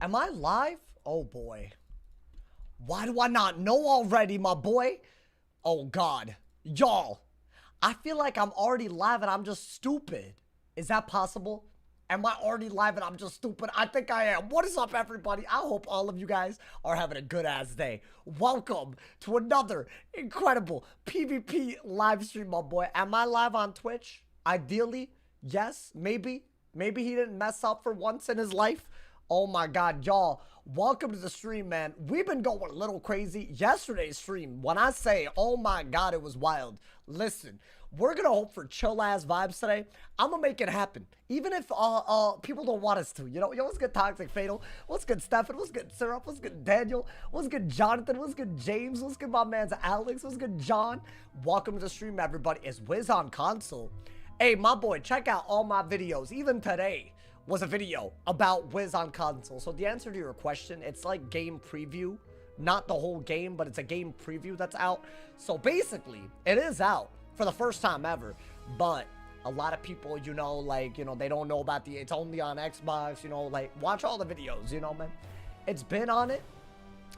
Am I live? Oh boy. Why do I not know already, my boy? Oh god. Y'all, I feel like I'm already live and I'm just stupid. Is that possible? Am I already live and I'm just stupid? I think I am. What is up, everybody? I hope all of you guys are having a good ass day. Welcome to another incredible PvP live stream, my boy. Am I live on Twitch? Ideally, yes, maybe. Maybe he didn't mess up for once in his life. Oh my god, y'all, welcome to the stream, man. We've been going a little crazy. Yesterday's stream, when I say, oh my god, it was wild. Listen, we're gonna hope for chill ass vibes today. I'm gonna make it happen, even if people don't want us to. You know, yo, what's good, Toxic Fatal? What's good, Stefan? What's good, Syrup? What's good, Daniel? What's good, Jonathan? What's good, James? What's good, my man's Alex? What's good, John? Welcome to the stream, everybody. It's Wiz on console. Hey, my boy, check out all my videos. Even today was a video about Wiz on console. So the answer to your question, it's like game preview, not the whole game, but it's a game preview that's out. So basically, it is out for the first time ever, but a lot of people, you know, like, you know, they don't know about it's only on Xbox, you know, like, watch all the videos, you know, man. It's been on it.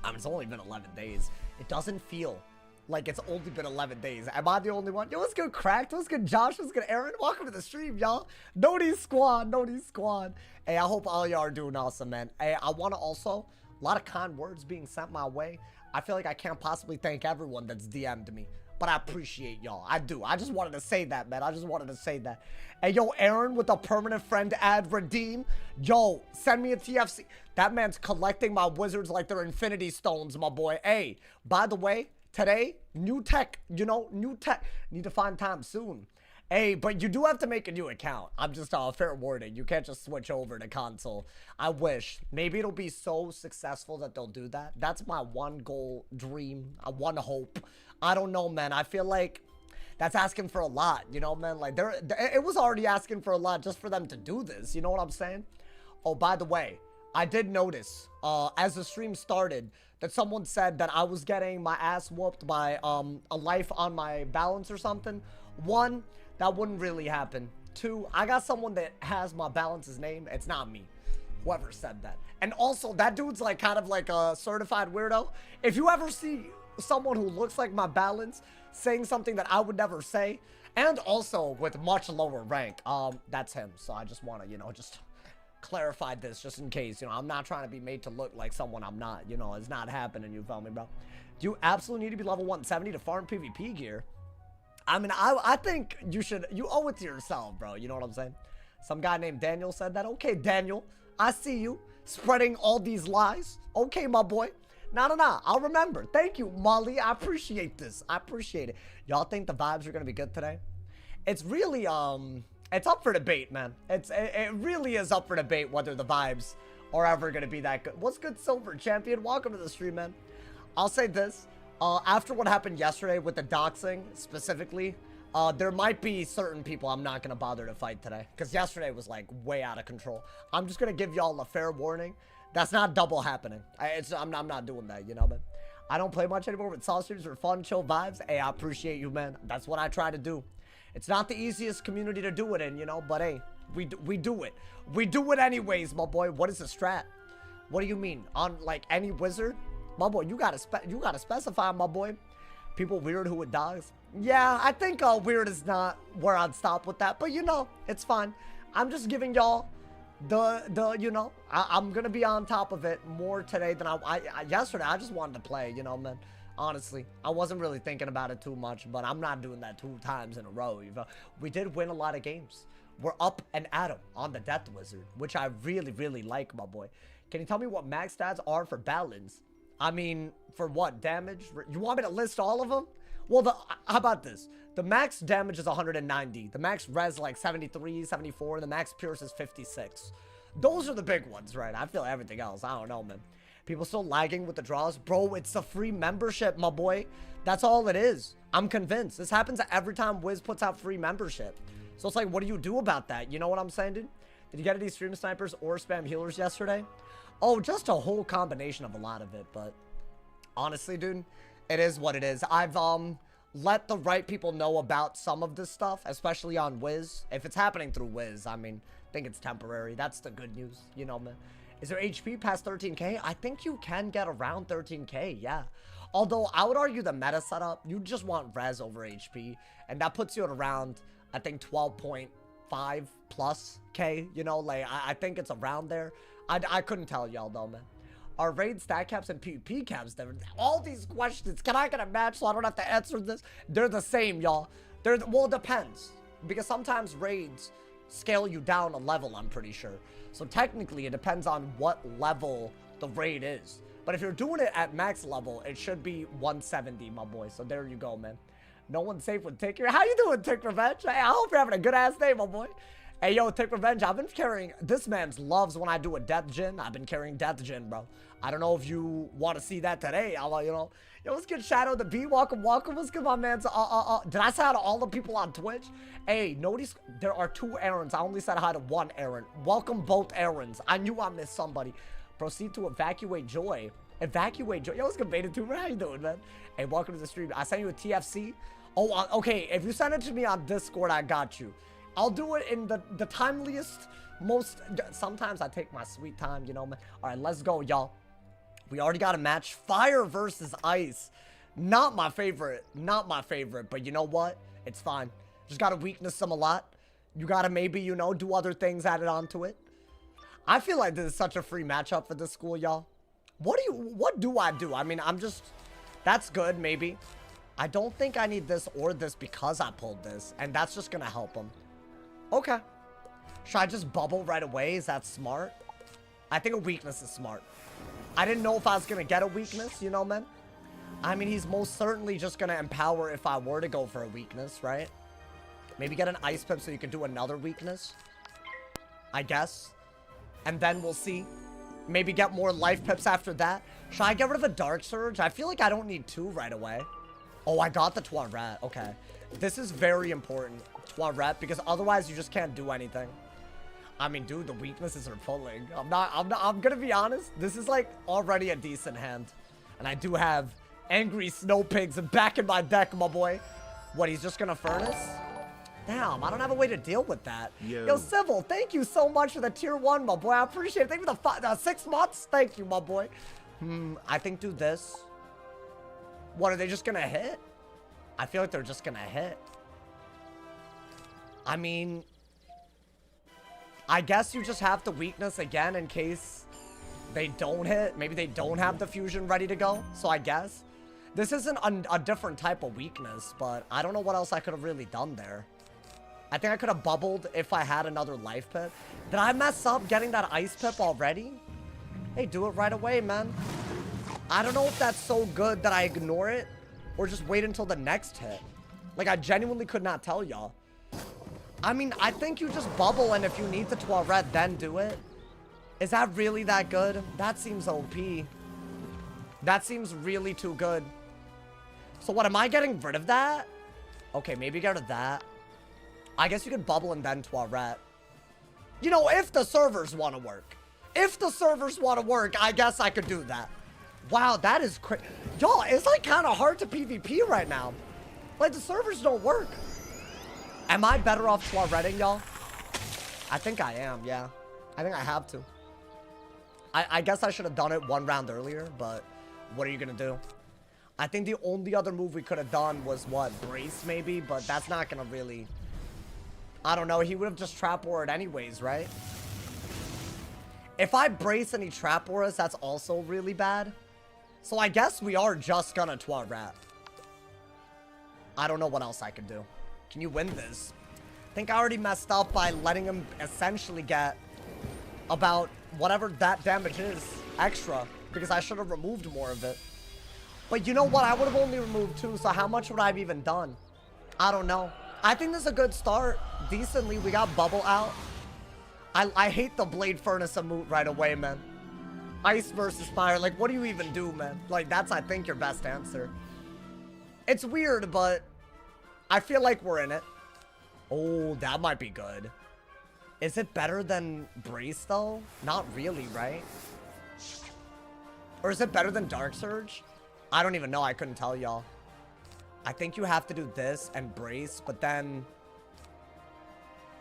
I mean, it's only been 11 days. It doesn't feel like it's only been 11 days. Am I the only one? Yo, what's good, Cracked? What's good, Josh? What's good, Aaron? Welcome to the stream, y'all. Nody Squad, Nody Squad. Hey, I hope all y'all are doing awesome, man. Hey, I want to also, a lot of kind words being sent my way. I feel like I can't possibly thank everyone that's DM'd me, but I appreciate y'all. I do. I just wanted to say that, man. I just wanted to say that. Hey, yo, Aaron with a permanent friend ad redeem. Yo, send me a TFC. That man's collecting my wizards like they're infinity stones, my boy. Hey, by the way, today, new tech, you know, new tech. Need to find time soon. Hey, but you do have to make a new account. I'm just fair warning. You can't just switch over to console. I wish. Maybe it'll be so successful that they'll do that. That's my one goal, dream, one hope. I don't know, man. I feel like that's asking for a lot, you know, man. Like, it was already asking for a lot just for them to do this. You know what I'm saying? Oh, by the way, I did notice as the stream started that someone said that I was getting my ass whooped by a life on my balance or something. One, that wouldn't really happen. Two, I got someone that has my balance's name. It's not me. Whoever said that. And also, that dude's like kind of like a certified weirdo. If you ever see someone who looks like my balance saying something that I would never say, and also with much lower rank, that's him. So I just want to, you know, just clarified this just in case, you know, I'm not trying to be made to look like someone I'm not, you know, it's not happening, you feel me, bro? You absolutely need to be level 170 to farm PvP gear. I mean, I think you owe it to yourself, bro, you know what I'm saying? Some guy named Daniel said that. Okay, Daniel, I see you spreading all these lies. Okay, my boy. Nah, I'll remember. Thank you, Molly. I appreciate this. I appreciate it. Y'all think the vibes are gonna be good today? It's really, it's up for debate, man. It really is up for debate whether the vibes are ever going to be that good. What's good, Silver Champion? Welcome to the stream, man. I'll say this. After what happened yesterday with the doxing, specifically, there might be certain people I'm not going to bother to fight today. Because yesterday was, like, way out of control. I'm just going to give y'all a fair warning. That's not double happening. I'm not doing that, you know, man. I don't play much anymore with Saw streams for fun, chill vibes. Hey, I appreciate you, man. That's what I try to do. It's not the easiest community to do it in, you know, but hey, we do it. We do it anyways, my boy. What is the strat? What do you mean? On, like, any wizard? My boy, you gotta specify, my boy. People weird who with dogs? Yeah, I think weird is not where I'd stop with that, but you know, it's fine. I'm just giving y'all you know, I'm gonna be on top of it more today than yesterday. I just wanted to play, you know, man. Honestly, I wasn't really thinking about it too much, but I'm not doing that 2 times in a row. You know? We did win a lot of games. We're up and at 'em on the Death Wizard, which I really, really like, my boy. Can you tell me what max stats are for balance? I mean, for what? Damage? You want me to list all of them? Well, how about this? The max damage is 190. The max res like 73, 74. The max pierce is 56. Those are the big ones, right? I feel everything else. I don't know, man. People still lagging with the draws. Bro, it's a free membership, my boy. That's all it is. I'm convinced. This happens every time Wiz puts out free membership. So it's like, what do you do about that? You know what I'm saying, dude? Did you get any stream snipers or spam healers yesterday? Oh, just a whole combination of a lot of it. But honestly, dude, it is what it is. I've let the right people know about some of this stuff, especially on Wiz. If it's happening through Wiz, I mean, I think it's temporary. That's the good news, you know, man. Is there HP past 13k? I think you can get around 13k, yeah. Although, I would argue the meta setup, you just want res over HP. And that puts you at around, I think, 12.5 plus K. You know, like, I think it's around there. I couldn't tell y'all, though, man. Are raid stat caps and PvP caps different? All these questions, can I get a match so I don't have to answer this? They're the same, y'all. Well, it depends. Because sometimes raids scale you down a level, I'm pretty sure. So technically, it depends on what level the raid is. But if you're doing it at max level, it should be 170, my boy. So there you go, man. No one's safe with Tick. How you doing, Tick Revenge? Hey, I hope you're having a good-ass day, my boy. Hey, yo, Tick Revenge, I've been carrying... This man's loves when I do a Death Gin. I've been carrying Death Gin, bro. I don't know if you want to see that today. I'll, you know... Yo, what's good, Shadow the Bee? Welcome, welcome. What's good, my man? Did I say hi to all the people on Twitch? Hey, notice there are 2 Aarons. I only said hi to 1 Aaron. Welcome both Aarons. I knew I missed somebody. Proceed to evacuate Joy. Evacuate Joy. Yo, what's good, Beta Tuber? How you doing, man? Hey, welcome to the stream. I sent you a TFC. Oh, okay. If you send it to me on Discord, I got you. I'll do it in the timeliest, most... Sometimes I take my sweet time, you know, man. All right, let's go, y'all. We already got a match. Fire versus Ice. Not my favorite. Not my favorite. But you know what? It's fine. Just gotta weakness them a lot. You gotta maybe, you know, do other things added onto it. I feel like this is such a free matchup for this school, y'all. What do I do? I mean, I'm just... That's good, maybe. I don't think I need this or this because I pulled this. And that's just gonna help him. Okay. Should I just bubble right away? Is that smart? I think a weakness is smart. I didn't know if I was gonna get a weakness, you know, man. I mean, he's most certainly just gonna empower if I were to go for a weakness, right? Maybe get an ice pip so you can do another weakness, I guess. And then we'll see. Maybe get more life pips after that. Should I get rid of a Dark Surge? I feel like I don't need 2 right away. Oh, I got the Toilet. Okay. This is very important, Toilet, because otherwise you just can't do anything. I mean, dude, the weaknesses are pulling. I'm gonna be honest. This is like already a decent hand. And I do have Angry Snow Pigs back in my deck, my boy. What, he's just gonna Furnace? Damn, I don't have a way to deal with that. Yo, Civil, thank you so much for the tier 1, my boy. I appreciate it. Thank you for the 6 months. Thank you, my boy. I think do this. What, are they just gonna hit? I feel like they're just gonna hit. I mean... I guess you just have the weakness again in case they don't hit. Maybe they don't have the fusion ready to go. So I guess. This isn't a different type of weakness, but I don't know what else I could have really done there. I think I could have bubbled if I had another life pip. Did I mess up getting that ice pip already? Hey, do it right away, man. I don't know if that's so good that I ignore it or just wait until the next hit. Like, I genuinely could not tell y'all. I mean, I think you just bubble, and if you need the Toilet, then do it. Is that really that good? That seems OP. That seems really too good. So what, am I getting rid of that? Okay, maybe get rid of that. I guess you could bubble and then Toilet. You know, if the servers want to work. If the servers want to work, I guess I could do that. Wow, that is crazy. Y'all, it's like kind of hard to PvP right now. Like, the servers don't work. Am I better off Toiletting, y'all? I think I am, yeah. I think I have to. I guess I should have done it 1 round earlier, but what are you gonna do? I think the only other move we could have done was, what, Brace maybe? But that's not gonna really... I don't know, he would have just Trap Auro'd anyways, right? If I Brace and he Trap Auras, that's also really bad. So I guess we are just gonna Toilet. I don't know what else I could do. Can you win this? I think I already messed up by letting him essentially get about whatever that damage is extra, because I should have removed more of it. But you know what? I would have only removed 2, so how much would I have even done? I don't know. I think this is a good start. Decently, we got Bubble out. I hate the Blade Furnace emote right away, man. Ice versus fire. Like, what do you even do, man? Like, that's, I think, your best answer. It's weird, but I feel like we're in it. Oh, that might be good. Is it better than Brace, though? Not really, right? Or is it better than Dark Surge? I don't even know. I couldn't tell y'all. I think you have to do this and Brace, but then...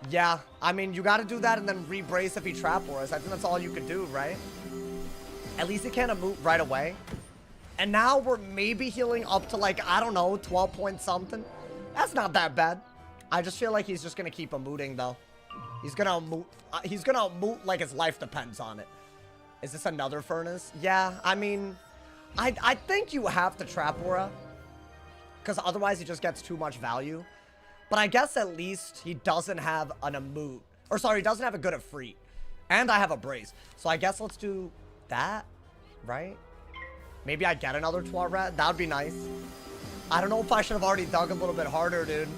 Yeah, I mean, you gotta do that and then re-brace if he trap wars. I think that's all you could do, right? At least he can't emote right away. And now we're maybe healing up to like, I don't know, 12 point something. That's not that bad. I just feel like he's just gonna keep emoting though. He's gonna emote like his life depends on it. Is this another furnace? Yeah, I mean, I think you have to trap aura. Because otherwise he just gets too much value. But I guess at least he doesn't have an emote. Or sorry, he doesn't have a good at free. And I have a brace. So I guess let's do that, right? Maybe I get another Toilet. That would be nice. I don't know if I should have already dug a little bit harder, dude.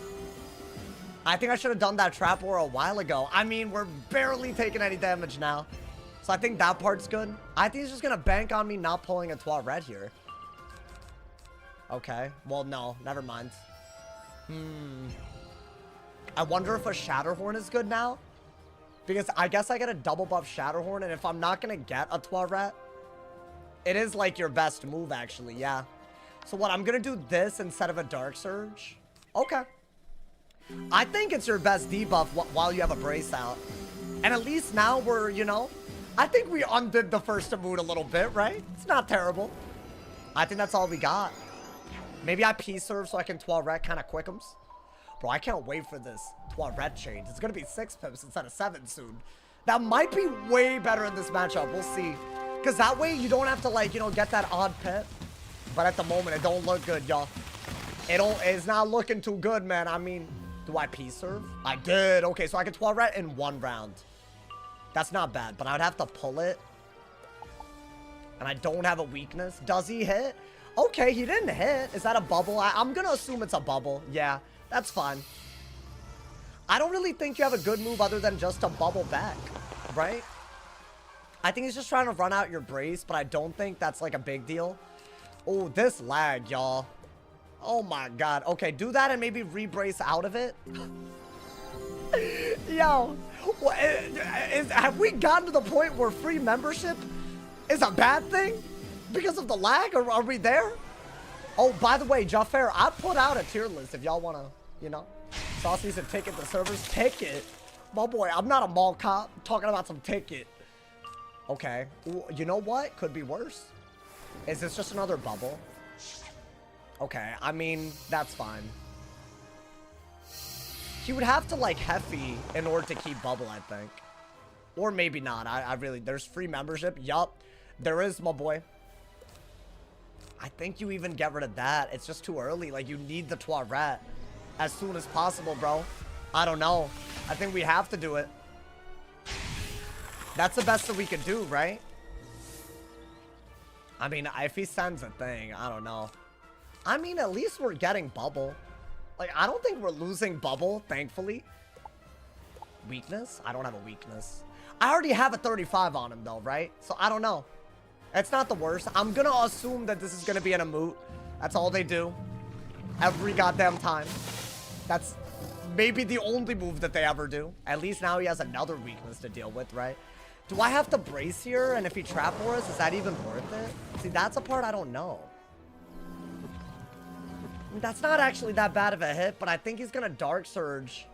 I think I should have done that trap aura a while ago. I mean, we're barely taking any damage now. So I think that part's good. I think he's just going to bank on me not pulling a Toilet here. Okay. Well, no. Never mind. I wonder if a Shatterhorn is good now. Because I guess I get a double buff Shatterhorn. And if I'm not going to get a Toilet, it is like your best move, actually. Yeah. So what? I'm going to do this instead of a Dark Surge. Okay. I think it's your best debuff while you have a brace out. And at least now we're, you know, I think we undid the first emote a little bit, right? It's not terrible. I think that's all we got. Maybe I P-serve so I can Toilet kind of quickums. Bro, I can't wait for this Toilet change. It's going to be 6 pips instead of 7 soon. That might be way better in this matchup. We'll see. Because that way you don't have to, like, you know, get that odd pip. But at the moment, it don't look good, y'all. It's not looking too good, man. I mean, do I P-serve? I did. Okay, so I can Toilet in 1 round. That's not bad, but I would have to pull it. And I don't have a weakness. Does he hit? Okay, he didn't hit. Is that a bubble? I'm going to assume it's a bubble. Yeah, that's fine. I don't really think you have a good move other than just a bubble back, right? I think he's just trying to run out your brace, but I don't think that's like a big deal. Oh, this lag, y'all. Oh my god. Okay, do that and maybe re-brace out of it. Yo, have we gotten to the point where free membership is a bad thing because of the lag, or are we there? Oh, by the way, Jaffer, I put out a tier list if y'all want to, you know, Saucy's a ticket to servers. Ticket? My boy, I'm not a mall cop. I'm talking about some ticket. Okay. Ooh, you know what? Could be worse. Is this just another bubble? Okay, I mean, that's fine. He would have to, like, Heffy in order to keep bubble, I think. Or maybe not. I really... There's free membership. Yup. There is, my boy. I think you even get rid of that. It's just too early. Like, you need the Toilet as soon as possible, bro. I don't know. I think we have to do it. That's the best that we could do, right? I mean, if he sends a thing, I don't know. I mean, at least we're getting bubble. Like, I don't think we're losing bubble, thankfully. Weakness? I don't have a weakness. I already have a 35 on him, though, right? So, I don't know. It's not the worst. I'm gonna assume that this is gonna be an emote. That's all they do. Every goddamn time. That's maybe the only move that they ever do. At least now he has another weakness to deal with, right? Do I have to brace here? And if he trap for us, is that even worth it? See, that's a part I don't know. That's not actually that bad of a hit, but I think he's gonna Dark Surge.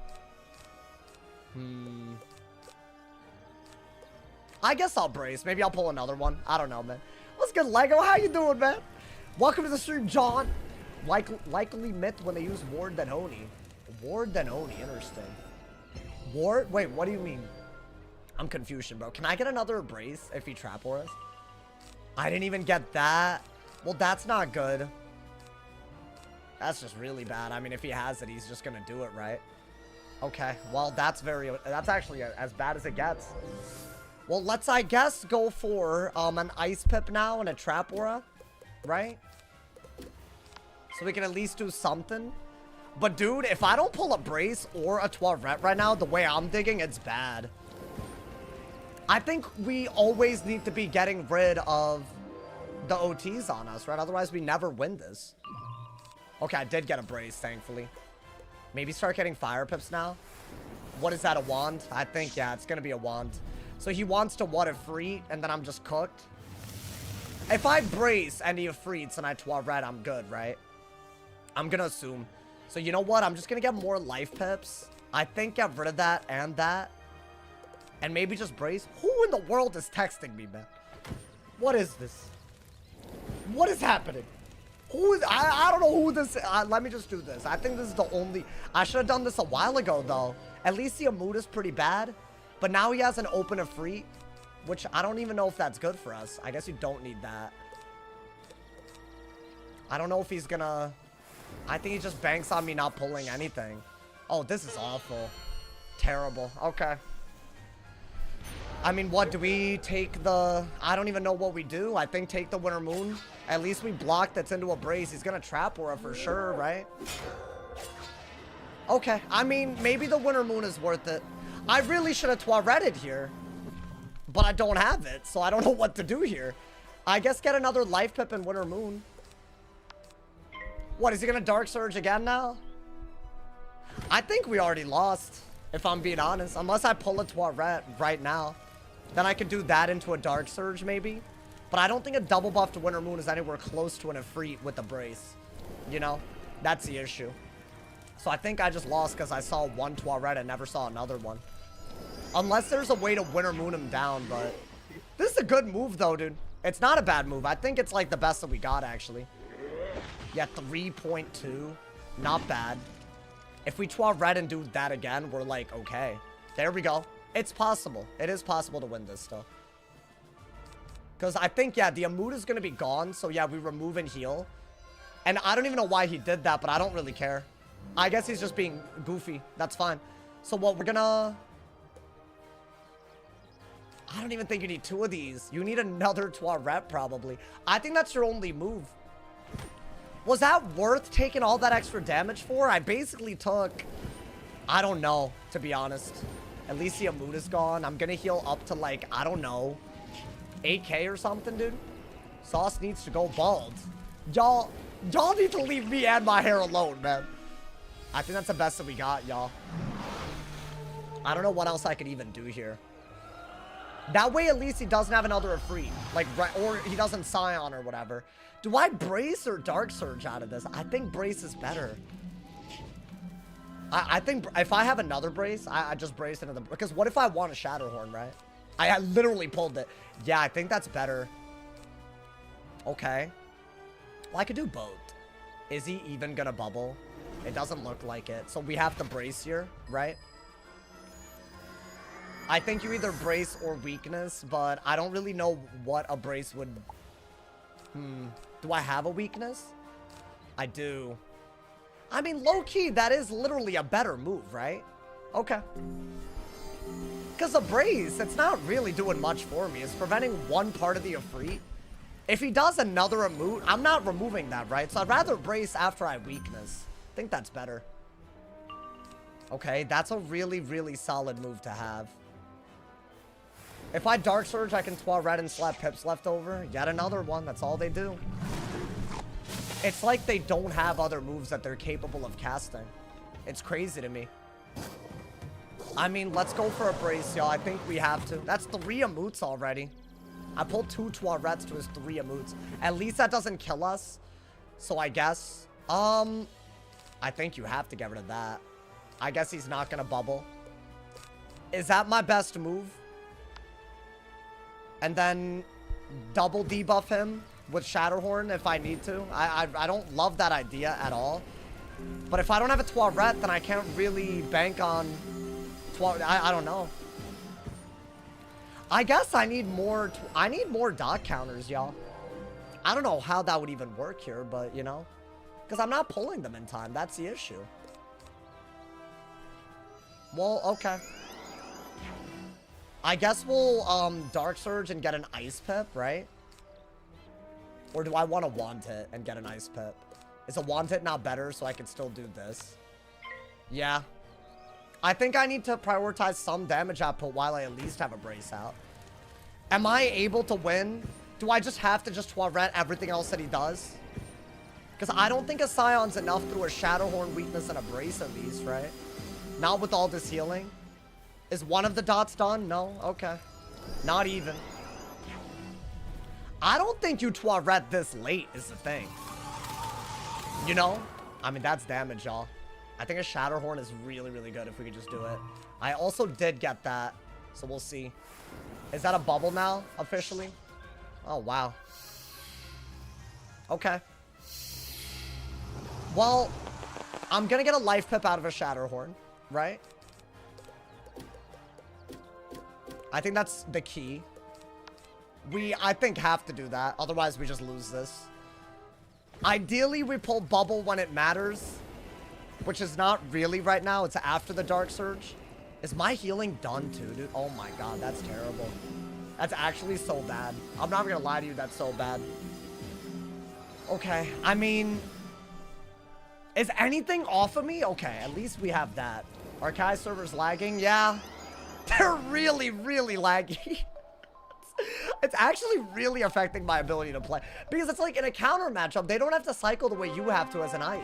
I guess I'll brace. Maybe I'll pull another one. I don't know, man. What's good, Lego? How you doing, man? Welcome to the stream, John. Likely myth when they use Ward than Oni. Ward than Oni, interesting. Ward? Wait, what do you mean? I'm confused, bro. Can I get another brace if he trap for us? I didn't even get that. Well, that's not good. That's just really bad. I mean, if he has it, he's just gonna do it, right? Okay, well, that's actually as bad as it gets. Well, let's, I guess, go for an Ice Pip now and a Trap Aura, right? So we can at least do something. But, dude, if I don't pull a Brace or a Toilet right now, the way I'm digging, it's bad. I think we always need to be getting rid of the OTs on us, right? Otherwise, we never win this. Okay, I did get a Brace, thankfully. Maybe start getting Fire Pips now. What is that, a Wand? I think, yeah, it's going to be a Wand. So he wants to what if free, and then I'm just cooked. If I brace and he frees and I Toilet, I'm good, right? I'm going to assume. So you know what? I'm just going to get more life pips. I think get rid of that and that. And maybe just brace. Who in the world is texting me, man? What is this? What is happening? Who is... I don't know who this is. Let me just do this. I think this is the only... I should have done this a while ago, though. At least the Amud is pretty bad. But now he has an open Ifrit, which I don't even know if that's good for us. I guess you don't need that. I don't know if he's gonna... I think he just banks on me not pulling anything. Oh, this is awful. Terrible. Okay. I mean, what, do we take the... I don't even know what we do. I think take the Winter Moon. At least we block that's into a brace. He's gonna trap Aura for sure, right? Okay. I mean, maybe the Winter Moon is worth it. I really should have Toiretted here. But I don't have it, so I don't know what to do here. I guess get another Life Pip and Winter Moon. What, is he gonna Dark Surge again now? I think we already lost, if I'm being honest. Unless I pull a Toiret right now. Then I could do that into a Dark Surge, maybe. But I don't think a double buff to Winter Moon is anywhere close to an Ifrit with the brace. You know? That's the issue. So I think I just lost because I saw one Toiret and never saw another one. Unless there's a way to Winter Moon him down, but... This is a good move, though, dude. It's not a bad move. I think it's, like, the best that we got, actually. Yeah, 3.2. Not bad. If we Toiret and do that again, we're like, okay. There we go. It's possible. It is possible to win this still. Because I think, yeah, the Amud is going to be gone. So, yeah, we remove and heal. And I don't even know why he did that, but I don't really care. I guess he's just being goofy. That's fine. So, what we're going to... I don't even think you need two of these. You need another Toiret, probably. I think that's your only move. Was that worth taking all that extra damage for? I basically took... I don't know, to be honest. At least the Amud is gone. I'm gonna heal up to, like, I don't know, 8k or something, dude. Sauce needs to go bald. Y'all need to leave me and my hair alone, man. I think that's the best that we got, y'all. I don't know what else I could even do here. That way, at least he doesn't have another Ifrit. Like, or he doesn't Scion or whatever. Do I brace or Dark Surge out of this? I think brace is better. I think if I have another brace, I just brace into the... Because what if I want a Shadowhorn, right? I literally pulled it. Yeah, I think that's better. Okay. Well, I could do both. Is he even gonna bubble? It doesn't look like it. So we have to brace here, right? I think you either brace or weakness, but I don't really know what a brace would... Do I have a weakness? I do. I mean, low-key, that is literally a better move, right? Okay. Because a brace, it's not really doing much for me. It's preventing one part of the Ifrit. If he does another Amud, I'm not removing that, right? So I'd rather brace after I weakness. I think that's better. Okay, that's a really, really solid move to have. If I Dark Surge, I can Toiret and slap Pips left over. Yet another one. That's all they do. It's like they don't have other moves that they're capable of casting. It's crazy to me. I mean, let's go for a brace, y'all. I think we have to. That's 3 Amuts already. I pulled 2 Toirets to his 3 Amuts. At least that doesn't kill us. So I guess... I think you have to get rid of that. I guess he's not gonna bubble. Is that my best move? And then double debuff him with Shadowhorn if I need to. I don't love that idea at all. But if I don't have a Toiret, then I can't really bank on... I don't know. I guess I need more... I need more dot counters, y'all. I don't know how that would even work here, but, you know. Because I'm not pulling them in time. That's the issue. Well, okay. I guess we'll Dark Surge and get an Ice Pip, right? Or do I want to Want It and get an Ice Pip? Is a Want It not better so I can still do this? Yeah. I think I need to prioritize some damage output while I at least have a brace out. Am I able to win? Do I just have to just Toiret everything else that he does? Because I don't think a Scion's enough through a Shadowhorn weakness and a brace at least, right? Not with all this healing. Is one of the dots done? No? Okay. Not even. I don't think you Toiret this late is the thing. You know? I mean, that's damage, y'all. I think a Shatterhorn is really, really good if we could just do it. I also did get that, so we'll see. Is that a bubble now, officially? Oh, wow. Okay. Well, I'm gonna get a life pip out of a Shatterhorn, right? I think that's the key. I think, have to do that. Otherwise, we just lose this. Ideally, we pull bubble when it matters, which is not really right now. It's after the Dark Surge. Is my healing done too, dude? Oh my god, that's terrible. That's actually so bad. I'm not gonna lie to you, that's so bad. Okay, I mean... Is anything off of me? Okay, at least we have that. Archive server's lagging? Yeah. They're really, really laggy. It's actually really affecting my ability to play. Because it's like in a counter matchup, they don't have to cycle the way you have to as an ice.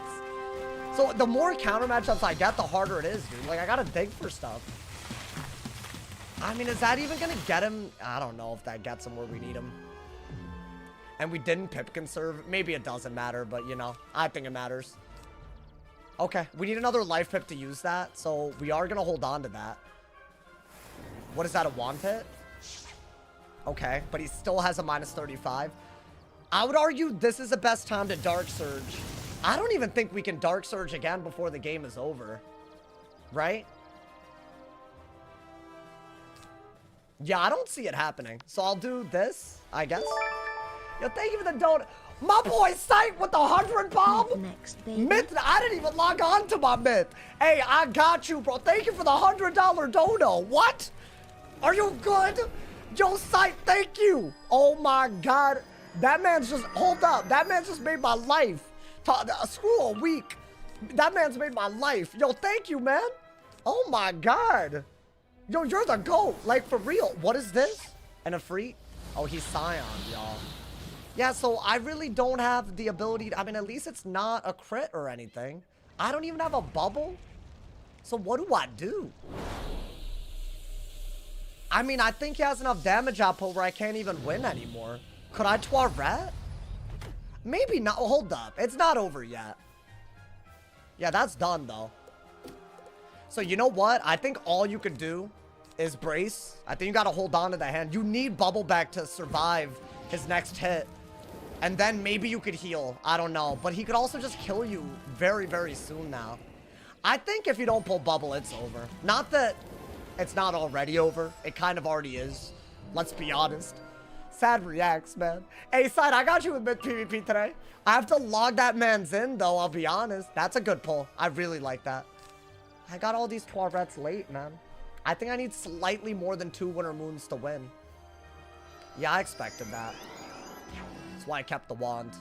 So the more counter matchups I get, the harder it is, dude. Like, I gotta dig for stuff. I mean, is that even gonna get him? I don't know if that gets him where we need him. And we didn't pip conserve. Maybe it doesn't matter, but you know, I think it matters. Okay, we need another life pip to use that, so we are gonna hold on to that. What is that, a wand hit? Okay, but he still has a minus 35. I would argue this is the best time to Dark Surge. I don't even think we can Dark Surge again before the game is over. Right? Yeah, I don't see it happening. So I'll do this, I guess. Yo, thank you for the donut. My boy Sight with the 100 bomb. Next, baby. Myth, I didn't even log on to my Myth. Hey, I got you, bro. Thank you for the $100 dono. What? Are you good? Yo, Sight, thank you. Oh my God. That man's just, hold up. That man's just made my life. Screw a week. That man's made my life. Yo, thank you, man. Oh my God. Yo, you're the GOAT. Like, for real. What is this? And a free? Oh, he's Scion, y'all. Yeah, so I really don't have the ability to, I mean, at least it's not a crit or anything. I don't even have a bubble. So what do I do? I mean, I think he has enough damage output where I can't even win anymore. Could I Toilet? Maybe not. Oh, hold up. It's not over yet. Yeah, that's done, though. So you know what? I think all you could do is brace. I think you got to hold on to the hand. You need bubble back to survive his next hit. And then maybe you could heal. I don't know. But he could also just kill you very, very soon now. I think if you don't pull bubble, it's over. Not that it's not already over. It kind of already is. Let's be honest. Sad reacts, man. Hey, Side, I got you with mid PvP today. I have to log that man's in, though, I'll be honest. That's a good pull. I really like that. I got all these Toirettes late, man. I think I need slightly more than 2 Winter Moons to win. Yeah, I expected that. That's why I kept the wand.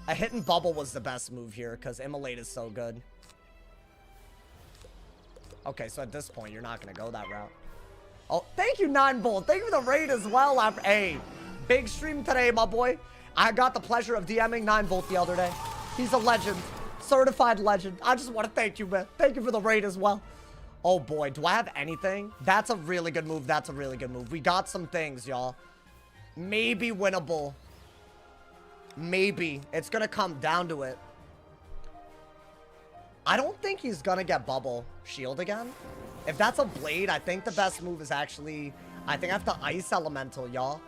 A hit and bubble was the best move here, because Immolate is so good. Okay, so at this point, you're not going to go that route. Oh, thank you, 9Bolt. Thank you for the raid as well. Hey, big stream today, my boy. I got the pleasure of DMing 9Bolt the other day. He's a legend. Certified legend. I just want to thank you, man. Thank you for the raid as well. Oh, boy. Do I have anything? That's a really good move. That's a really good move. We got some things, y'all. Maybe winnable. Maybe. It's going to come down to it. I don't think he's going to get bubble shield again. If that's a blade, I think the best move is actually... I think I have to ice elemental, y'all.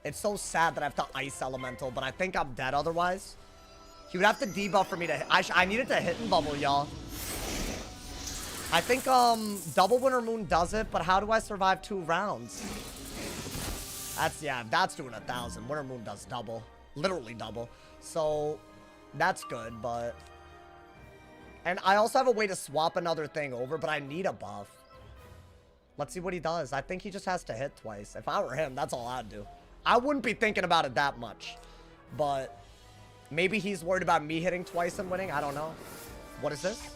It's so sad that I have to ice elemental, but I think I'm dead otherwise. He would have to debuff for me to hit. I needed to hit and bubble, y'all. I think double Winter Moon does it, but how do I survive 2 rounds? That's doing 1,000. Winter Moon does double. Literally double. So that's good, but... And I also have a way to swap another thing over, but I need a buff. Let's see what he does. I think he just has to hit twice. If I were him, that's all I'd do. I wouldn't be thinking about it that much. But maybe he's worried about me hitting twice and winning. I don't know. What is this?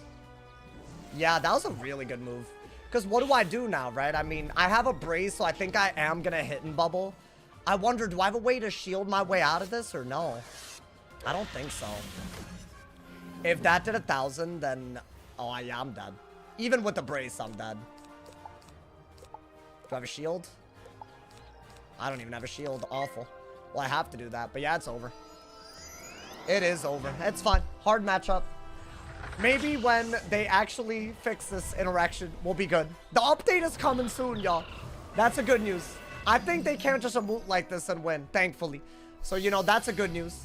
Yeah, that was a really good move. Because what do I do now, right? I mean, I have a brace, so I think I am going to hit and bubble. I wonder, do I have a way to shield my way out of this or no? I don't think so. If that did 1,000, then... Oh, yeah, I'm dead. Even with the brace, I'm dead. Do I have a shield? I don't even have a shield. Awful. Well, I have to do that. But yeah, it's over. It is over. It's fine. Hard matchup. Maybe when they actually fix this interaction, we'll be good. The update is coming soon, y'all. That's a good news. I think they can't just emote like this and win, thankfully. So, you know, that's a good news.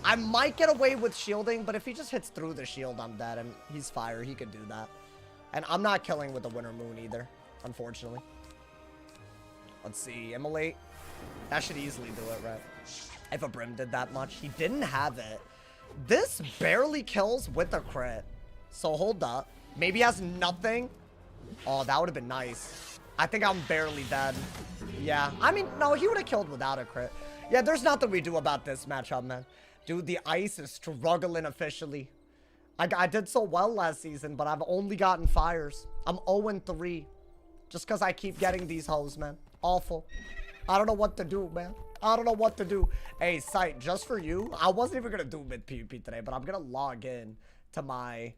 I might get away with shielding, but if he just hits through the shield, I'm dead. And he's fire. He could do that. And I'm not killing with the Winter Moon either, unfortunately. Let's see. Immolate. That should easily do it, right? If a Brim did that much. He didn't have it. This barely kills with a crit. So hold up. Maybe he has nothing. Oh, that would have been nice. I think I'm barely dead. Yeah. I mean, no, he would have killed without a crit. Yeah, there's nothing we do about this matchup, man. Dude, the ice is struggling officially. I did so well last season, but I've only gotten fires. I'm 0-3. Just because I keep getting these hoes, man. Awful. I don't know what to do, man. I don't know what to do. Hey, Sight, just for you, I wasn't even going to do mid PvP today, but I'm going to log in to my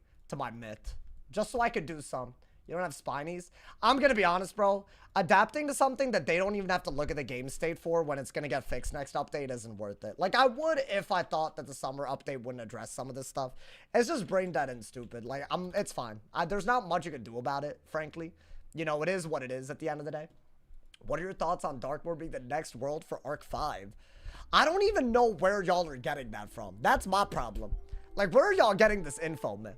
myth. Just so I could do some. You don't have Spinies? I'm going to be honest, bro. Adapting to something that they don't even have to look at the game state for when it's going to get fixed next update isn't worth it. Like, I would if I thought that the summer update wouldn't address some of this stuff. It's just brain dead and stupid. Like, it's fine. There's not much you can do about it, frankly. You know, it is what it is at the end of the day. What are your thoughts on Darkmoor being the next world for Arc 5? I don't even know where y'all are getting that from. That's my problem. Like, where are y'all getting this info, man?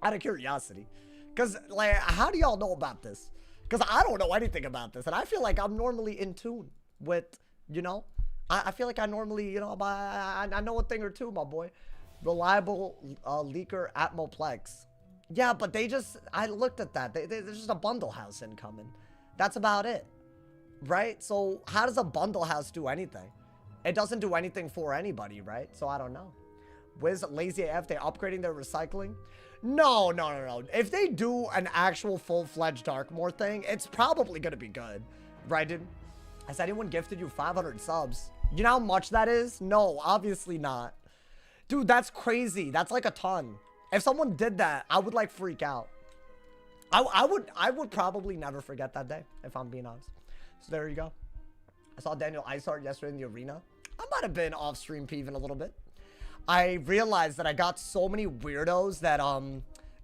Out of curiosity. Because, like, how do y'all know about this? Because I don't know anything about this. And I feel like I'm normally in tune with, you know? I feel like I normally, you know, I know a thing or two, my boy. Reliable leaker Atmoplex. Yeah, but they just, I looked at that. There's just a bundle house incoming. That's about it. Right? So how does a bundle house do anything? It doesn't do anything for anybody, right? So I don't know. Wiz Lazy AF, they upgrading their recycling? No. If they do an actual full-fledged Darkmoor thing, it's probably going to be good. Right, dude? Has anyone gifted you 500 subs? You know how much that is? No, obviously not. Dude, that's crazy. That's like a ton. If someone did that, I would like freak out. I would probably never forget that day, if I'm being honest. So there you go. I saw Daniel Isart yesterday in the arena. I might have been off stream peeving a little bit. I realized that I got so many weirdos that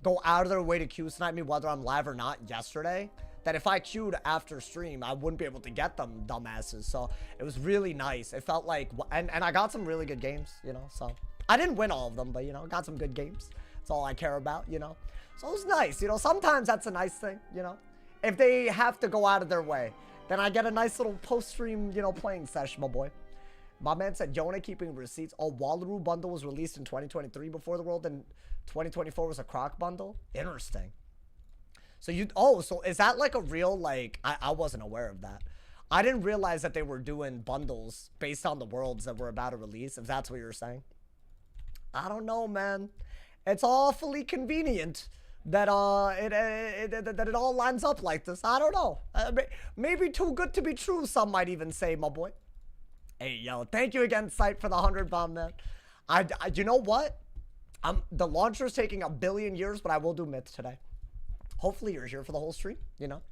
go out of their way to Q snipe me whether I'm live or not yesterday, that if I queued after stream, I wouldn't be able to get them, dumbasses. So it was really nice. It felt like, and I got some really good games, you know, so I didn't win all of them, but, you know, got some good games. That's all I care about, you know. So it was nice, you know. Sometimes that's a nice thing, you know. If they have to go out of their way, then I get a nice little post-stream, you know, playing session, my boy. My man said, Jonah keeping receipts. Oh, Wallaroo bundle was released in 2023 before the world, and 2024 was a Croc bundle? Interesting. So so is that like a real, like, I wasn't aware of that. I didn't realize that they were doing bundles based on the worlds that were about to release, if that's what you're saying. I don't know, man. It's awfully convenient that that it all lines up like this. I don't know. Maybe too good to be true, some might even say, my boy. Hey, yo, thank you again, Sight, for the 100 bomb, man. You know what? The launcher's taking 1 billion years, but I will do myths today. Hopefully you're here for the whole stream, you know?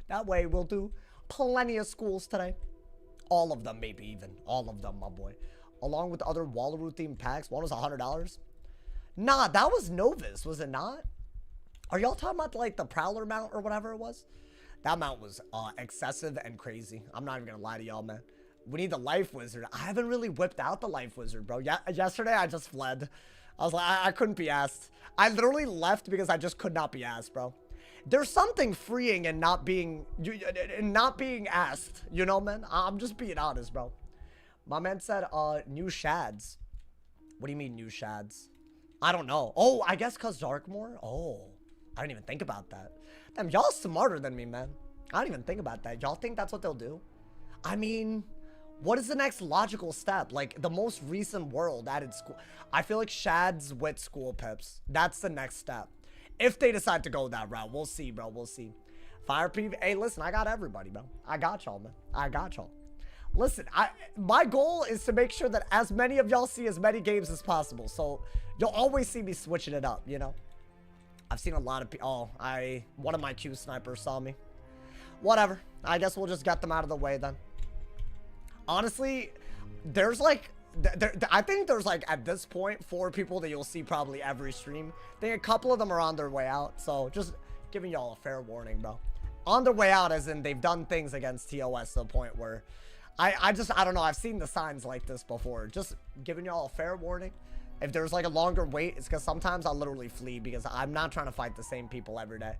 That way we'll do plenty of schools today. All of them, maybe even. All of them, my boy. Along with other Wallaroo-themed packs. One was $100. Nah, that was Novus, was it not? Are y'all talking about, like, the Prowler mount or whatever it was? That mount was excessive and crazy. I'm not even gonna lie to y'all, man. We need the Life Wizard. I haven't really whipped out the Life Wizard, bro. Yeah, yesterday I just fled. I was like, I couldn't be asked. I literally left because I just could not be asked, bro. There's something freeing in not being asked, you know, man? I'm just being honest, bro. My man said, new shads. What do you mean, new shads? I don't know. Oh, I guess because Darkmoor? Oh, I didn't even think about that. Damn, y'all smarter than me, man. I don't even think about that. Y'all think that's what they'll do? I mean, what is the next logical step? Like, the most recent world added school. I feel like shads with school pips. That's the next step. If they decide to go that route, we'll see, bro. We'll see. Fire PV. Hey, listen, I got everybody, bro. I got y'all, man. I got y'all. Listen, my goal is to make sure that as many of y'all see as many games as possible. So you'll always see me switching it up, you know? I've seen a lot of people. Oh, one of my Q snipers saw me. Whatever. I guess we'll just get them out of the way then. Honestly, there's like I think there's like, at this point, 4 people that you'll see probably every stream. I think a couple of them are on their way out. So just giving y'all a fair warning, bro. On their way out as in they've done things against TOS to the point where I don't know. I've seen the signs like this before. Just giving y'all a fair warning. If there's like a longer wait, it's because sometimes I'll literally flee because I'm not trying to fight the same people every day.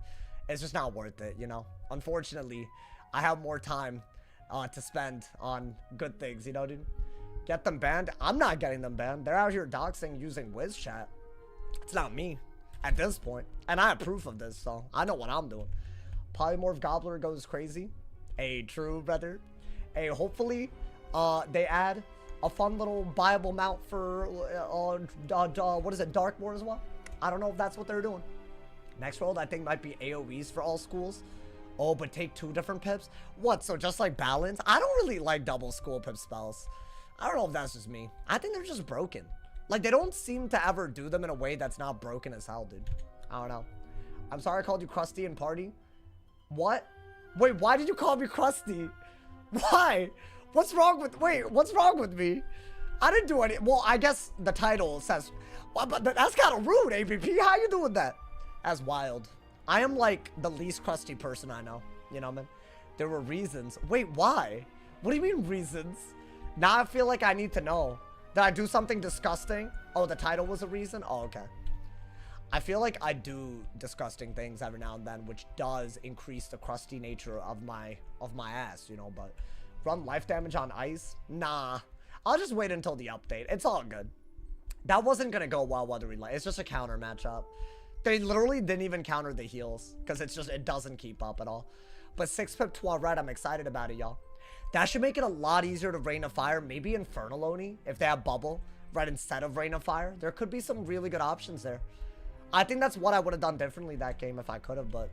It's just not worth it, you know? Unfortunately, I have more time to spend on good things, you know, dude? Get them banned? I'm not getting them banned. They're out here doxing using Wiz chat. It's not me at this point. And I have proof of this, so I know what I'm doing. Polymorph Gobbler goes crazy. Hey, true, brother. Hey, hopefully they add a fun little buyable mount for, what is it, Dark War as well? I don't know if that's what they're doing. Next world, I think, might be AoEs for all schools. Oh, but take 2 different pips? What, so just like balance? I don't really like double school pip spells. I don't know if that's just me. I think they're just broken. Like, they don't seem to ever do them in a way that's not broken as hell, dude. I don't know. I'm sorry I called you Krusty in party. What? Wait, why did you call me Krusty? Why? What's wrong with, wait, what's wrong with me? I didn't do any, well, I guess the title says, well, but that's kind of rude, AVP. How you doing that? That's wild. I am like the least crusty person I know. You know, man? There were reasons. Wait, why? What do you mean reasons? Now I feel like I need to know. Did I do something disgusting? Oh, the title was a reason? Oh, okay. I feel like I do disgusting things every now and then, which does increase the crusty nature of my ass, you know, but run life damage on ice? Nah. I'll just wait until the update. It's all good. That wasn't gonna go well whether we like. It's just a counter matchup. They literally didn't even counter the heals because it's just, it doesn't keep up at all. But 6 pip 12 red, I'm excited about it, y'all. That should make it a lot easier to Rain of Fire. Maybe Infernal Oni, if they have Bubble, right, instead of Rain of Fire. There could be some really good options there. I think that's what I would have done differently that game if I could have, but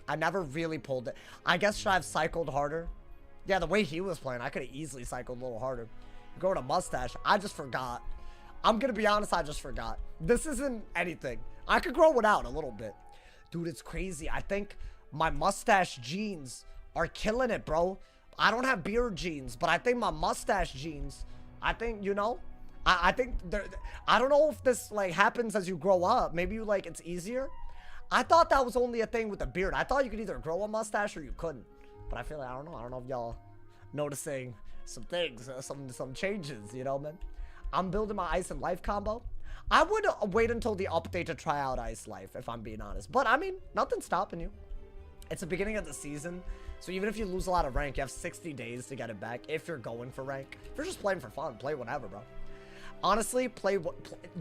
I never really pulled it. I guess should I have cycled harder? Yeah, the way he was playing, I could have easily cycled a little harder. Growing a mustache, I just forgot. I'm gonna be honest, I just forgot. This isn't anything. I could grow it out a little bit. Dude, it's crazy. I think my mustache genes are killing it, bro. I don't have beard genes, but I think my mustache genes, I think, you know, I think, I don't know if this, like, happens as you grow up. Maybe, you like, it's easier. I thought that was only a thing with a beard. I thought you could either grow a mustache or you couldn't. But I feel like, I don't know if y'all noticing some things, some changes, you know, man. I'm building my Ice and Life combo. I would wait until the update to try out Ice Life, if I'm being honest. But, I mean, nothing's stopping you. It's the beginning of the season, so even if you lose a lot of rank, you have 60 days to get it back if you're going for rank. If you're just playing for fun, play whenever, bro. Honestly,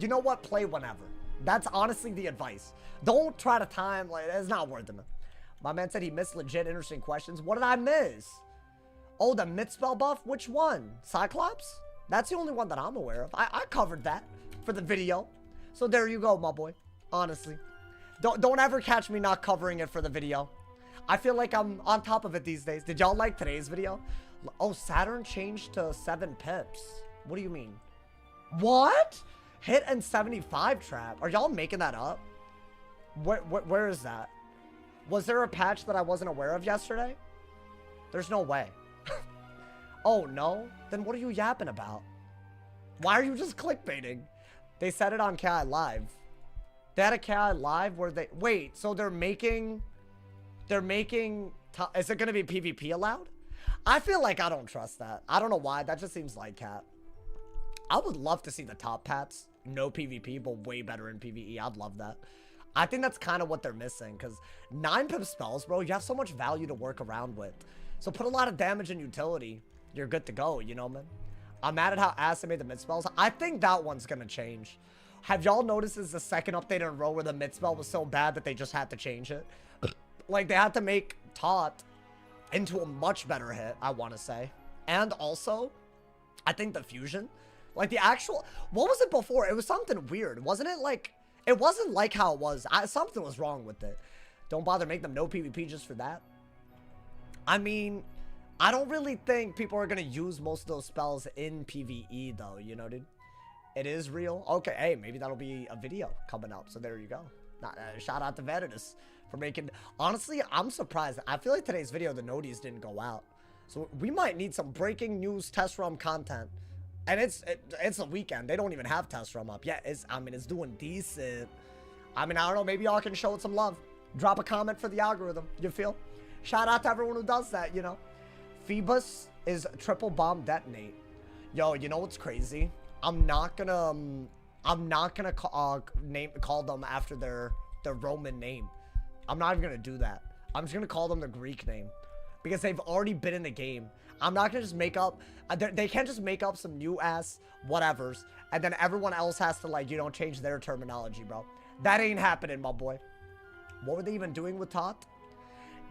you know what? Play whenever. That's honestly the advice. Don't try to time, like, it's not worth it, man. My man said he missed legit interesting questions. What did I miss? Oh, the mid-spell buff? Which one? Cyclops? That's the only one that I'm aware of. I covered that for the video. So there you go, my boy. Honestly. Don't ever catch me not covering it for the video. I feel like I'm on top of it these days. Did y'all like today's video? Oh, Saturn changed to 7 pips. What do you mean? What? Hit and 75 trap. Are y'all making that up? Where is that? Was there a patch that I wasn't aware of yesterday? There's no way. Oh, no? Then what are you yapping about? Why are you just clickbaiting? They said it on KI Live. They had a KI Live where they... Wait, so they're making... Is it going to be PvP allowed? I feel like I don't trust that. I don't know why. That just seems like cap. I would love to see the top pats. No PvP, but way better in PvE. I'd love that. I think that's kind of what they're missing. Because 9 pip spells, bro, you have so much value to work around with. So put a lot of damage and utility. You're good to go, you know, man? I'm mad at how ass they made the mid spells. I think that one's going to change. Have y'all noticed this is the second update in a row where the mid spell was so bad that they just had to change it? Like, they had to make Taunt into a much better hit, I want to say. And also, I think the fusion, like the actual, what was it before? It was something weird. Wasn't it like, it wasn't like how it was. Something was wrong with it. Don't bother make them no PvP just for that. I mean, I don't really think people are going to use most of those spells in PvE though, you know, dude? It is real. Okay, hey, maybe that'll be a video coming up. So there you go. Shout out to Vanidus for making... Honestly, I'm surprised. I feel like today's video, the noties didn't go out. So we might need some breaking news test realm content And it's a weekend. They don't even have test room up. Yeah, I mean, it's doing decent. I mean, I don't know. Maybe y'all can show it some love. Drop a comment for the algorithm. You feel? Shout out to everyone who does that, you know. Phoebus is triple bomb detonate. Yo, you know what's crazy? I'm not gonna call them after their Roman name. I'm not even gonna do that. I'm just gonna call them the Greek name because they've already been in the game. I'm not gonna just make up. They can't just make up some new ass whatevers, and then everyone else has to, like, you know, change their terminology, bro. That ain't happening, my boy. What were they even doing with Tot?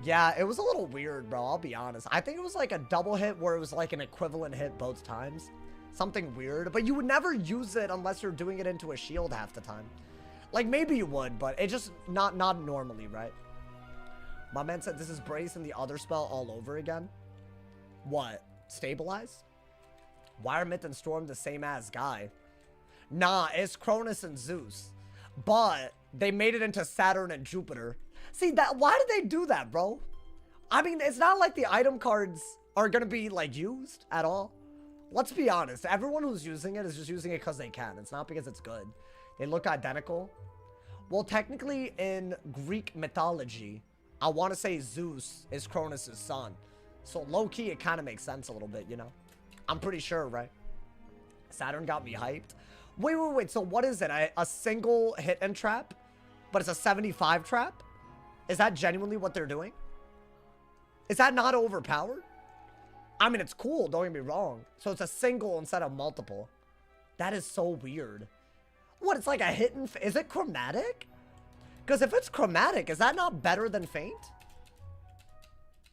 Yeah, it was a little weird, bro. I'll be honest. I think it was like a double hit where it was like an equivalent hit both times. Something weird, but you would never use it unless you're doing it into a shield half the time. Like, maybe you would, but it just not normally, right? My man said this is Brace and the other spell all over again. What? Stabilize? Why are Myth and Storm the same ass guy? Nah, it's Cronus and Zeus. But they made it into Saturn and Jupiter. See, why did they do that, bro? I mean, it's not like the item cards are gonna be, like, used at all. Let's be honest. Everyone who's using it is just using it because they can. It's not because it's good. They look identical. Well, technically, in Greek mythology, I want to say Zeus is Cronus' son. So, low-key, it kind of makes sense a little bit, you know? I'm pretty sure, right? Saturn got me hyped. Wait. So, what is it? A single hit and trap? But it's a 75 trap? Is that genuinely what they're doing? Is that not overpowered? I mean, it's cool, don't get me wrong. So, it's a single instead of multiple. That is so weird. What, it's like a hit and... Is it chromatic? Because if it's chromatic, is that not better than feint?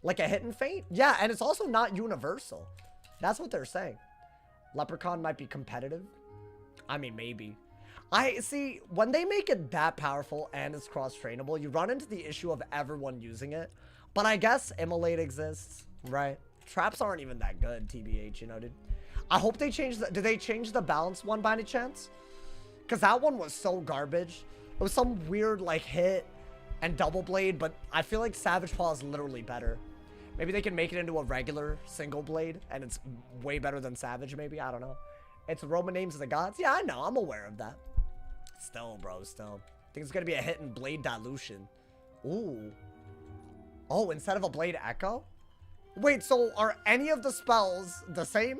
Like a hit and feint? Yeah, and it's also not universal. That's what they're saying. Leprechaun might be competitive. I mean, maybe. I see, when they make it that powerful and it's cross-trainable, you run into the issue of everyone using it. But I guess Immolate exists, right? Traps aren't even that good, TBH, you know, dude. I hope they change the... Did they change the balance one by any chance? Because that one was so garbage. It was some weird, like, hit and double blade, but I feel like Savage Paw is literally better. Maybe they can make it into a regular single blade, and it's way better than Savage, maybe? I don't know. It's Roman names of the gods? Yeah, I know. I'm aware of that. Still, bro, still. I think it's going to be a hit and blade dilution. Ooh. Oh, instead of a blade echo? Wait, so are any of the spells the same?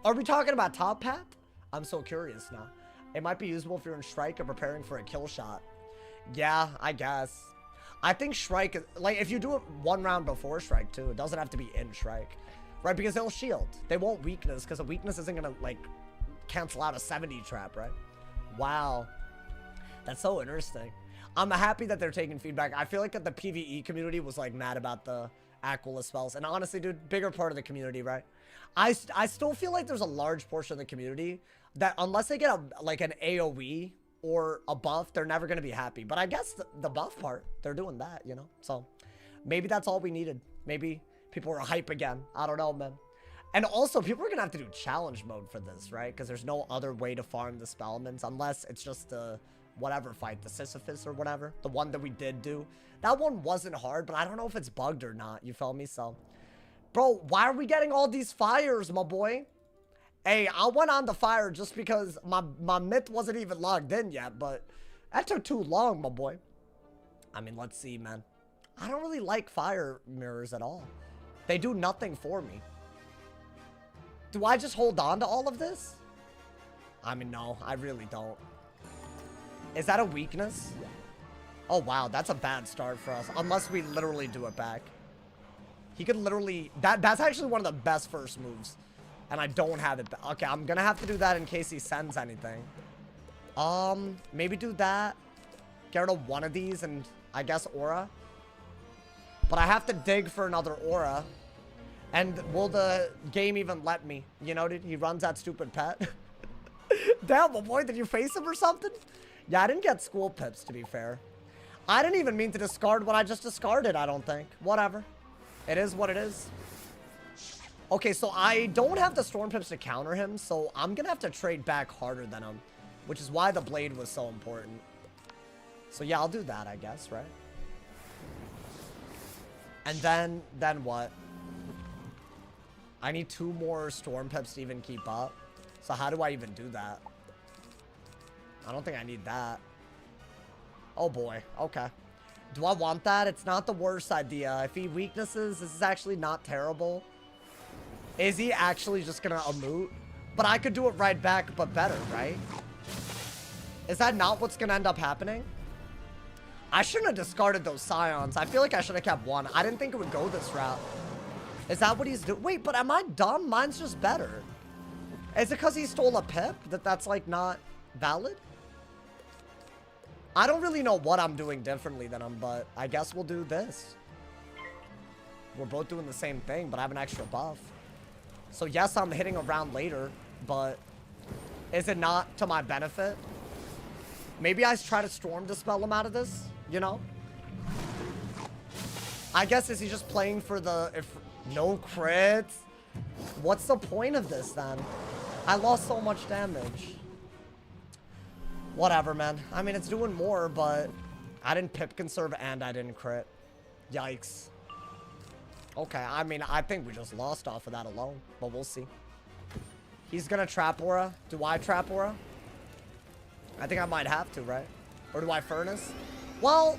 Are we talking about top path? I'm so curious now. It might be usable if you're in Shrike or preparing for a kill shot. Yeah, I guess. I think Shrike, like, if you do it one round before Shrike, too, it doesn't have to be in Shrike. Right, because they'll shield. They won't weakness, because a weakness isn't going to, like, cancel out a 70 trap, right? Wow. That's so interesting. I'm happy that they're taking feedback. I feel like that the PvE community was, like, mad about the Aquila spells. And honestly, dude, bigger part of the community, right? I still feel like there's a large portion of the community that unless they get like an AoE or a buff, they're never going to be happy. But I guess the buff part, they're doing that, you know? So maybe that's all we needed. Maybe people are hype again. I don't know, man. And also, people are going to have to do challenge mode for this, right? Because there's no other way to farm the Spellmans unless it's just the whatever fight, the Sisyphus or whatever. The one that we did do. That one wasn't hard, but I don't know if it's bugged or not. You feel me? So, bro, why are we getting all these fires, my boy? Hey, I went on the fire just because my myth wasn't even logged in yet, but that took too long, my boy. I mean, let's see, man. I don't really like fire mirrors at all. They do nothing for me. Do I just hold on to all of this? I mean, no, I really don't. Is that a weakness? Oh, wow, that's a bad start for us. Unless we literally do it back. He could literally... That's actually one of the best first moves. And I don't have it back. Okay, I'm gonna have to do that in case he sends anything. Maybe do that. Get rid of one of these and I guess Aura. But I have to dig for another Aura. And will the game even let me? You know, dude, he runs that stupid pet. Damn, my boy, did you face him or something? Yeah, I didn't get school pips, to be fair. I didn't even mean to discard what I just discarded, I don't think. Whatever. It is what it is. Okay, so I don't have the Storm Pips to counter him, so I'm going to have to trade back harder than him. Which is why the Blade was so important. So yeah, I'll do that, I guess, right? And then what? I need 2 more Storm Pips to even keep up. So how do I even do that? I don't think I need that. Oh boy, okay. Do I want that? It's not the worst idea. If he weaknesses, this is actually not terrible. Is he actually just gonna emote? But I could do it right back, but better, right? Is that not what's gonna end up happening? I shouldn't have discarded those Scions. I feel like I should have kept one. I didn't think it would go this route. Is that what he's doing? Wait, but am I dumb? Mine's just better. Is it because he stole a pip that's like not valid? I don't really know what I'm doing differently than him, but I guess we'll do this. We're both doing the same thing, but I have an extra buff. So yes, I'm hitting a round later, but is it not to my benefit? Maybe I try to Storm Dispel him out of this, you know? I guess, is he just playing for the... No crits? What's the point of this, then? I lost so much damage. Whatever, man. I mean, it's doing more, but I didn't pip conserve and I didn't crit. Yikes. Okay, I mean, I think we just lost off of that alone, but we'll see. He's gonna Trap Aura. Do I Trap Aura? I think I might have to, right? Or do I Furnace? Well,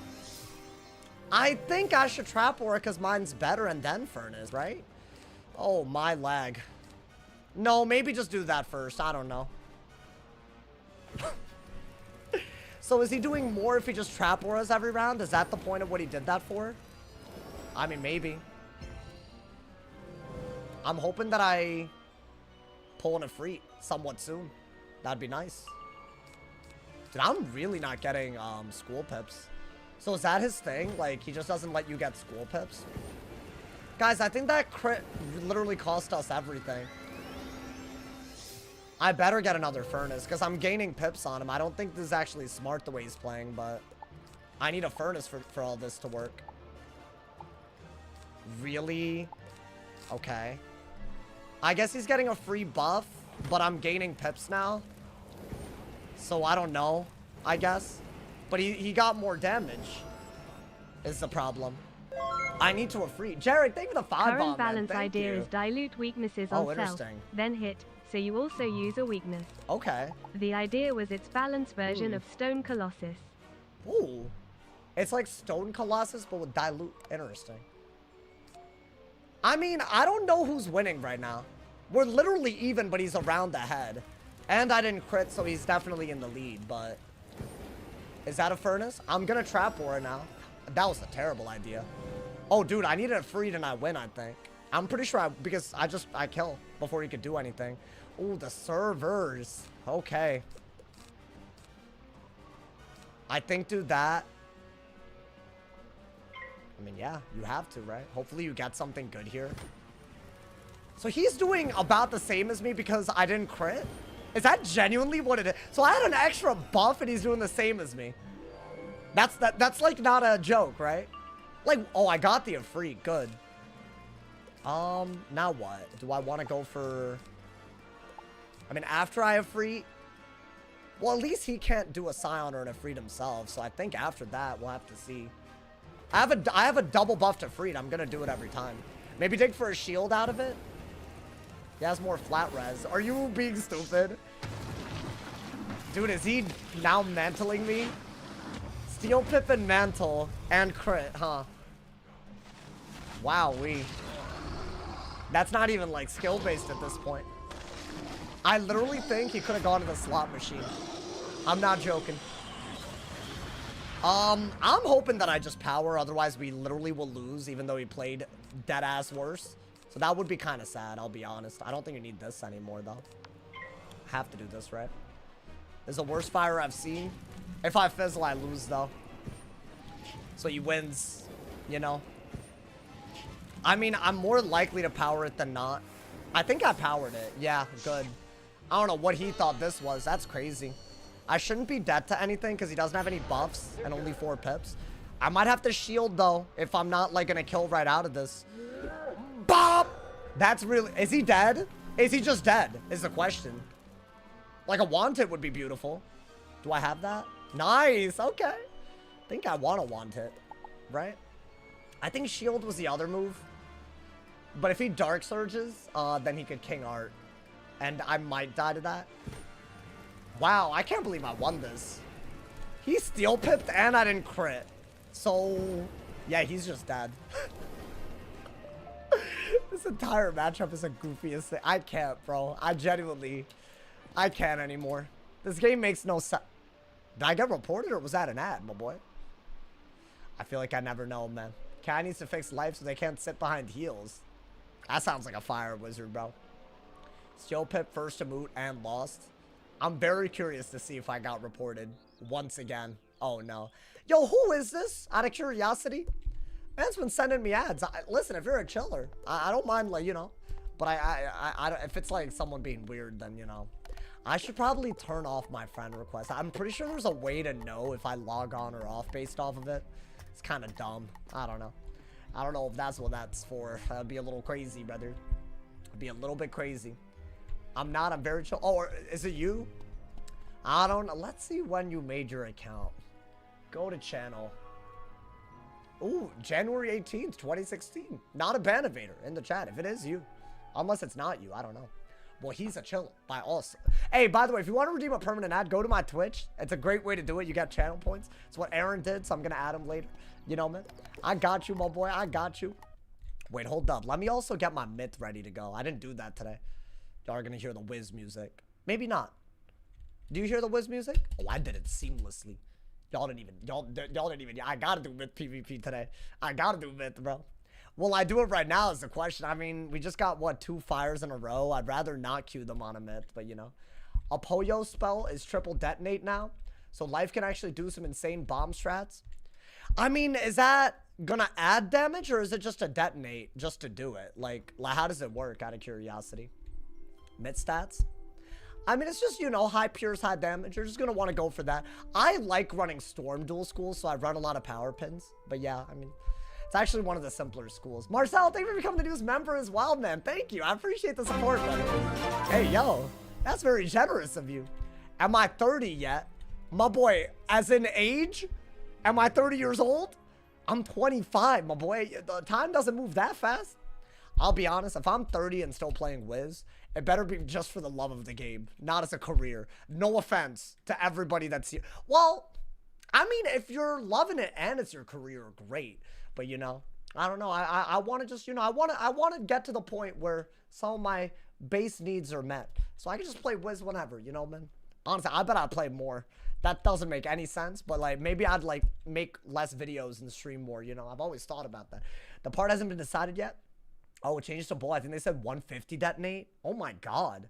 I think I should Trap Aura because mine's better and then Furnace, right? Oh, my lag. No, maybe just do that first. I don't know. So is he doing more if he just Trap Auras every round? Is that the point of what he did that for? I mean, maybe. I'm hoping that I pull in a Freet somewhat soon. That'd be nice. Dude, I'm really not getting school pips. So is that his thing? Like, he just doesn't let you get school pips? Guys, I think that crit literally cost us everything. I better get another Furnace, because I'm gaining pips on him. I don't think this is actually smart the way he's playing, but I need a Furnace for all this to work. Really? Okay. I guess he's getting a free buff, but I'm gaining pips now. So I don't know, I guess. But he got more damage, is the problem. I need to a free. Jared, thank you for the 5 bomb, Current balance idea is dilute weaknesses on self, then hit, so you also use a weakness. Okay. The idea was its balanced version of Stone Colossus. Ooh. It's like Stone Colossus, but with dilute. Interesting. I mean, I don't know who's winning right now. We're literally even, but he's around the head. And I didn't crit, so he's definitely in the lead, but... Is that a Furnace? I'm gonna Trap Aura now. That was a terrible idea. Oh, dude, I needed a Freed and I win, I think. I'm pretty sure because I kill before he could do anything. Ooh, the servers. Okay. I think do that. I mean, yeah, you have to, right? Hopefully you get something good here. So he's doing about the same as me because I didn't crit? Is that genuinely what it is? So I had an extra buff and he's doing the same as me. That's like not a joke, right? Like, oh, I got the Afreet. Good. Now what? Do I want to go for... I mean, after I Afreet... Well, at least he can't do a Scion or an Afreet himself, so I think after that, we'll have to see. I have a double buff to Afreet. I'm gonna do it every time. Maybe dig for a shield out of it? He has more flat res. Are you being stupid? Dude, is he now mantling me? Steel Pip and Mantle and crit, huh? Wow-wee. That's not even like skill-based at this point. I literally think he could have gone to the slot machine. I'm not joking. I'm hoping that I just power, otherwise we literally will lose, even though he played dead-ass worse. So that would be kind of sad, I'll be honest. I don't think you need this anymore, though. Have to do this, right? This is the worst fire I've seen. If I fizzle, I lose, though. So he wins, you know? I mean, I'm more likely to power it than not. I think I powered it. Yeah, good. I don't know what he thought this was. That's crazy. I shouldn't be dead to anything because he doesn't have any buffs and only 4 pips. I might have to shield, though, if I'm not, like, going to kill right out of this. Bop! That's really... Is he dead? Is he just dead? Is the question. Like, a Want-It would be beautiful. Do I have that? Nice! Okay. I think I want a Want-It. Right? I think shield was the other move. But if he Dark Surges, then he could King Art. And I might die to that. Wow, I can't believe I won this. He steel pipped and I didn't crit. So, yeah, he's just dead. This entire matchup is the goofiest thing. I can't, bro. I can't anymore. This game makes no sense. Did I get reported or was that an ad, my boy? I feel like I never know, man. Cat needs to fix life so they can't sit behind heals. That sounds like a fire wizard, bro. Steel pip first to moot and lost. I'm very curious to see if I got reported once again. Oh, no. Yo, who is this? Out of curiosity. Man's been sending me ads. Listen, if you're a chiller, I don't mind, like, you know. But I if it's like someone being weird, then, you know. I should probably turn off my friend request. I'm pretty sure there's a way to know if I log on or off based off of it. It's kind of dumb. I don't know. I don't know if that's what that's for. That'd be a little crazy, brother. It'd be a little bit crazy. I'm very chill. Oh, is it you? I don't know. Let's see when you made your account. Go to channel. Ooh, January 18th, 2016. Not a ban evader in the chat. If it is you. Unless it's not you. I don't know. Well, he's a chill by also. Hey, by the way, if you want to redeem a permanent ad, go to my Twitch. It's a great way to do it. You get channel points. It's what Aaron did, so I'm going to add him later. You know, man. I got you, my boy. I got you. Wait, hold up. Let me also get my myth ready to go. I didn't do that today. Y'all are going to hear the Wiz music. Maybe not. Do you hear the Wiz music? Oh, I did it seamlessly. Y'all didn't even. I got to do myth PvP today. I got to do myth, bro. Well, I do it right now is the question. I mean, we just got, what, 2 fires in a row? I'd rather not queue them on a myth, but, you know. A Poyo spell is triple detonate now. So life can actually do some insane bomb strats. I mean, is that gonna add damage or is it just a detonate just to do it? Like how does it work out of curiosity? Myth stats? I mean, it's just, you know, high pures, high damage. You're just gonna want to go for that. I like running Storm duel schools, so I run a lot of power pins. But yeah, I mean, it's actually one of the simpler schools. Marcel, thank you for becoming the newest member as well, man. Thank you. I appreciate the support, brother. Hey, yo, that's very generous of you. Am I 30 yet? My boy, as in age? Am I 30 years old? I'm 25, my boy. The time doesn't move that fast. I'll be honest, if I'm 30 and still playing Wiz, it better be just for the love of the game, not as a career. No offense to everybody that's here. Well, I mean, if you're loving it and it's your career, great. But, you know, I don't know. I want to just, you know, I want to get to the point where some of my base needs are met. So I can just play Wiz whenever, you know, man. Honestly, I bet I'd play more. That doesn't make any sense, but like maybe I'd like make less videos and stream more, you know. I've always thought about that. The part hasn't been decided yet. Oh, it changed to bull. I think they said 150 detonate. Oh my god.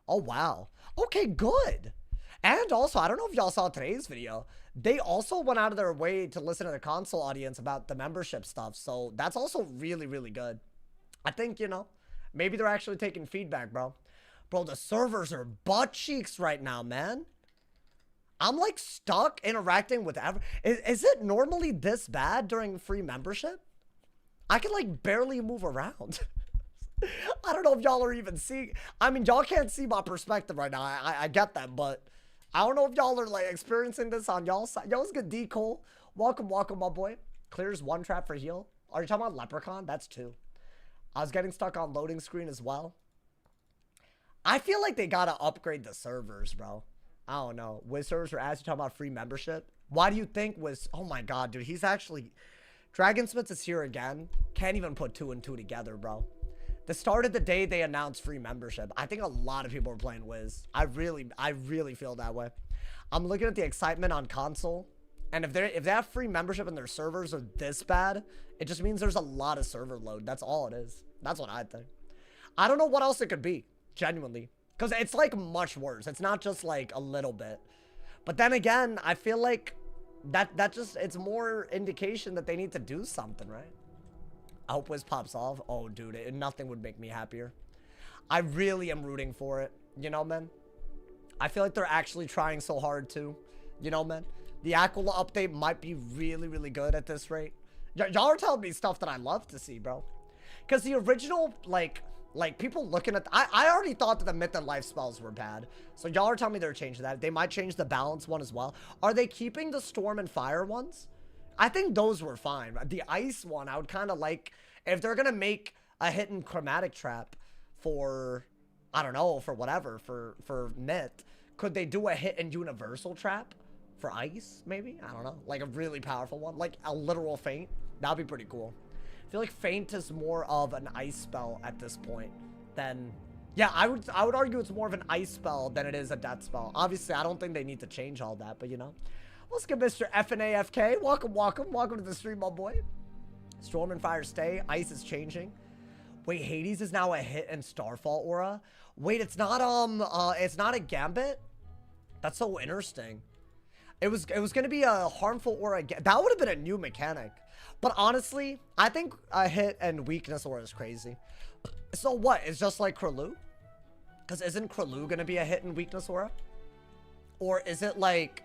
Oh wow. Okay, good. And also, I don't know if y'all saw today's video. They also went out of their way to listen to the console audience about the membership stuff. So that's also really, really good. I think, you know, maybe they're actually taking feedback, bro. Bro, the servers are butt cheeks right now, man. I'm like stuck interacting with is it normally this bad during free membership? I can like barely move around. I don't know if y'all are even seeing. I mean, y'all can't see my perspective right now. I get that, but I don't know if y'all are like experiencing this on y'all's side. Yo, it's good, D. Cole. Welcome, welcome, my boy. Clears 1 trap for heal. Are you talking about Leprechaun? That's 2. I was getting stuck on loading screen as well. I feel like they gotta upgrade the servers, bro. I don't know. Wiz servers are as you talk about free membership. Why do you think Wiz? Oh my god, dude. He's actually. Dragonsmith is here again. Can't even put 2 and 2 together, bro. The start of the day they announced free membership. I think a lot of people are playing Wiz. I really feel that way. I'm looking at the excitement on console. And if they have free membership and their servers are this bad, it just means there's a lot of server load. That's all it is. That's what I think. I don't know what else it could be. Genuinely. Because it's like much worse. It's not just like a little bit. But then again, I feel like that just, it's more indication that they need to do something, right? I hope Wiz pops off. Oh, dude, nothing would make me happier. I really am rooting for it. You know, man? I feel like they're actually trying so hard to. You know, man? The Aquila update might be really, really good at this rate. Y'all are telling me stuff that I love to see, bro. Because the original, like people looking at I already thought that the myth and life spells were bad, so y'all are telling me they're changing that. They might change the balance one as well. Are they keeping the storm and fire ones? I think those were fine. The ice one, I would kind of like if they're gonna make a hidden chromatic trap for I don't know, for whatever, for Myth, could they do a hit and universal trap for ice, maybe? I don't know. Like a really powerful one, like a literal feint. That'd be pretty cool. I feel like feint is more of an ice spell at this point than, yeah, I would argue it's more of an ice spell than it is a death spell. Obviously, I don't think they need to change all that, but you know. Let's get Mr. FNAFK. Welcome, welcome. Welcome to the stream, my boy. Storm and Fire stay. Ice is changing. Wait, Hades is now a hit and Starfall aura? Wait, it's not a Gambit? That's so interesting. It was gonna be a harmful aura. That would have been a new mechanic. But honestly, I think a hit and weakness aura is crazy. So what? It's just like Krulu? Because isn't Krulu gonna be a hit and weakness aura? Or is it like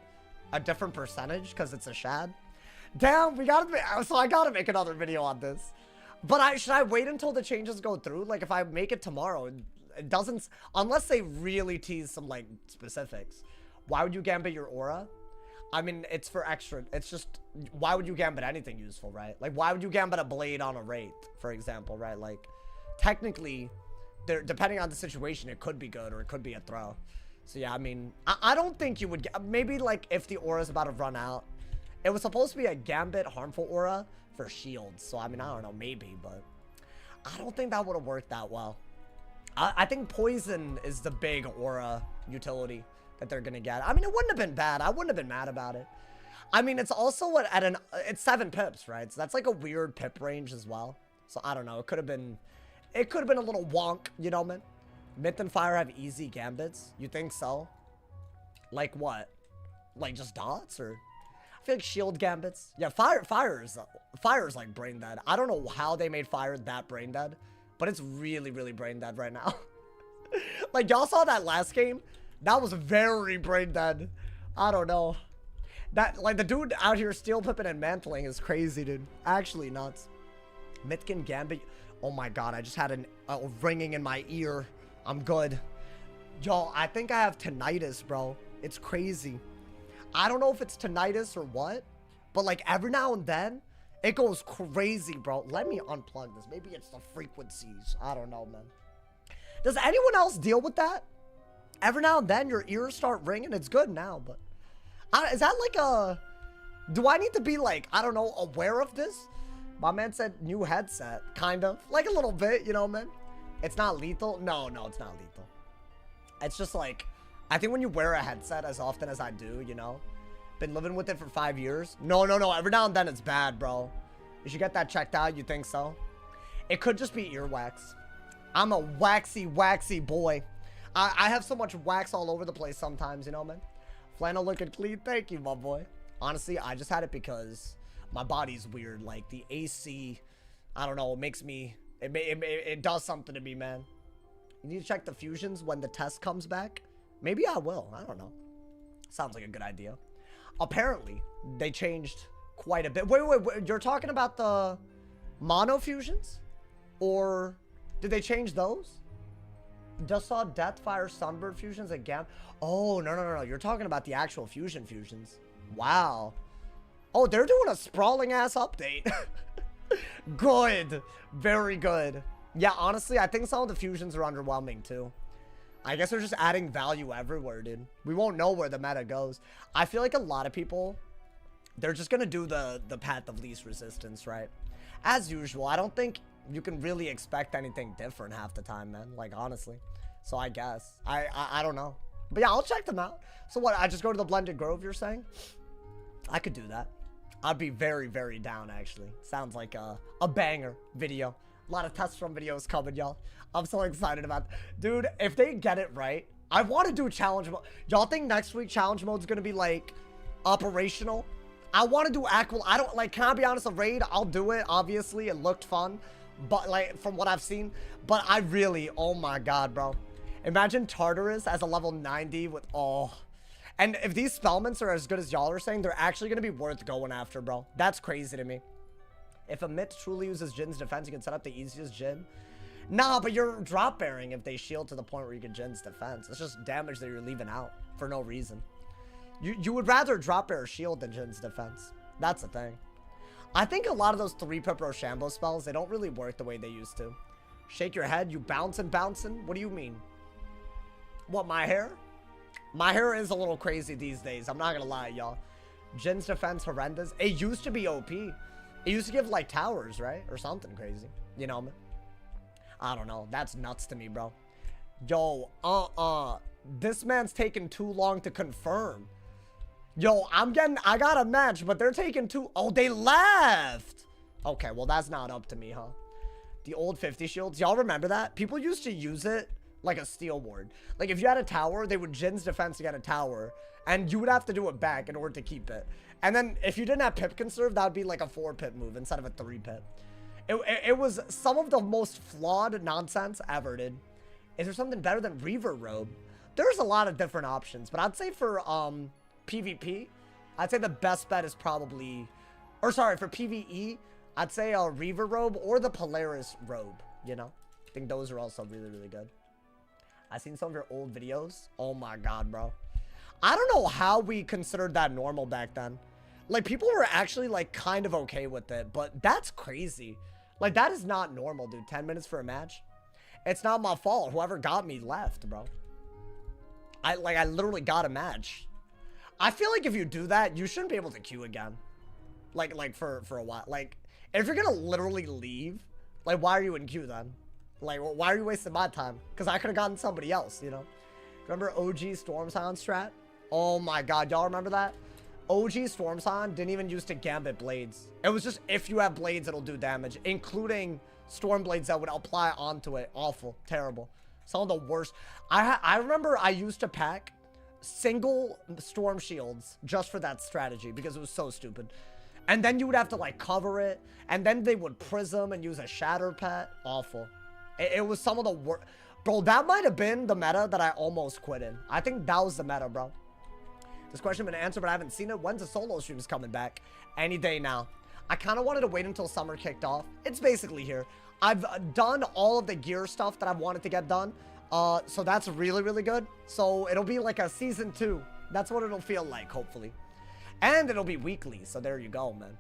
a different percentage because it's a shad? Damn, so I gotta make another video on this. But should I wait until the changes go through? Like if I make it tomorrow, it doesn't, unless they really tease some like specifics. Why would you gambit your aura? I mean, it's for extra, it's just, why would you gambit anything useful, right? Like why would you gambit a blade on a wraith, for example, right? Like technically, depending on the situation, it could be good or it could be a throw. So yeah, I mean, I don't think you would get, maybe like if the aura's about to run out. It was supposed to be a gambit harmful aura for shields. So I mean, I don't know, maybe, but I don't think that would have worked that well. I think poison is the big aura utility that they're gonna get. I mean, it wouldn't have been bad. I wouldn't have been mad about it. I mean, it's also it's 7 pips, right? So that's like a weird pip range as well. So I don't know. It could have been a little wonk, you know, man. Myth and Fire have easy gambits. You think so? Like what? Like just dots or? I feel like shield gambits. Yeah, fire is like brain dead. I don't know how they made Fire that brain dead, but it's really, really brain dead right now. Like y'all saw that last game? That was very brain dead. I don't know. That, like the dude out here steel pipping and mantling is crazy, dude. Actually nuts. Mythkin Gambit. Oh my god, I just had a ringing in my ear. I'm good. Y'all, I think I have tinnitus, bro. It's crazy. I don't know if it's tinnitus or what, but like every now and then, it goes crazy, bro. Let me unplug this. Maybe it's the frequencies. I don't know, man. Does anyone else deal with that? Every now and then, your ears start ringing. It's good now, but is that like a... Do I need to be like, I don't know, aware of this? My man said new headset, kind of. Like a little bit, you know, man. It's not lethal. No, it's not lethal. It's just like... I think when you wear a headset as often as I do, you know, been living with it for 5 years. No. Every now and then it's bad, bro. You should get that checked out. You think so? It could just be earwax. I'm a waxy boy. I have so much wax all over the place sometimes, you know, man. Flannel looking clean. Thank you, my boy. Honestly, I just had it because my body's weird. Like the AC, I don't know, it makes me, it does something to me, man. You need to check the fusions when the test comes back. Maybe I will. I don't know. Sounds like a good idea. Apparently, they changed quite a bit. Wait. You're talking about the mono fusions? Or did they change those? Just saw Death, Fire, Sunbird fusions again. Oh, no. You're talking about the actual fusions. Wow. Oh, they're doing a sprawling ass update. Good. Very good. Yeah, honestly, I think some of the fusions are underwhelming too. I guess they're just adding value everywhere, dude. We won't know where the meta goes. I feel like a lot of people, they're just going to do the path of least resistance, right? As usual, I don't think you can really expect anything different half the time, man. Like, honestly. So I guess. I don't know. But yeah, I'll check them out. So what, I just go to the Blended Grove, you're saying? I could do that. I'd be very, very down, actually. Sounds like a banger video. A lot of test run videos coming, y'all. I'm so excited about it. Dude, if they get it right, I want to do challenge mode. Y'all think next week challenge mode is going to be like operational? I want to do Aqua. I don't like, can I be honest, a raid? I'll do it. Obviously, it looked fun. But like from what I've seen, but I really, oh my God, bro. Imagine Tartarus as a level 90 with, oh. And if these spellments are as good as y'all are saying, they're actually going to be worth going after, bro. That's crazy to me. If a Myth truly uses Jin's defense, you can set up the easiest Jin. Nah, but you're drop bearing if they shield to the point where you get Jin's defense. It's just damage that you're leaving out for no reason. You would rather drop bear shield than Jin's defense. That's the thing. I think a lot of those 3-pip Rochambeau spells, they don't really work the way they used to. Shake your head, you bouncing. What do you mean? What, my hair? My hair is a little crazy these days. I'm not gonna lie, y'all. Jin's defense horrendous. It used to be OP. It used to give, like, towers, right? Or something crazy. You know, man? I don't know. That's nuts to me, bro. Yo, this man's taking too long to confirm. Yo, I got a match, but they're taking too... Oh, they left! Okay, well, that's not up to me, huh? The old 50 shields. Y'all remember that? People used to use it like a steal ward. Like, if you had a tower, they would Jin's defense to get a tower, and you would have to do it back in order to keep it. And then, if you didn't have pip conserve, that would be like a 4-pip move instead of a 3-pip. It was some of the most flawed nonsense ever, dude. Is there something better than Reaver Robe? There's a lot of different options, but I'd say for, PvP, I'd say the best bet is probably... Or, sorry, for PvE, I'd say a Reaver Robe or the Polaris Robe, you know? I think those are also really, really good. I've seen some of your old videos. Oh my god, bro. I don't know how we considered that normal back then. Like, people were actually, like, kind of okay with it, but that's crazy. Like, that is not normal, dude. 10 minutes for a match? It's not my fault. Whoever got me left, bro. I literally got a match. I feel like if you do that, you shouldn't be able to queue again. Like, for a while. Like, if you're gonna literally leave, like, why are you in queue then? Like, why are you wasting my time? Because I could have gotten somebody else, you know? Remember OG Storm Scion strat? Oh my god, y'all remember that? OG Storm Scion didn't even use to gambit blades. It was just, if you have blades, it'll do damage. Including storm blades that would apply onto it. Awful. Terrible. Some of the worst. I remember I used to pack single storm shields just for that strategy. Because it was so stupid. And then you would have to, like, cover it. And then they would prism and use a shatter pet. Awful. It was some of the worst. Bro, that might have been the meta that I almost quit in. I think that was the meta, bro. This question has been answered, but I haven't seen it. When's the solo streams coming back? Any day now. I kind of wanted to wait until summer kicked off. It's basically here. I've done all of the gear stuff that I've wanted to get done. So that's really, really good. So it'll be like a season 2. That's what it'll feel like, hopefully. And it'll be weekly. So there you go, man.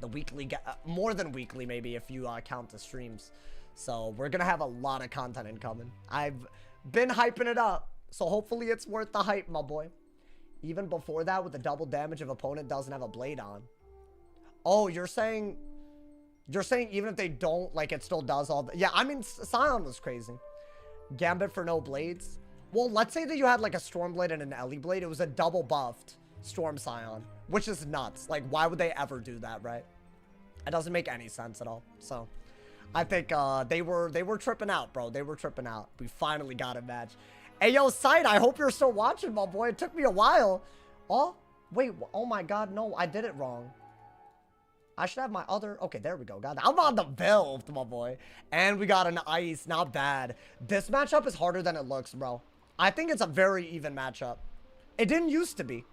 The weekly, more than weekly, maybe, if you count the streams. So we're going to have a lot of content incoming. I've been hyping it up. So hopefully it's worth the hype, my boy. Even before that, with the double damage if opponent doesn't have a blade on. Oh, you're saying even if they don't, like, it still does all the... Yeah, I mean, Scion was crazy. Gambit for no blades. Well, let's say that you had, like, a Storm Blade and an Ellie Blade. It was a double buffed Storm Scion, which is nuts. Like, why would they ever do that, right? It doesn't make any sense at all. So... I think they were tripping out, bro. They were tripping out. We finally got a match. Hey, yo, Sight, I hope you're still watching, my boy. It took me a while. Oh, wait. Oh, my God. No, I did it wrong. I should have my other... Okay, there we go. God, I'm on the build, my boy. And we got an ice. Not bad. This matchup is harder than it looks, bro. I think it's a very even matchup. It didn't used to be.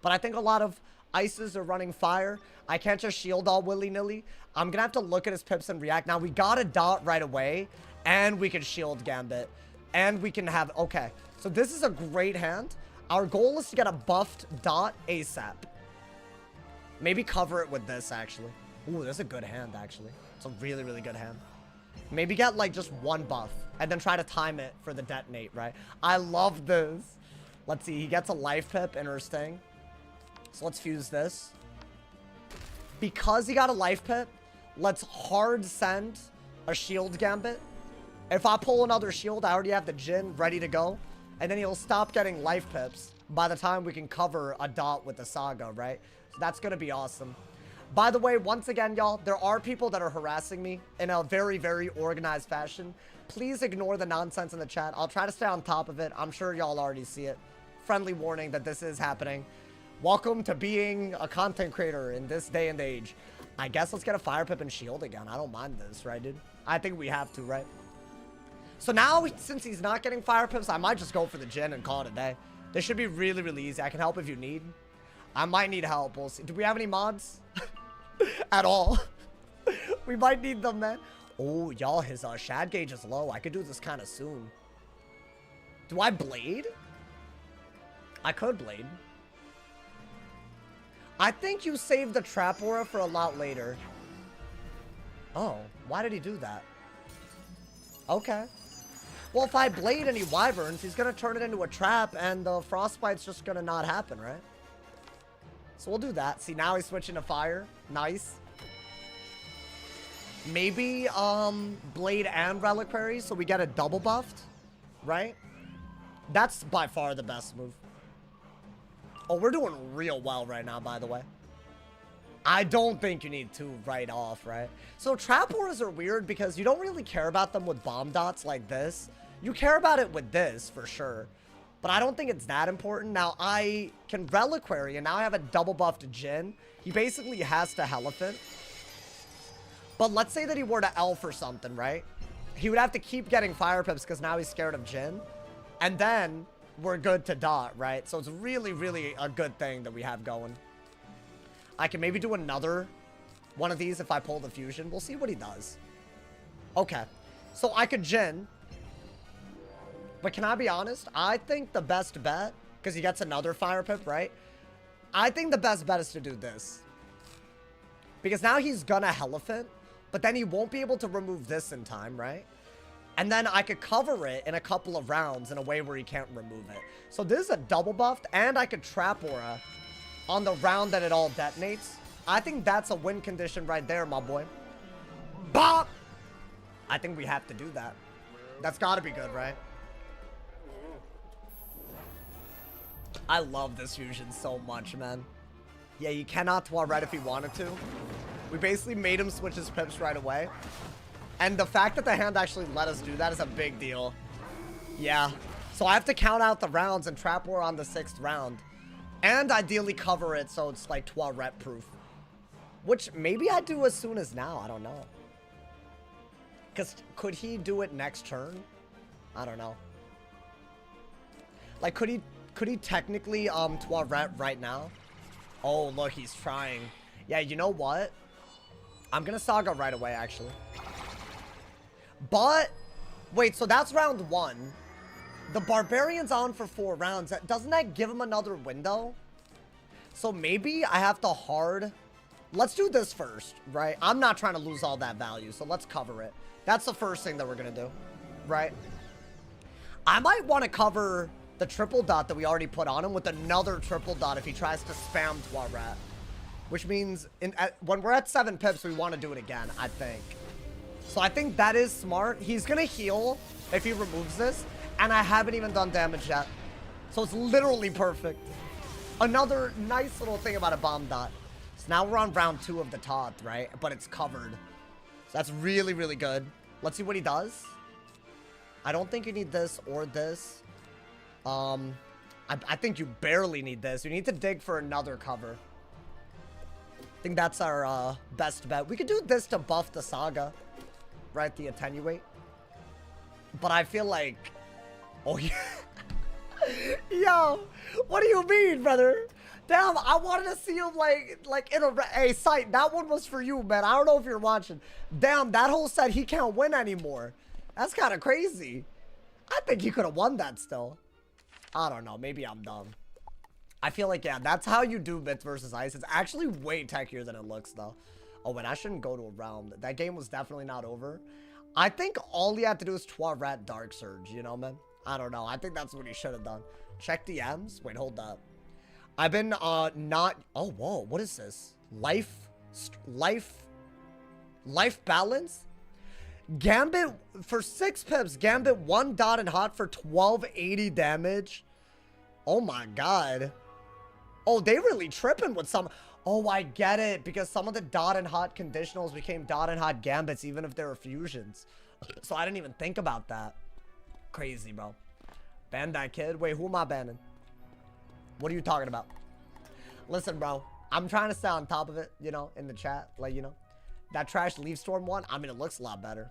But I think a lot of ices are running fire. I can't just shield all willy-nilly. I'm gonna have to look at his pips and react. Now, we got a dot right away, and we can shield Gambit, and we can have... Okay, so this is a great hand. Our goal is to get a buffed dot ASAP. Maybe cover it with this, actually. Ooh, this is a good hand, actually. It's a really, really good hand. Maybe get, like, just one buff, and then try to time it for the detonate, right? I love this. Let's see, he gets a life pip, interesting. So let's fuse this. Because he got a life pip, let's hard send a shield Gambit. If I pull another shield, I already have the Jhin ready to go. And then he'll stop getting life pips by the time we can cover a dot with the Saga, right? So that's going to be awesome. By the way, once again, y'all, there are people that are harassing me in a very, very organized fashion. Please ignore the nonsense in the chat. I'll try to stay on top of it. I'm sure y'all already see it. Friendly warning that this is happening. Welcome to being a content creator in this day and age. I guess let's get a fire pip and shield again. I don't mind this, right, dude? I think we have to, right? So now, since he's not getting fire pips, I might just go for the Jhin and call it a day. This should be really, really easy. I can help if you need. I might need help. We'll see. Do we have any mods? At all? We might need them, man. Oh, y'all, his shad gauge is low. I could do this kind of soon. Do I blade? I could blade. I think you saved the trap aura for a lot later. Oh, why did he do that? Okay. Well, if I blade any wyverns, he's gonna turn it into a trap, and the frostbite's just gonna not happen, right? So we'll do that. See, now he's switching to fire. Nice. Maybe blade and reliquary, so we get a double buffed, right? That's by far the best move. Oh, we're doing real well right now, by the way. I don't think you need two right off, right? So trap auras are weird because you don't really care about them with bomb dots like this. You care about it with this for sure, but I don't think it's that important. Now I can reliquary, and now I have a double buffed Jhin. He basically has to Elephant. But let's say that he were to elf or something, right? He would have to keep getting fire pips because now he's scared of Jhin. And then we're good to dot, right? So it's really, really a good thing that we have going. I can maybe do another one of these if I pull the fusion. We'll see what he does. Okay. So I could Jhin. But can I be honest? I think the best bet, because he gets another fire pip, right? I think the best bet is to do this. Because now he's gonna Elephant, but then he won't be able to remove this in time, right? And then I could cover it in a couple of rounds in a way where he can't remove it. So this is a double buffed, and I could trap aura on the round that it all detonates. I think that's a win condition right there, my boy. Bop! I think we have to do that. That's gotta be good, right? I love this fusion so much, man. Yeah, you cannot Tuareg if he wanted to. We basically made him switch his pips right away. And the fact that the hand actually let us do that is a big deal. Yeah. So I have to count out the rounds and trap war on the 6th round. And ideally cover it so it's like Tuareg proof. Which maybe I do as soon as now. I don't know. Because could he do it next turn? I don't know. Like, could he technically Tuareg right now? Oh, look, he's trying. Yeah, you know what? I'm gonna Saga right away, actually. But, wait, so that's round 1. The Barbarian's on for 4 rounds. Doesn't that give him another window? So maybe I have to hard... Let's do this first, right? I'm not trying to lose all that value, so let's cover it. That's the first thing that we're gonna do, right? I might want to cover the triple dot that we already put on him with another triple dot if he tries to spam Tuareg. Which means when we're at 7 pips, we want to do it again, I think. So I think that is smart. He's going to heal if he removes this. And I haven't even done damage yet. So it's literally perfect. Another nice little thing about a bomb dot. So now we're on round 2 of the Toth, right? But it's covered. So that's really, really good. Let's see what he does. I don't think you need this or this. I think you barely need this. You need to dig for another cover. I think that's our best bet. We could do this to buff the Saga, right? The attenuate. But I feel like... Oh, yeah. Yo, what do you mean, brother? Damn, I wanted to see him like in a... Hey, Sight, that one was for you, man. I don't know if you're watching. Damn, that whole set, he can't win anymore. That's kind of crazy. I think he could have won that still. I don't know. Maybe I'm dumb. I feel like, yeah, that's how you do Myth versus Ice. It's actually way techier than it looks, though. Oh, and I shouldn't go to a realm. That game was definitely not over. I think all he had to do is Tuareg Dark Surge, you know, man? I don't know. I think that's what he should have done. Check DMs. Wait, hold up. I've been, not... Oh, whoa. What is this? Life balance? Gambit, for 6 pips, Gambit 1 dot and hot for 1280 damage. Oh, my God. Oh, they really tripping with some... Oh, I get it. Because some of the dot and hot conditionals became dot and hot gambits, even if they were fusions. So I didn't even think about that. Crazy, bro. Ban that kid. Wait, who am I banning? What are you talking about? Listen, bro. I'm trying to stay on top of it, you know, in the chat. Like, you know, that trash Leaf Storm one, I mean, it looks a lot better.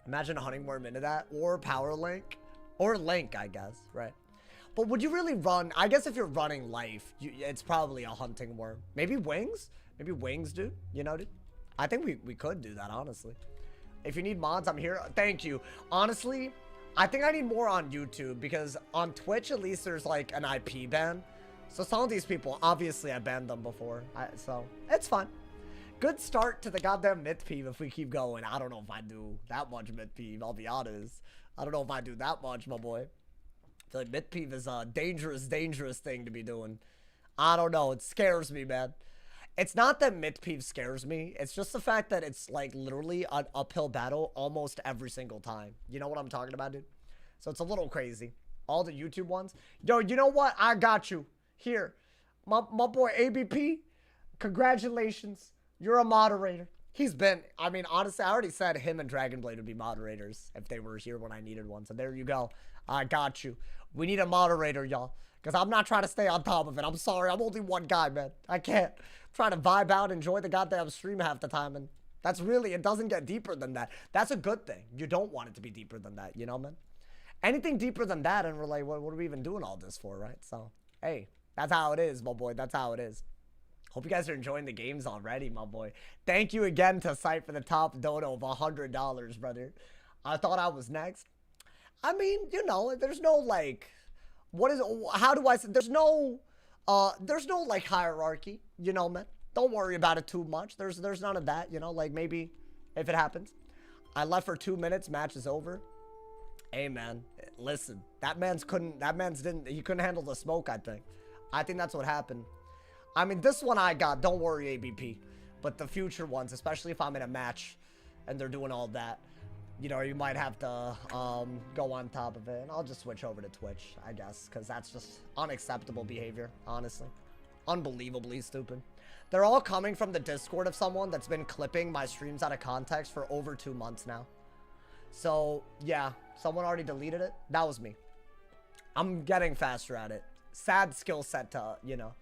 Imagine a Hunting Worm into that. Or Power Link. Or Link, I guess, right? But would you really run? I guess if you're running Life, it's probably a Hunting Worm. Maybe Wings? Maybe Wings, dude. You know, dude? I think we could do that, honestly. If you need mods, I'm here. Thank you. Honestly, I think I need more on YouTube because on Twitch, at least there's like an IP ban. So some of these people, obviously I banned them before. So it's fun. Good start to the goddamn Myth Peeve if we keep going. I don't know if I do that much Myth Peeve, I'll be honest. I don't know if I do that much, my boy. I feel like myth peeve is a dangerous, dangerous thing to be doing. I don't know. It scares me, man. It's not that myth peeve scares me. It's just the fact that it's like literally an uphill battle almost every single time. You know what I'm talking about, dude? So it's a little crazy. All the YouTube ones. Yo, you know what? I got you. Here. My boy ABP, congratulations. You're a moderator. He's been, I mean, honestly, I already said him and Dragonblade would be moderators if they were here when I needed one. So there you go. I got you. We need a moderator, y'all. Because I'm not trying to stay on top of it. I'm sorry. I'm only one guy, man. I can't. I'm trying to vibe out, enjoy the goddamn stream half the time. And that's really, it doesn't get deeper than that. That's a good thing. You don't want it to be deeper than that, you know, man? Anything deeper than that, and we're like, what are we even doing all this for, right? So, hey, that's how it is, my boy. That's how it is. Hope you guys are enjoying the games already, my boy. Thank you again to Sight for the top dono of $100, brother. I thought I was next. I mean, you know, there's no, like, how do I say, there's no, like, hierarchy, you know, man. Don't worry about it too much. There's none of that, you know, like, maybe if it happens. I left for 2 minutes, match is over. Hey, man, listen, he couldn't handle the smoke, I think. I think that's what happened. I mean, this one I got, don't worry, ABP. But the future ones, especially if I'm in a match and they're doing all that, you know, you might have to go on top of it. And I'll just switch over to Twitch, I guess, because that's just unacceptable behavior, honestly. Unbelievably stupid. They're all coming from the Discord of someone that's been clipping my streams out of context for over 2 months now. So, yeah, someone already deleted it. That was me. I'm getting faster at it. Sad skill set to, you know.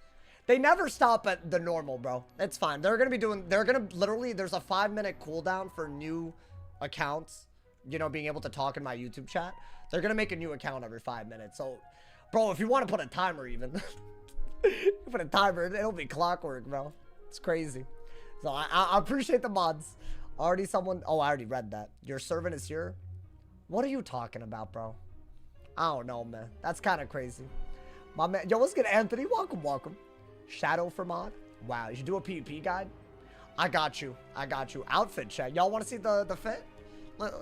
They never stop at the normal, bro. It's fine. They're going to literally, there's a 5-minute cooldown for new accounts, you know, being able to talk in my YouTube chat. They're going to make a new account every 5 minutes. So, bro, if you want to put a timer even, put a timer, it'll be clockwork, bro. It's crazy. So, I appreciate the mods. Already someone, oh, I already read that. Your servant is here. What are you talking about, bro? I don't know, man. That's kind of crazy. My man, yo, what's good, Anthony? Welcome, welcome. Shadow for mod. Wow, you should do a PvP guide. I got you. I got you. Outfit check. Y'all want to see the fit?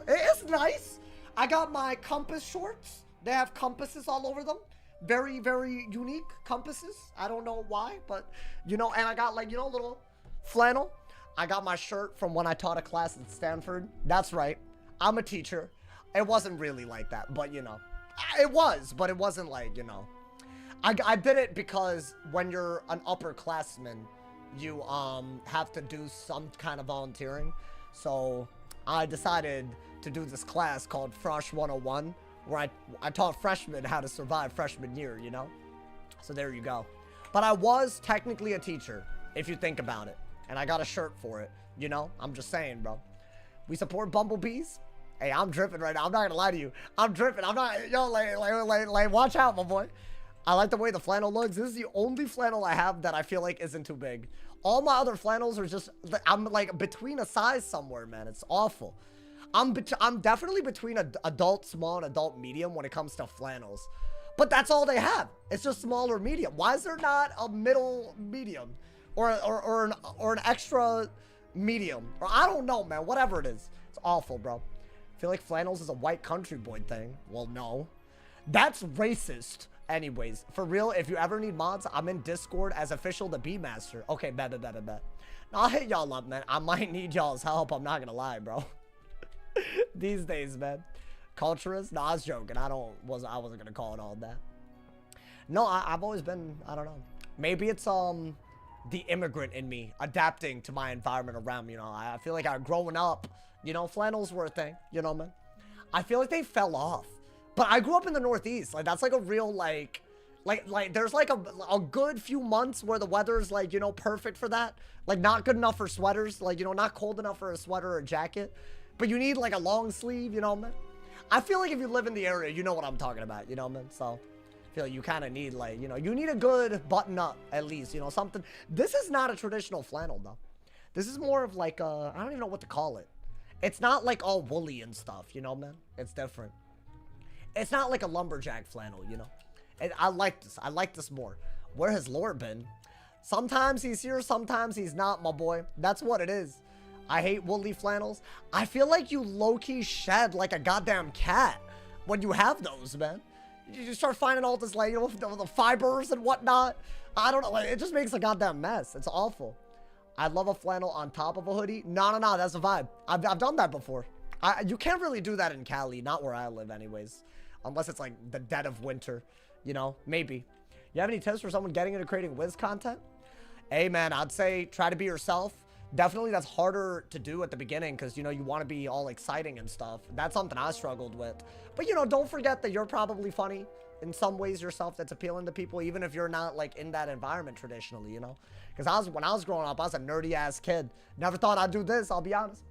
It's nice. I got my compass shorts. They have compasses all over them. Very, very unique compasses. I don't know why, but, you know, and I got, like, you know, a little flannel. I got my shirt from when I taught a class at Stanford. That's right. I'm a teacher. It wasn't really like that, but, you know. It was, but it wasn't like, you know. I did it because when you're an upperclassman, you have to do some kind of volunteering. So I decided to do this class called Wizard101, where I taught freshmen how to survive freshman year, you know? So there you go. But I was technically a teacher, if you think about it. And I got a shirt for it, you know? I'm just saying, bro. We support bumblebees. Hey, I'm dripping right now. I'm not gonna lie to you. I'm dripping. I'm not, yo, like, watch out, my boy. I like the way the flannel looks. This is the only flannel I have that I feel like isn't too big. All my other flannels are just, I'm like between a size somewhere, man. It's awful. I'm definitely between adult small and adult medium when it comes to flannels. But that's all they have. It's just small or medium. Why is there not a middle medium? Or an extra medium? Or I don't know, man. Whatever it is. It's awful, bro. I feel like flannels is a white country boy thing. Well, no. That's racist. Anyways, for real, if you ever need mods, I'm in Discord as official the Beemaster. Okay, bet. I'll hit y'all up, man. I might need y'all's help. I'm not gonna lie, bro. These days, man. Culturist? No, I was joking. I wasn't gonna call it all that. No, I've always been, I don't know. Maybe it's the immigrant in me adapting to my environment around me, you know. I feel like growing up, you know, flannels were a thing, you know, man. I feel like they fell off. But I grew up in the Northeast. Like, that's like a real, like there's like a good few months where the weather's like, you know, perfect for that. Like, not good enough for sweaters. Like, you know, not cold enough for a sweater or a jacket. But you need like a long sleeve, you know, man. I feel like if you live in the area, you know what I'm talking about, you know, man. So I feel like you kind of need, like, you know, you need a good button up at least, you know, something. This is not a traditional flannel, though. This is more of like I don't even know what to call it. It's not like all woolly and stuff, you know, man. It's different. It's not like a lumberjack flannel, you know. And I like this. I like this more. Where has Lord been? Sometimes he's here, sometimes he's not, my boy. That's what it is. I hate woolly flannels. I feel like you low-key shed like a goddamn cat. when you have those, man. You just start finding all this, like, you know, the fibers and whatnot. I don't know. Like, it just makes a goddamn mess. It's awful. I love a flannel on top of a hoodie. No, that's a vibe. I've done that before. You can't really do that in Cali. Not where I live, anyways. Unless it's, like, the dead of winter. You know, maybe. You have any tips for someone getting into creating Wiz content? Hey, man, I'd say try to be yourself. Definitely that's harder to do at the beginning because, you know, you want to be all exciting and stuff. That's something I struggled with. But, you know, don't forget that you're probably funny in some ways yourself that's appealing to people, even if you're not, like, in that environment traditionally, you know? Because when I was growing up, I was a nerdy-ass kid. Never thought I'd do this, I'll be honest.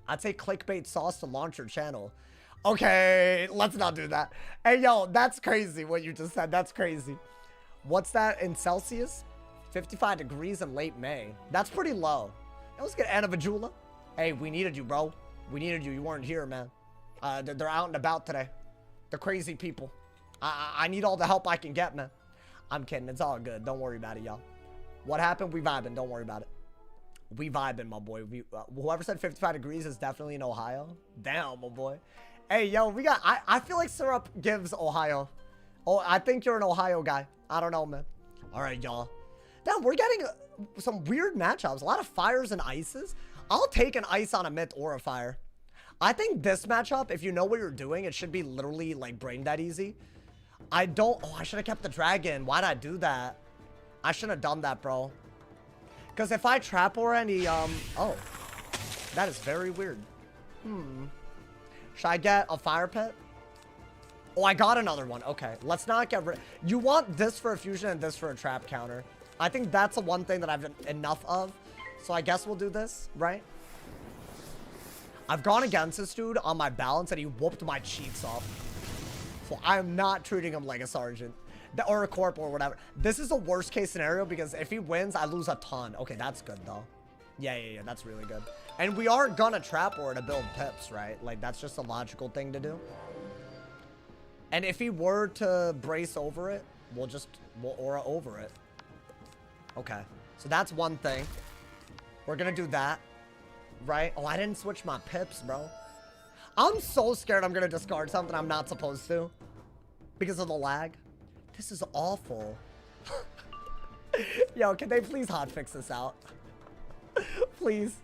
I'd say clickbait sauce to launch your channel. Okay, let's not do that. Hey, yo, that's crazy what you just said. That's crazy. What's that in Celsius? 55 degrees in late May. That's pretty low. That was good, Anna Vajula. Hey, we needed you, bro. We needed you. You weren't here, man. They're out and about today. They're crazy people. I need all the help I can get, man. I'm kidding. It's all good. Don't worry about it, y'all. What happened? We vibing. Don't worry about it. We vibing, my boy. Whoever said 55 degrees is definitely in Ohio. Damn, my boy. Hey, yo, we got... I feel like Syrup gives Ohio. Oh, I think you're an Ohio guy. I don't know, man. All right, y'all. Damn, we're getting some weird matchups. A lot of fires and ices. I'll take an ice on a myth or a fire. I think this matchup, if you know what you're doing, it should be literally, like, brain dead easy. I don't... Oh, I should have kept the dragon. Why'd I do that? I shouldn't have done that, bro. Because if I trap or any... Oh. That is very weird. Should I get a fire pit? Oh, I got another one. Okay. Let's not get rid... You want this for a fusion and this for a trap counter. I think that's the one thing that I've done enough of. So I guess we'll do this, right? I've gone against this dude on my balance and he whooped my cheeks off. So I'm not treating him like a sergeant. Or a corp or whatever. This is the worst case scenario because if he wins, I lose a ton. Okay, that's good though. Yeah, that's really good. And we aren't gonna trap or to build pips, right? Like, that's just a logical thing to do. And if he were to brace over it, we'll aura over it. Okay, so that's one thing. We're gonna do that, right? Oh, I didn't switch my pips, bro. I'm so scared I'm gonna discard something I'm not supposed to because of the lag. This is awful. Yo, can they please hotfix this out? Please.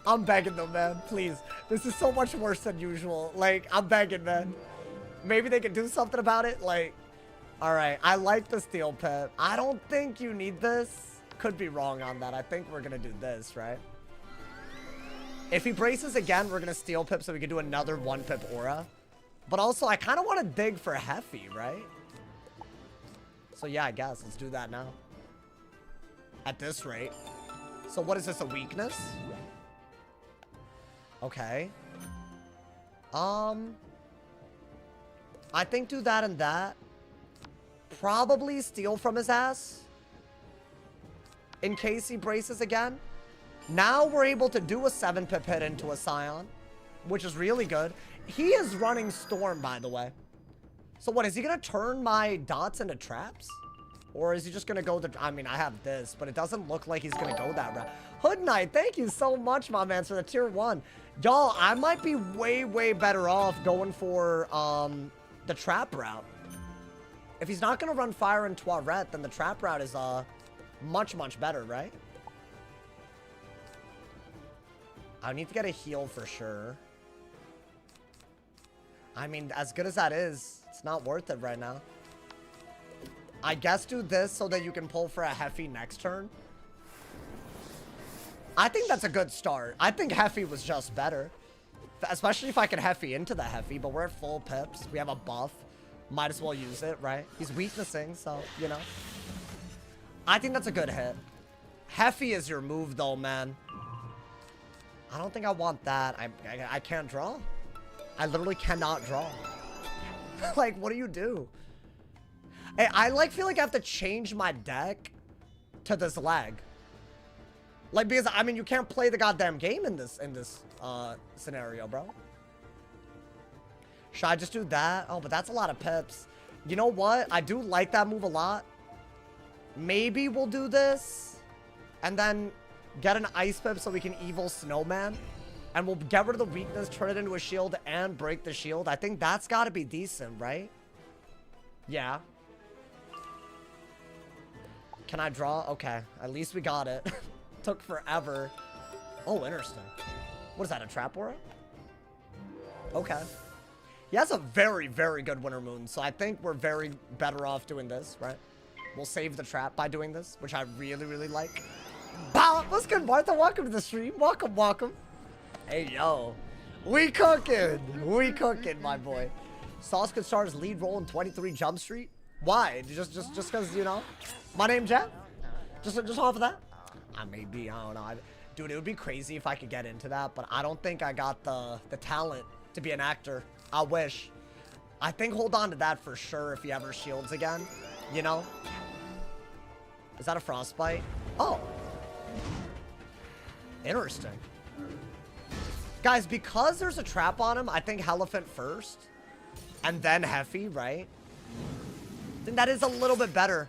I'm begging them, man. Please. This is so much worse than usual. Like, I'm begging, man. Maybe they can do something about it. Like, all right. I like the steel pip. I don't think you need this. Could be wrong on that. I think we're going to do this, right? If he braces again, we're going to steel pip so we can do another 1 pip aura. But also, I kind of want to dig for Heffy, right? So yeah, I guess. Let's do that now. At this rate. So what is this, a weakness? Okay. I think do that and that. Probably steal from his ass. In case he braces again. Now we're able to do a 7 pip hit into a Scion. Which is really good. He is running Storm, by the way. So what, is he going to turn my dots into traps? Or is he just going to go the... I mean, I have this, but it doesn't look like he's going to go that route. Hood Knight, thank you so much, my man, for the tier 1. Y'all, I might be way, way better off going for the trap route. If he's not going to run fire and Toilette, then the trap route is much, much better, right? I need to get a heal for sure. I mean, as good as that is, it's not worth it right now. I guess do this so that you can pull for a Heffy next turn. I think that's a good start. I think Heffy was just better. Especially if I can Heffy into the Heffy, but we're at full pips. We have a buff. Might as well use it, right? He's weaknessing, so, you know. I think that's a good hit. Heffy is your move, though, man. I don't think I want that. I can't draw. I literally cannot draw. Like, what do you do? Hey, I feel like I have to change my deck to this lag. Like, because, I mean, you can't play the goddamn game in this scenario, bro. Should I just do that? Oh, but that's a lot of pips. You know what? I do like that move a lot. Maybe we'll do this. And then get an ice pip so we can evil snowman. And we'll get rid of the weakness, turn it into a shield, and break the shield. I think that's got to be decent, right? Yeah. Can I draw? Okay. At least we got it. Took forever. Oh, interesting. What is that, a trap aura? Okay. He has a very, very good Winter Moon, so I think we're very better off doing this, right? We'll save the trap by doing this, which I really, really like. Bow! What's good, Martha? Welcome to the stream. Welcome, welcome. Hey, yo. We cooking. We cooking, my boy. Sauce could start his lead role in 23 Jump Street. Why? Just because, you know, my name Jeff? Just off of that? I don't know. Dude, it would be crazy if I could get into that, but I don't think I got the talent to be an actor. I wish. I think hold on to that for sure if he ever shields again. You know? Is that a frostbite? Oh. Interesting. Guys, because there's a trap on him, I think Elephant first. And then Heffy, right? I think that is a little bit better.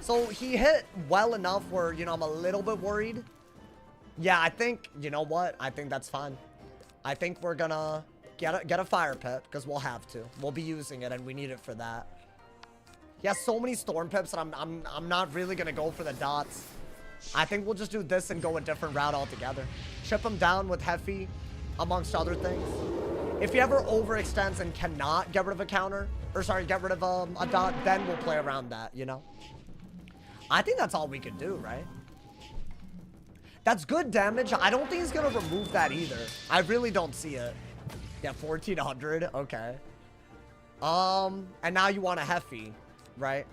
So he hit well enough where, you know, I'm a little bit worried. Yeah, I think, you know what? I think that's fine. I think we're gonna get a fire pit because we'll have to. We'll be using it and we need it for that. He has so many storm pips and I'm not really gonna go for the dots. I think we'll just do this and go a different route altogether. Chip him down with Heffy, amongst other things. If he ever overextends and cannot get rid of a counter, or sorry, get rid of a dot, then we'll play around that, you know? I think that's all we can do, right? That's good damage. I don't think he's gonna remove that either. I really don't see it. Yeah, 1400. Okay. And now you want a Heffy, right?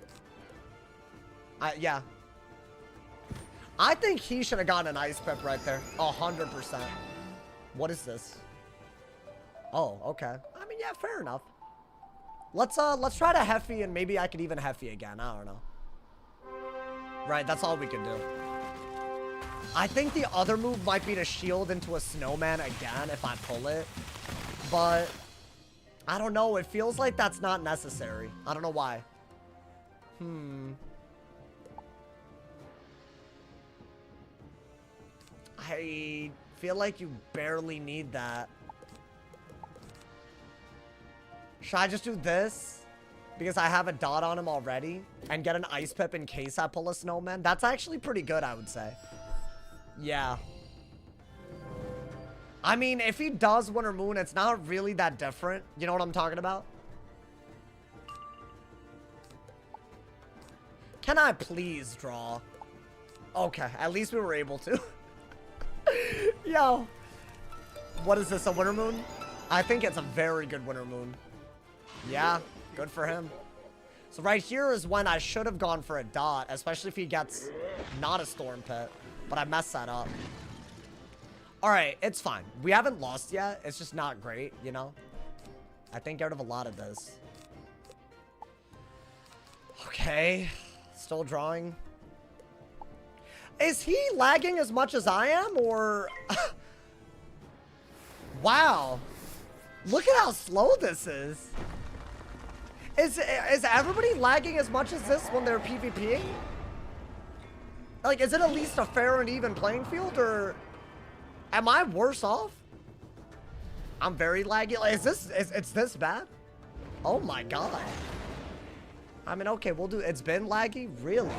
Yeah. I think he should have gotten an ice pip right there. 100%. What is this? Oh, okay. I mean, yeah, fair enough. Let's try to Heffy and maybe I could even Heffy again. I don't know. Right, that's all we can do. I think the other move might be to shield into a snowman again if I pull it. But I don't know. It feels like that's not necessary. I don't know why. I feel like you barely need that. Should I just do this? Because I have a dot on him already. And get an ice pip in case I pull a snowman? That's actually pretty good, I would say. Yeah. I mean, if he does Winter Moon, it's not really that different. You know what I'm talking about? Can I please draw? Okay, at least we were able to. Yo. What is this, a Winter Moon? I think it's a very good Winter Moon. Yeah, good for him. So right here is when I should have gone for a dot, especially if he gets not a Storm Pit. But I messed that up. Alright, it's fine. We haven't lost yet. It's just not great, you know? I think get rid of a lot of this. Okay. Still drawing. Is he lagging as much as I am, or... Wow. Look at how slow this is. Is everybody lagging as much as this when they're PvPing? Like, is it at least a fair and even playing field, or am I worse off? I'm very laggy. Like, it's this bad? Oh my god. I mean, okay, we'll do, it's been laggy? Really?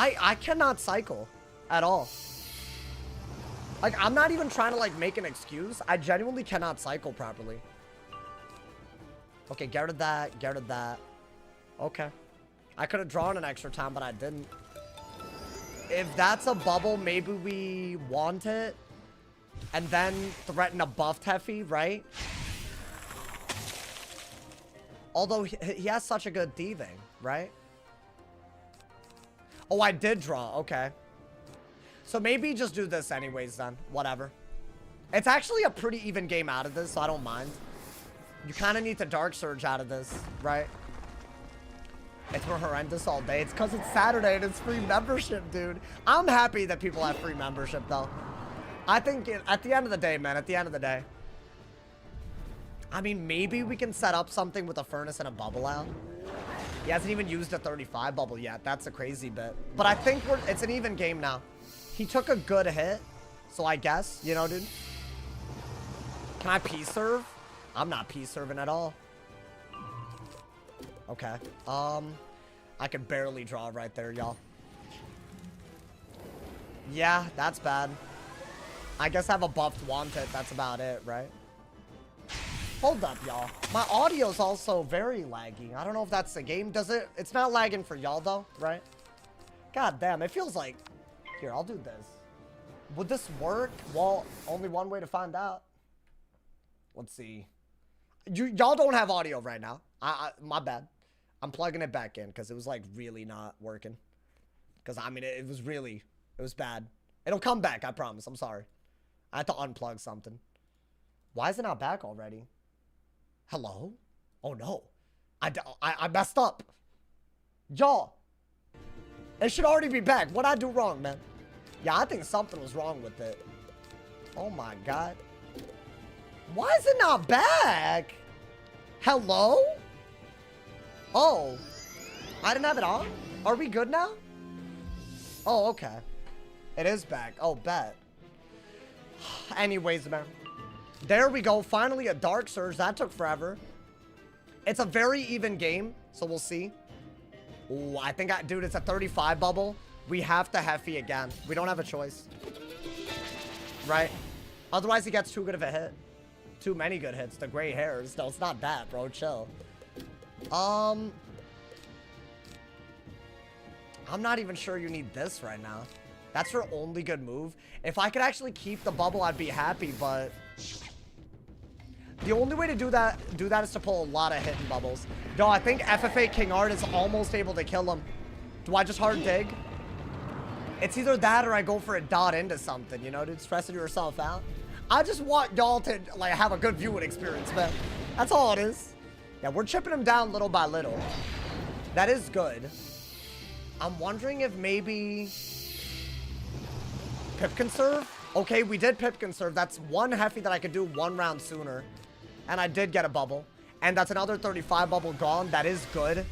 I cannot cycle at all. Like, I'm not even trying to, like, make an excuse. I genuinely cannot cycle properly. Okay, get rid of that, get rid of that. Okay. I could have drawn an extra time, but I didn't. If that's a bubble, maybe we want it. And then threaten a buffed Heffy, right? Although he has such a good thieving, right? Oh, I did draw. Okay. So maybe just do this anyways then. Whatever. It's actually a pretty even game out of this, so I don't mind. You kind of need the Dark Surge out of this, right? It's more horrendous all day. It's because it's Saturday and it's free membership, dude. I'm happy that people have free membership, though. I think at the end of the day, man, at the end of the day. I mean, maybe we can set up something with a furnace and a bubble out. He hasn't even used a 35 bubble yet. That's a crazy bit. But I think it's an even game now. He took a good hit. So I guess, you know, dude. Can I P-serve? I'm not P-serving at all. Okay. I could barely draw right there, y'all. Yeah, that's bad. I guess I have a buffed Wanted. That's about it, right? Hold up, y'all. My audio's also very laggy. I don't know if that's the game. Does it? It's not lagging for y'all, though, right? God damn, it feels like... Here, I'll do this. Would this work? Well, only one way to find out. Let's see. Y'all don't have audio right now. My bad. I'm plugging it back in because it was, like, really not working. Because, I mean, it was really... It was bad. It'll come back, I promise. I'm sorry. I had to unplug something. Why is it not back already? Hello? Oh, no. I messed up. Y'all. It should already be back. What'd I do wrong, man? Yeah, I think something was wrong with it. Oh, my God. Why is it not back? Hello? Oh. I didn't have it on? Are we good now? Oh, okay. It is back. Oh, bet. Anyways, man. There we go. Finally, a Dark Surge. That took forever. It's a very even game, so we'll see. Ooh, I think, dude, it's a 35 bubble. We have to Heffy again. We don't have a choice. Right? Otherwise, he gets too good of a hit. Too many good hits. The gray hairs. No, it's not that, bro. Chill. I'm not even sure you need this right now. That's your only good move. If I could actually keep the bubble, I'd be happy, but... The only way to do that is to pull a lot of hidden bubbles. No, I think FFA King Art is almost able to kill him. Do I just hard dig? It's either that or I go for a dot into something, you know, dude, stressing yourself out. I just want y'all to, like, have a good viewing experience, man. That's all it is. Yeah, we're chipping him down little by little. That is good. I'm wondering if maybe... Pip Conserve? Okay, we did Pip Conserve. That's one Heffy that I could do one round sooner. And I did get a bubble. And that's another 35 bubble gone. That is good.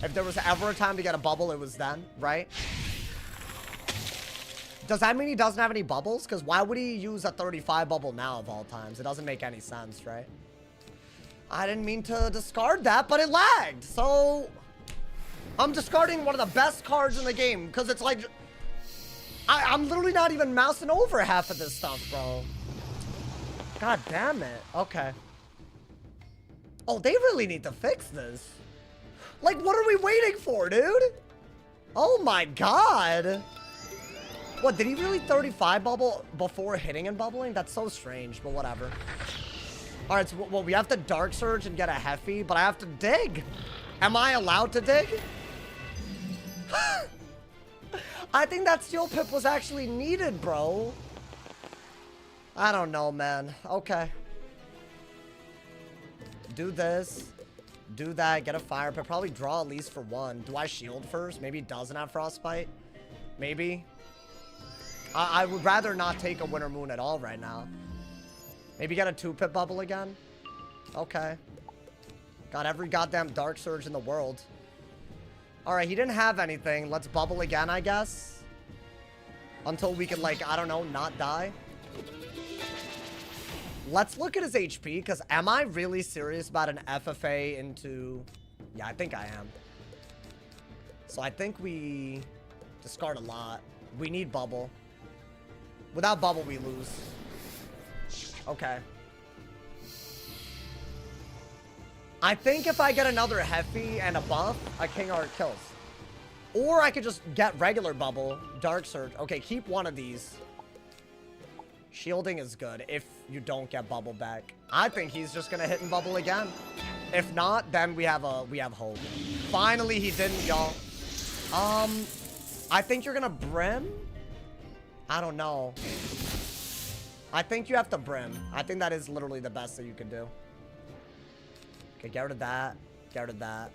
If there was ever a time to get a bubble, it was then, right? Does that mean he doesn't have any bubbles? Because why would he use a 35 bubble now of all times? It doesn't make any sense, right? I didn't mean to discard that, but it lagged. So, I'm discarding one of the best cards in the game. Because it's like... I'm literally not even mousing over half of this stuff, bro. God damn it. Okay. Oh, they really need to fix this. Like, what are we waiting for, dude? Oh my god. What, did he really 35 bubble before hitting and bubbling? That's so strange, but whatever. Alright, so well, we have to Dark Surge and get a Heffy, but I have to dig. Am I allowed to dig? I think that Steel Pip was actually needed, bro. I don't know, man. Okay. Do this. Do that. Get a Fire Pip. Probably draw at least for one. Do I shield first? Maybe it doesn't have Frostbite. Maybe. I would rather not take a Winter Moon at all right now. Maybe get a 2-Pip bubble again. Okay. Got every goddamn Dark Surge in the world. Alright, he didn't have anything. Let's bubble again, I guess. Until we can, like, I don't know, not die. Let's look at his HP, because am I really serious about an FFA into... Yeah, I think I am. So I think we discard a lot. We need bubble. Without bubble, we lose. Okay. I think if I get another Heffy and a buff, a King Art kills. Or I could just get regular bubble, Dark Surge. Okay, keep one of these. Shielding is good if you don't get bubble back. I think he's just gonna hit and bubble again. If not, then we have hope. Finally, he didn't, y'all. I think you're gonna Brim. I don't know. I think you have to Brim. I think that is literally the best that you can do. Okay, get rid of that. Get rid of that.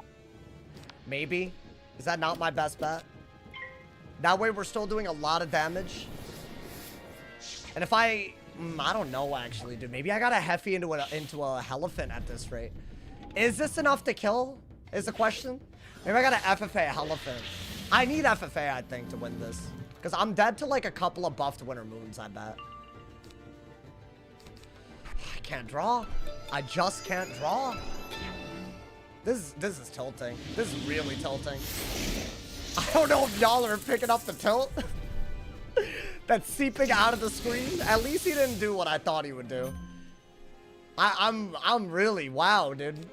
Maybe. Is that not my best bet? That way we're still doing a lot of damage. And if I don't know actually, dude. Maybe I got a Heffy into a Elephant at this rate. Is this enough to kill? Is the question. Maybe I got to FFA a Elephant. I need FFA, I think, to win this. Because I'm dead to like a couple of buffed Winter Moons, I bet. can't draw. I just can't draw. This is tilting. This is really tilting. I don't know if y'all are picking up the tilt that's seeping out of the screen. At least he didn't do what I thought he would do. I'm really wow, dude.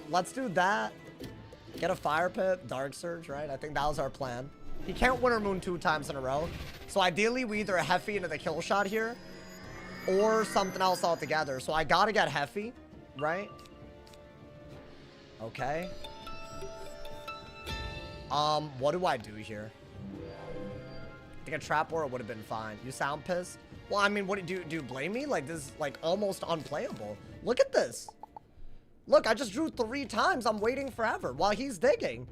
Let's do that. Get a fire pit, dark surge, right? I think that was our plan. He can't Winter Moon 2 times in a row. So ideally we either Heffy into the kill shot here or something else altogether. So I gotta get Heffy, right? Okay. What do I do here? I think a trap or it would have been fine. You sound pissed? Well, I mean, what do you blame me? Like, this is like almost unplayable. Look at this. Look, I just drew 3 times. I'm waiting forever while he's digging.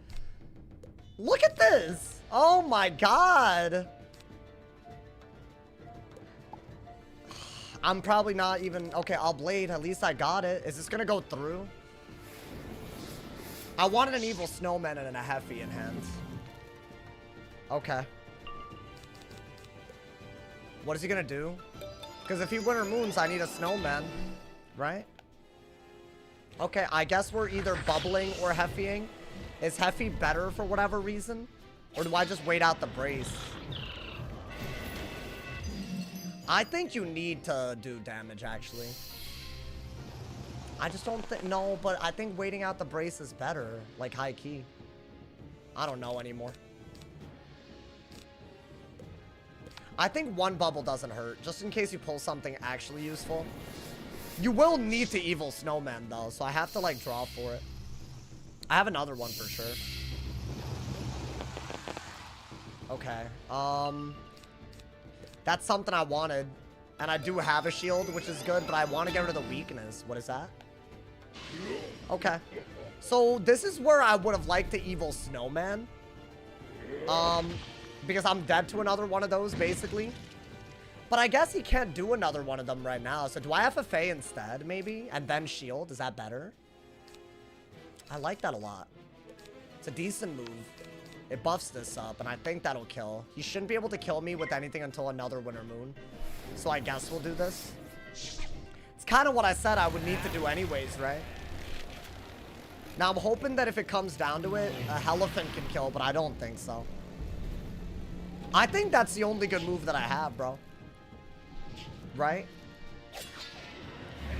Look at this. Oh my god. I'm probably not even... Okay, I'll blade. At least I got it. Is this gonna go through? I wanted an evil snowman and a Heffy in hand. Okay. What is he gonna do? Because if he Winter Moons, I need a snowman. Right? Okay, I guess we're either bubbling or Heffying. Is Heffy better for whatever reason? Or do I just wait out the brace? I think you need to do damage, actually. I just don't think... No, but I think waiting out the brace is better. Like, high key. I don't know anymore. I think 1 bubble doesn't hurt. Just in case you pull something actually useful. You will need to evil snowman, though. So I have to, like, draw for it. I have another one for sure. Okay. That's something I wanted. And I do have a shield, which is good. But I want to get rid of the weakness. What is that? Okay. So this is where I would have liked the evil snowman. Because I'm dead to another one of those, basically. But I guess he can't do another one of them right now. So do I have a Fae instead, maybe? And then shield? Is that better? I like that a lot. It's a decent move. It buffs this up, and I think that'll kill. He shouldn't be able to kill me with anything until another Winter Moon. So I guess we'll do this. It's kind of what I said I would need to do anyways, right? Now, I'm hoping that if it comes down to it, a Elephant can kill, but I don't think so. I think that's the only good move that I have, bro. Right?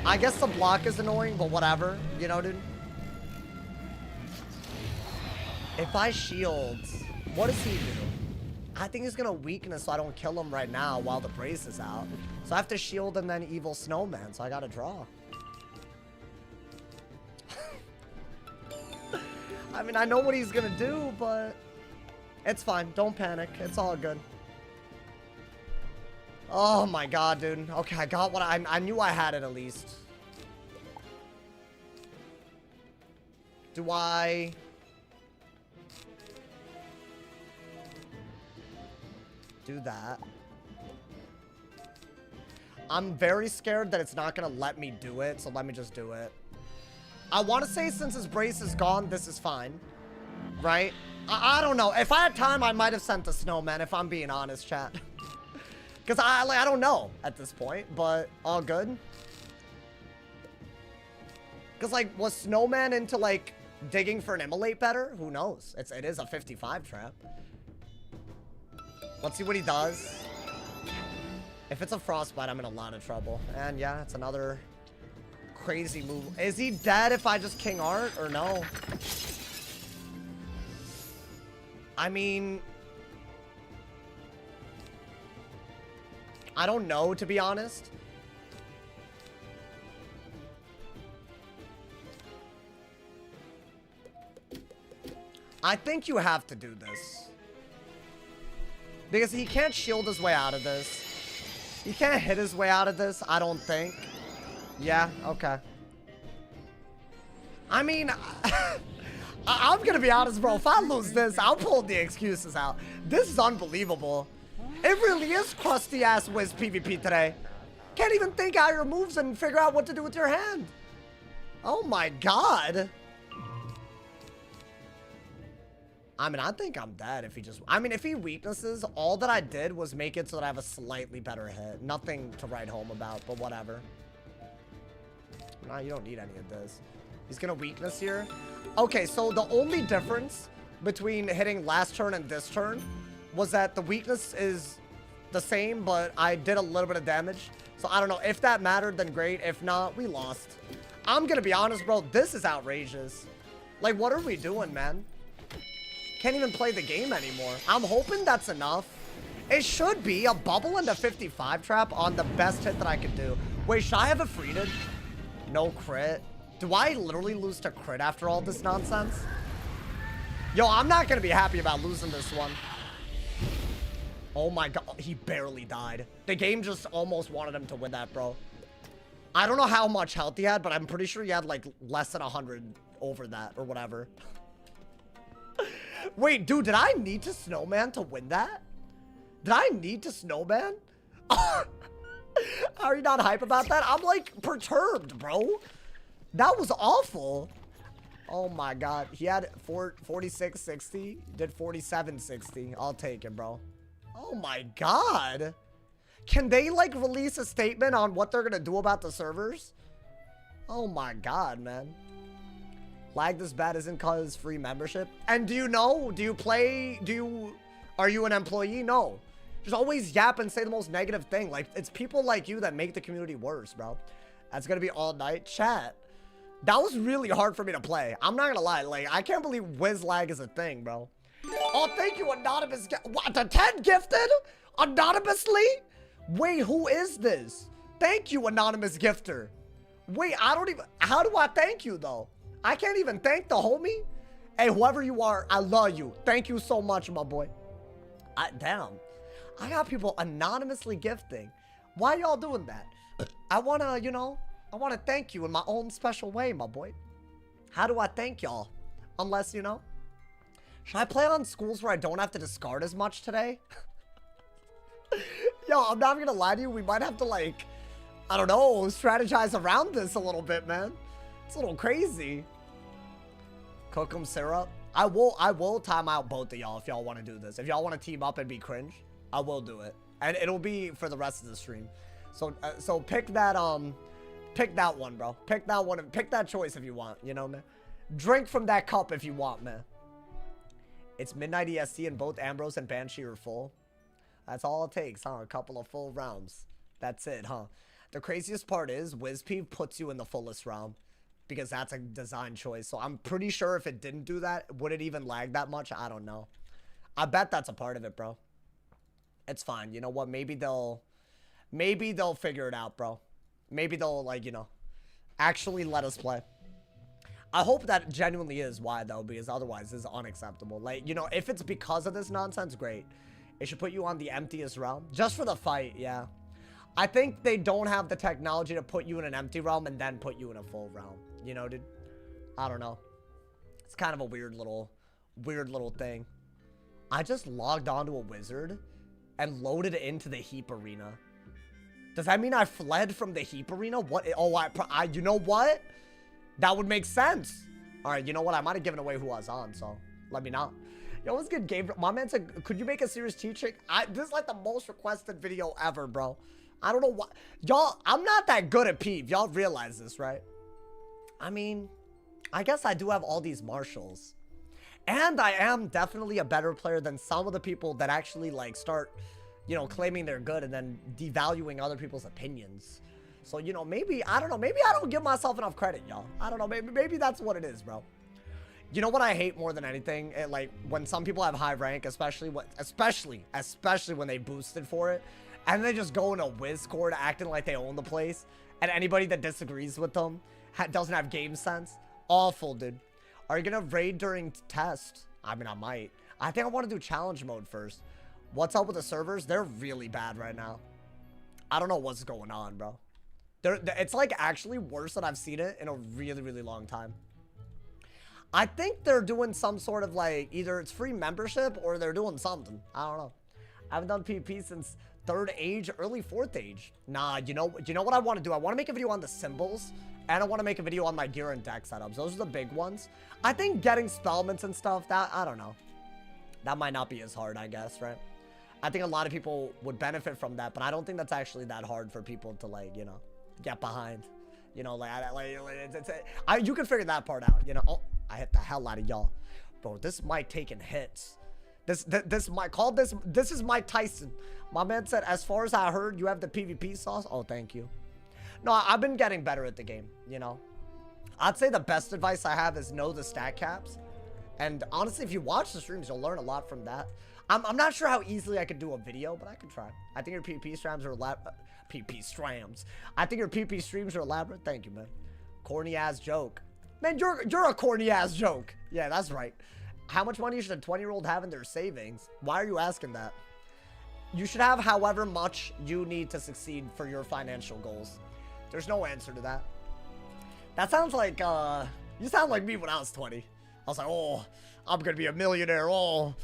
I guess the block is annoying, but whatever. You know, dude? If I shield, what does he do? I think he's gonna weakness so I don't kill him right now while the brace is out. So I have to shield and then evil snowman, so I gotta draw. I mean, I know what he's gonna do, but it's fine. Don't panic. It's all good. Oh my god, dude. Okay, I got what I knew I had it at least. Do I... do that? I'm very scared that it's not gonna let me do it, so let me just do it. I want to say since his brace is gone, this is fine. Right? I don't know. If I had time, I might have sent the snowman, if I'm being honest, chat. Because I don't know at this point, but all good. Because, like, was snowman into, like, digging for an immolate better? Who knows? It is a 55 trap. Let's see what he does. If it's a frostbite, I'm in a lot of trouble. And yeah, it's another crazy move. Is he dead if I just King Art or no? I mean, I don't know, to be honest. I think you have to do this. Because he can't shield his way out of this. He can't hit his way out of this, I don't think. Yeah, okay. I mean, I'm gonna be honest, bro. If I lose this, I'll pull the excuses out. This is unbelievable. It really is crusty-ass Wiz PvP today. Can't even think out your moves and figure out what to do with your hand. Oh my god. I mean, I think I'm dead if he just... I mean, if he weaknesses, all that I did was make it so that I have a slightly better hit. Nothing to write home about, but whatever. Nah, you don't need any of this. He's gonna weakness here. Okay, so the only difference between hitting last turn and this turn was that the weakness is the same, but I did a little bit of damage. So I don't know. If that mattered, then great. If not, we lost. I'm gonna be honest, bro. This is outrageous. Like, what are we doing, man? Can't even play the game anymore. I'm hoping that's enough. It should be a bubble into 55 trap on the best hit that I could do. Wait, should I have a freeded? No crit. Do I literally lose to crit after all this nonsense? Yo, I'm not gonna be happy about losing this one. Oh my god, he barely died. The game just almost wanted him to win that, bro. I don't know how much health he had, but I'm pretty sure he had like less than 100 over that or whatever. Wait, dude, did I need to snowman to win that? Did I need to snowman? Are you not hype about that? I'm like perturbed, bro. That was awful. Oh my god. He had 4660. Did 4760. I'll take it, bro. Oh my god. Can they like release a statement on what they're gonna do about the servers? Oh my god, man. Lag this bad isn't cause free membership. And do you know? Do you play? Are you an employee? No. Just always yap and say the most negative thing. Like, it's people like you that make the community worse, bro. That's gonna be all night chat. That was really hard for me to play. I'm not gonna lie. Like, I can't believe whiz lag is a thing, bro. Oh, thank you, anonymous. What, the 10 gifted? Anonymously? Wait, who is this? Thank you, anonymous gifter. Wait, I don't even... How do I thank you, though? I can't even thank the homie. Hey, whoever you are, I love you. Thank you so much, my boy. Damn. I got people anonymously gifting. Why y'all doing that? I want to, you know... I want to thank you in my own special way, my boy. How do I thank y'all? Unless, you know... Should I play on schools where I don't have to discard as much today? Yo, I'm not gonna lie to you. We might have to, like... I don't know, strategize around this a little bit, man. It's a little crazy. Cook 'em syrup. I will time out both of y'all if y'all want to do this. If y'all want to team up and be cringe, I will do it. And it'll be for the rest of the stream. So pick that one, bro. Pick that one. Pick that choice if you want, you know, man. Drink from that cup if you want, man. It's midnight EST and both Ambrose and Banshee are full. That's all it takes, huh? A couple of full rounds. That's it, huh? The craziest part is WizPeeve puts you in the fullest round because that's a design choice. So I'm pretty sure if it didn't do that, would it even lag that much? I don't know. I bet that's a part of it, bro. It's fine. You know what? Maybe they'll figure it out, bro. Maybe they'll, like, you know, actually let us play. I hope that genuinely is why, though, because otherwise this is unacceptable. Like, you know, if it's because of this nonsense, great. It should put you on the emptiest realm. Just for the fight, yeah. I think they don't have the technology to put you in an empty realm and then put you in a full realm. You know, dude? I don't know. It's kind of a weird little thing. I just logged onto a wizard and loaded into the heap arena. Does that mean I fled from the heap arena? What? Oh, you know what? That would make sense. All right, you know what? I might have given away who I was on, so let me know. Yo, what's good, Gabe? My man said, could you make a serious teaching? This is like the most requested video ever, bro. I don't know what. Y'all, I'm not that good at PvP. Y'all realize this, right? I mean, I guess I do have all these marshals. And I am definitely a better player than some of the people that actually, like, start, you know, claiming they're good and then devaluing other people's opinions. So, you know, maybe, I don't know. Maybe I don't give myself enough credit, y'all. I don't know. Maybe that's what it is, bro. You know what I hate more than anything? Like, when some people have high rank, especially when they boosted for it, and they just go in a Wizcord acting like they own the place, and anybody that disagrees with them doesn't have game sense. Awful, dude. Are you gonna raid during test? I mean, I might. I think I want to do challenge mode first. What's up with the servers? They're really bad right now. I don't know what's going on, bro. It's like actually worse than I've seen it in a really, really long time. I think they're doing some sort of like, either it's free membership or they're doing something. I don't know. I haven't done PvP since 3rd age, early 4th age. Nah, you know what I want to do? I want to make a video on the symbols, and I want to make a video on my gear and deck setups. Those are the big ones. I think getting spellments and stuff, that, I don't know. That might not be as hard, I guess, right? I think a lot of people would benefit from that, but I don't think that's actually that hard for people to, like, you know, get behind. You know, you can figure that part out, you know. Oh, I hit the hell out of y'all. Bro, this mic taking hits. This is Mike Tyson. My man said, as far as I heard, you have the PvP sauce. Oh, thank you. No, I've been getting better at the game, you know. I'd say the best advice I have is know the stat caps. And honestly, if you watch the streams, you'll learn a lot from that. I'm not sure how easily I could do a video, but I can try. I think your PvP streams are I think your PvP streams are elaborate. Thank you, man. Corny ass joke. Man, you're a corny ass joke. Yeah, that's right. How much money should a 20-year-old have in their savings? Why are you asking that? You should have however much you need to succeed for your financial goals. There's no answer to that. That sounds like, you sound like me when I was 20. I was like, oh, I'm gonna be a millionaire, oh.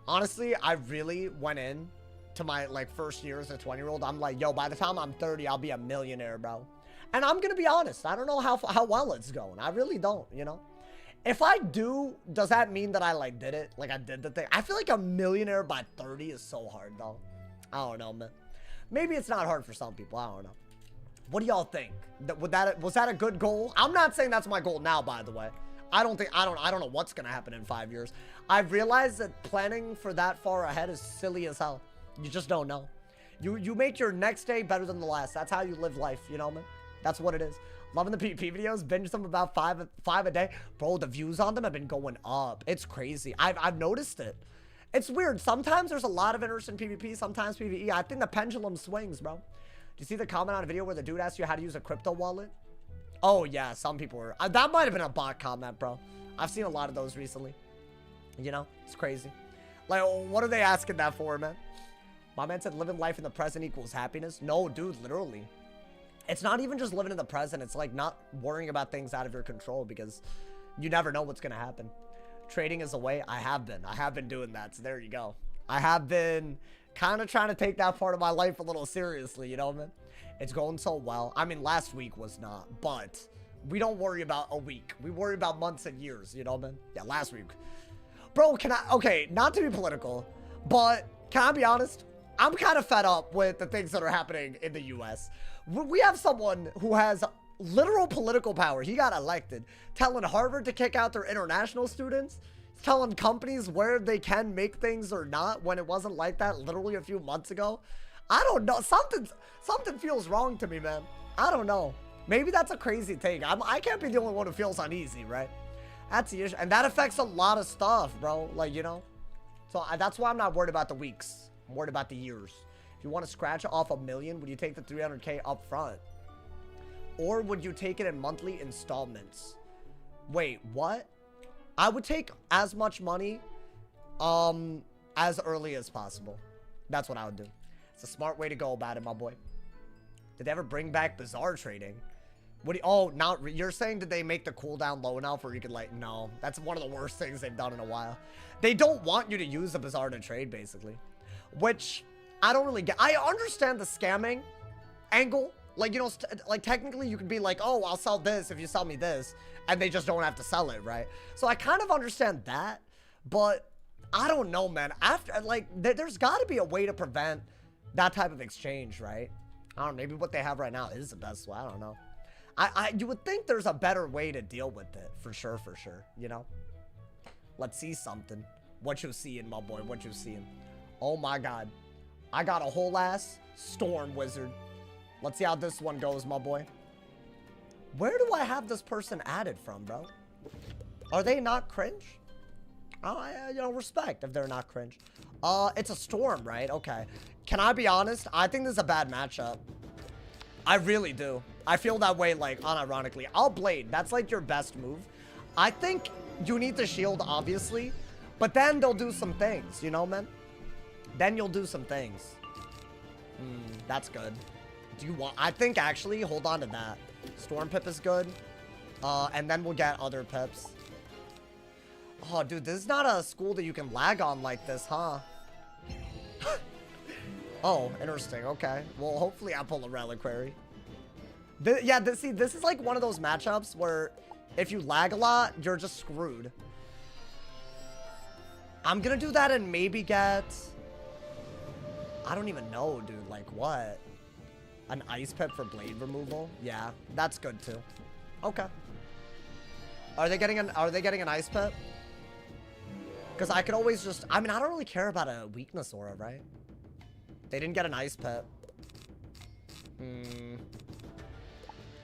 Honestly, I really went in to my, like, first year as a 20-year-old. I'm like, yo, by the time I'm 30, I'll be a millionaire, bro. And I'm gonna be honest, I don't know how well it's going. I really don't, you know? If I do, does that mean that I, like, did it? Like, I did the thing? I feel like a millionaire by 30 is so hard, though. I don't know, man. Maybe it's not hard for some people. I don't know. What do y'all think? Was that a good goal? I'm not saying that's my goal now, by the way. I don't know what's gonna happen in 5 years. I've realized that planning for that far ahead is silly as hell. You just don't know. You make your next day better than the last. That's how you live life, you know, man? That's what it is. Loving the PvP videos, binge them about five a day. Bro, the views on them have been going up. It's crazy. I've noticed it. It's weird. Sometimes there's a lot of interest in PvP, sometimes PvE. I think the pendulum swings, bro. Do you see the comment on a video where the dude asked you how to use a crypto wallet? Oh, yeah, some people were. That might have been a bot comment, bro. I've seen a lot of those recently. You know, it's crazy. Like, what are they asking that for, man? My man said living life in the present equals happiness. No, dude, literally. It's not even just living in the present. It's like not worrying about things out of your control because you never know what's going to happen. Trading is a way. I have been doing that. So there you go. I have been kind of trying to take that part of my life a little seriously, you know, man? It's going so well. I mean, last week was not, but we don't worry about a week. We worry about months and years, you know, man? Yeah, last week. Bro, okay, not to be political, but can I be honest? I'm kind of fed up with the things that are happening in the U.S. We have someone who has literal political power. He got elected, telling Harvard to kick out their international students, telling companies where they can make things or not when it wasn't like that literally a few months ago. I don't know. Something feels wrong to me, man. I don't know. Maybe that's a crazy thing. I can't be the only one who feels uneasy, right? That's the issue. And that affects a lot of stuff, bro. Like, you know? So that's why I'm not worried about the weeks. I'm worried about the years. If you want to scratch off $1 million, would you take the 300K up front? Or would you take it in monthly installments? Wait, what? I would take as much money as early as possible. That's what I would do. It's a smart way to go about it, my boy. Did they ever bring back bizarre trading? What do you, oh, now you're saying did they make the cooldown low enough where you could like, no, that's one of the worst things they've done in a while. They don't want you to use the bizarre to trade, basically, which I don't really get. I understand the scamming angle. Like, you know, like technically you could be like, oh, I'll sell this if you sell me this, and they just don't have to sell it, right? So I kind of understand that, but I don't know, man. After, like, there's got to be a way to prevent that type of exchange, right? I don't know, maybe what they have right now is the best way. I don't know. You would think there's a better way to deal with it, for sure, you know? Let's see something. What you seeing, my boy? What you seeing? Oh my God. I got a whole ass storm wizard. Let's see how this one goes, my boy. Where do I have this person added from, bro? Are they not cringe? Oh, you know, respect if they're not cringe. It's a storm, right? Okay. Can I be honest? I think this is a bad matchup. I really do. I feel that way, like, unironically. I'll blade. That's, like, your best move. I think you need the shield, obviously. But then they'll do some things, you know, man? Then you'll do some things. That's good. Do you want... I think, actually, hold on to that. Storm pip is good. And then we'll get other pips. Oh, dude, this is not a school that you can lag on like this, huh? Oh, interesting. Okay. Well, hopefully I pull a reliquary. See, this is like one of those matchups where if you lag a lot, you're just screwed. I'm gonna do that and maybe get... I don't even know, dude. Like, what? An ice pip for blade removal? Yeah, that's good too. Okay. Are they getting an ice pip? Because I could always just, I mean, I don't really care about a weakness aura, right? They didn't get an ice pip.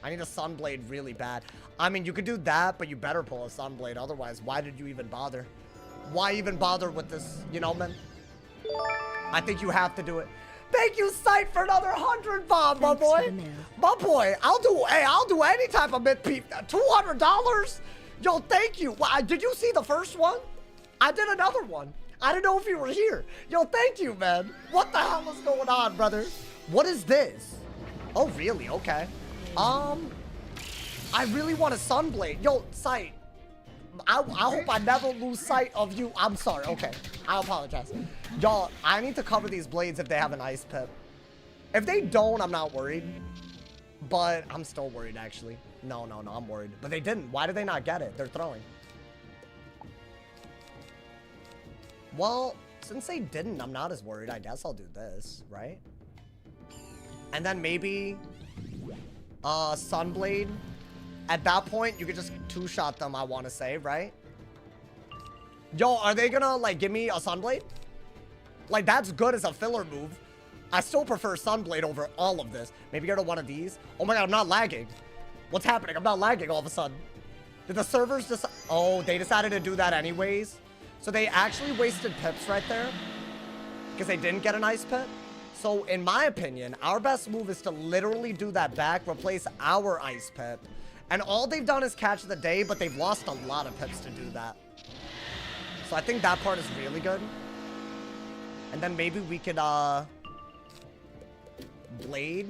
I need a sunblade really bad. I mean, you could do that, but you better pull a sunblade. Otherwise, why did you even bother? Why even bother with this, you know, man? I think you have to do it. Thank you, Sight, for another 100 bomb, my boy. My boy, I'll do any type of mid peep. $200? Yo, thank you. Did you see the first one? I did another one. I didn't know if you were here. Yo, thank you, man. What the hell is going on, brother? What is this? Oh, really? Okay. I really want a sunblade. Yo, Sight. I hope I never lose sight of you. I'm sorry. Okay. I apologize. Y'all, I need to cover these blades if they have an ice pip. If they don't, I'm not worried. But I'm still worried, actually. No, I'm worried. But they didn't. Why did they not get it? They're throwing. Well, since they didn't, I'm not as worried. I guess I'll do this, right? And then maybe Sunblade. At that point, you could just two-shot them, I want to say, right? Yo, are they gonna, like, give me a Sunblade? Like, that's good as a filler move. I still prefer Sunblade over all of this. Maybe get to one of these. Oh my god, I'm not lagging. What's happening? I'm not lagging all of a sudden. Did the servers just... Oh, they decided to do that anyways? So they actually wasted pips right there? Because they didn't get an ice pip? So, in my opinion, our best move is to literally do that back, replace our ice pip. And all they've done is catch the day, but they've lost a lot of pips to do that. So I think that part is really good. And then maybe we could, Blade.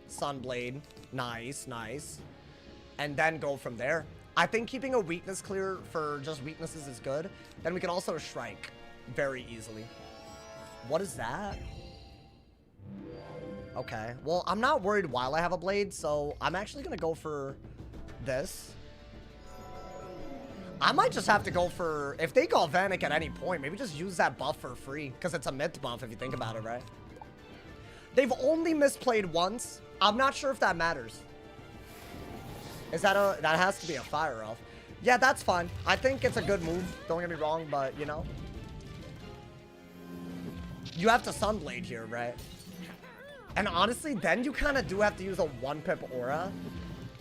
Sunblade. Nice, nice. And then go from there. I think keeping a weakness clear for just weaknesses is good. Then we can also strike very easily. What is that? Okay, well, I'm not worried while I have a blade, so I'm actually gonna go for this. I might just have to go for, if they Galvanic at any point, maybe just use that buff for free, because it's a myth buff if you think about it, right? They've only misplayed once. I'm not sure if that matters. Is that that has to be a fire off. Yeah, that's fine. I think it's a good move, don't get me wrong, but, you know. You have to Sunblade here, right? And honestly, then you kind of do have to use a 1-pip aura.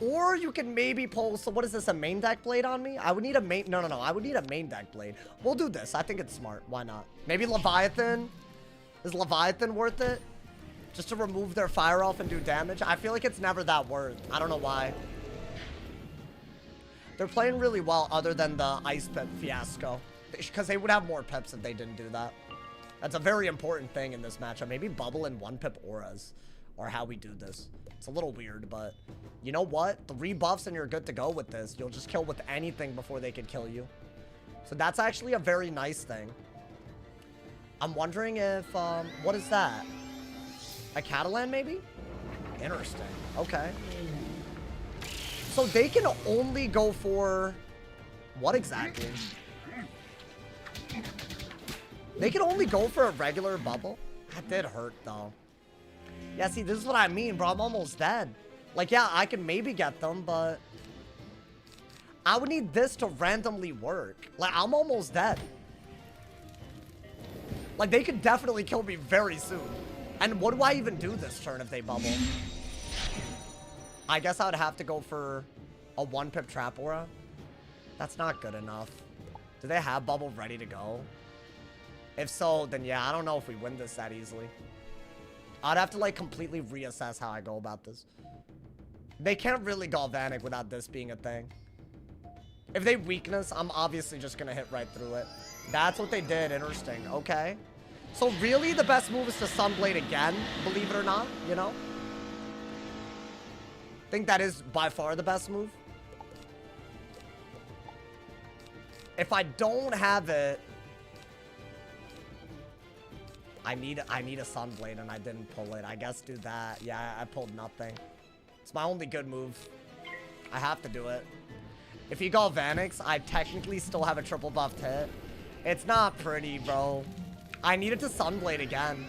Or you can maybe pull... So what is this, a main deck blade on me? I would need a main... No. I would need a main deck blade. We'll do this. I think it's smart. Why not? Maybe Leviathan? Is Leviathan worth it? Just to remove their fire off and do damage? I feel like it's never that worth. I don't know why. They're playing really well other than the Ice Pip fiasco. Because they would have more pips if they didn't do that. That's a very important thing in this matchup. Maybe bubble and 1-pip auras are how we do this. It's a little weird, but you know what? 3 buffs and you're good to go with this. You'll just kill with anything before they can kill you. So that's actually a very nice thing. I'm wondering if, what is that? A Catalan, maybe? Interesting. Okay. So they can only go for... What exactly? They can only go for a regular bubble? That did hurt, though. Yeah, see, this is what I mean, bro. I'm almost dead. Like, yeah, I can maybe get them, but... I would need this to randomly work. Like, I'm almost dead. Like, they could definitely kill me very soon. And what do I even do this turn if they bubble? I guess I would have to go for a 1-pip trap aura. That's not good enough. Do they have bubble ready to go? If so, then yeah, I don't know if we win this that easily. I'd have to, like, completely reassess how I go about this. They can't really Galvanic without this being a thing. If they weakness, I'm obviously just gonna hit right through it. That's what they did. Interesting. Okay. So really, the best move is to Sunblade again, believe it or not, you know? I think that is by far the best move. If I don't have it... I need a Sunblade and I didn't pull it. I guess do that. Yeah, I pulled nothing. It's my only good move. I have to do it. If he Galvanics, I technically still have a triple buffed hit. It's not pretty, bro. I needed to Sunblade again.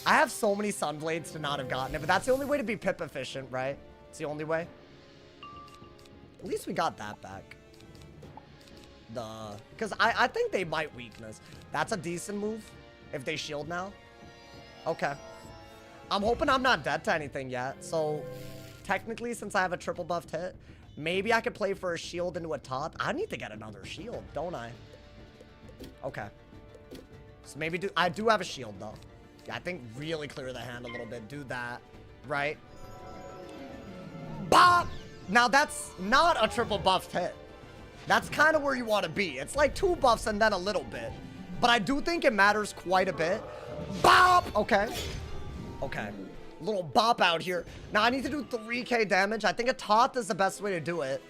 I have so many Sunblades to not have gotten it, but that's the only way to be pip efficient, right? It's the only way. At least we got that back. Because I think they might weakness. That's a decent move if they shield now. Okay. I'm hoping I'm not dead to anything yet. So technically, since I have a triple buffed hit, maybe I could play for a shield into a top. I need to get another shield, don't I? Okay. So maybe I do have a shield though. Yeah, I think really clear the hand a little bit. Do that, right? Bop! Now that's not a triple buffed hit. That's kind of where you want to be. It's like 2 buffs and then a little bit. But I do think it matters quite a bit. Bop! Okay. Okay. Little bop out here. Now I need to do 3k damage. I think a Toth is the best way to do it.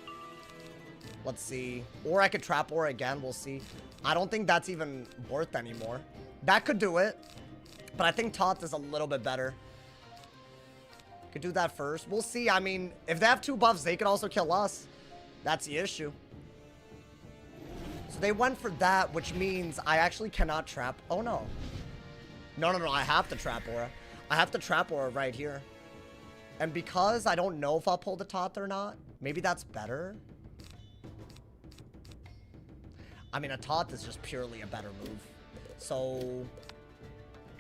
Let's see. Or I could trap Aura again. We'll see. I don't think that's even worth anymore. That could do it. But I think Toth is a little bit better. Could do that first. We'll see. I mean, if they have 2 buffs, they could also kill us. That's the issue. So they went for that, which means I actually cannot trap. Oh, no. No. I have to trap Aura. I have to trap Aura right here. And because I don't know if I'll pull the Toth or not, maybe that's better. I mean, a Toth is just purely a better move. So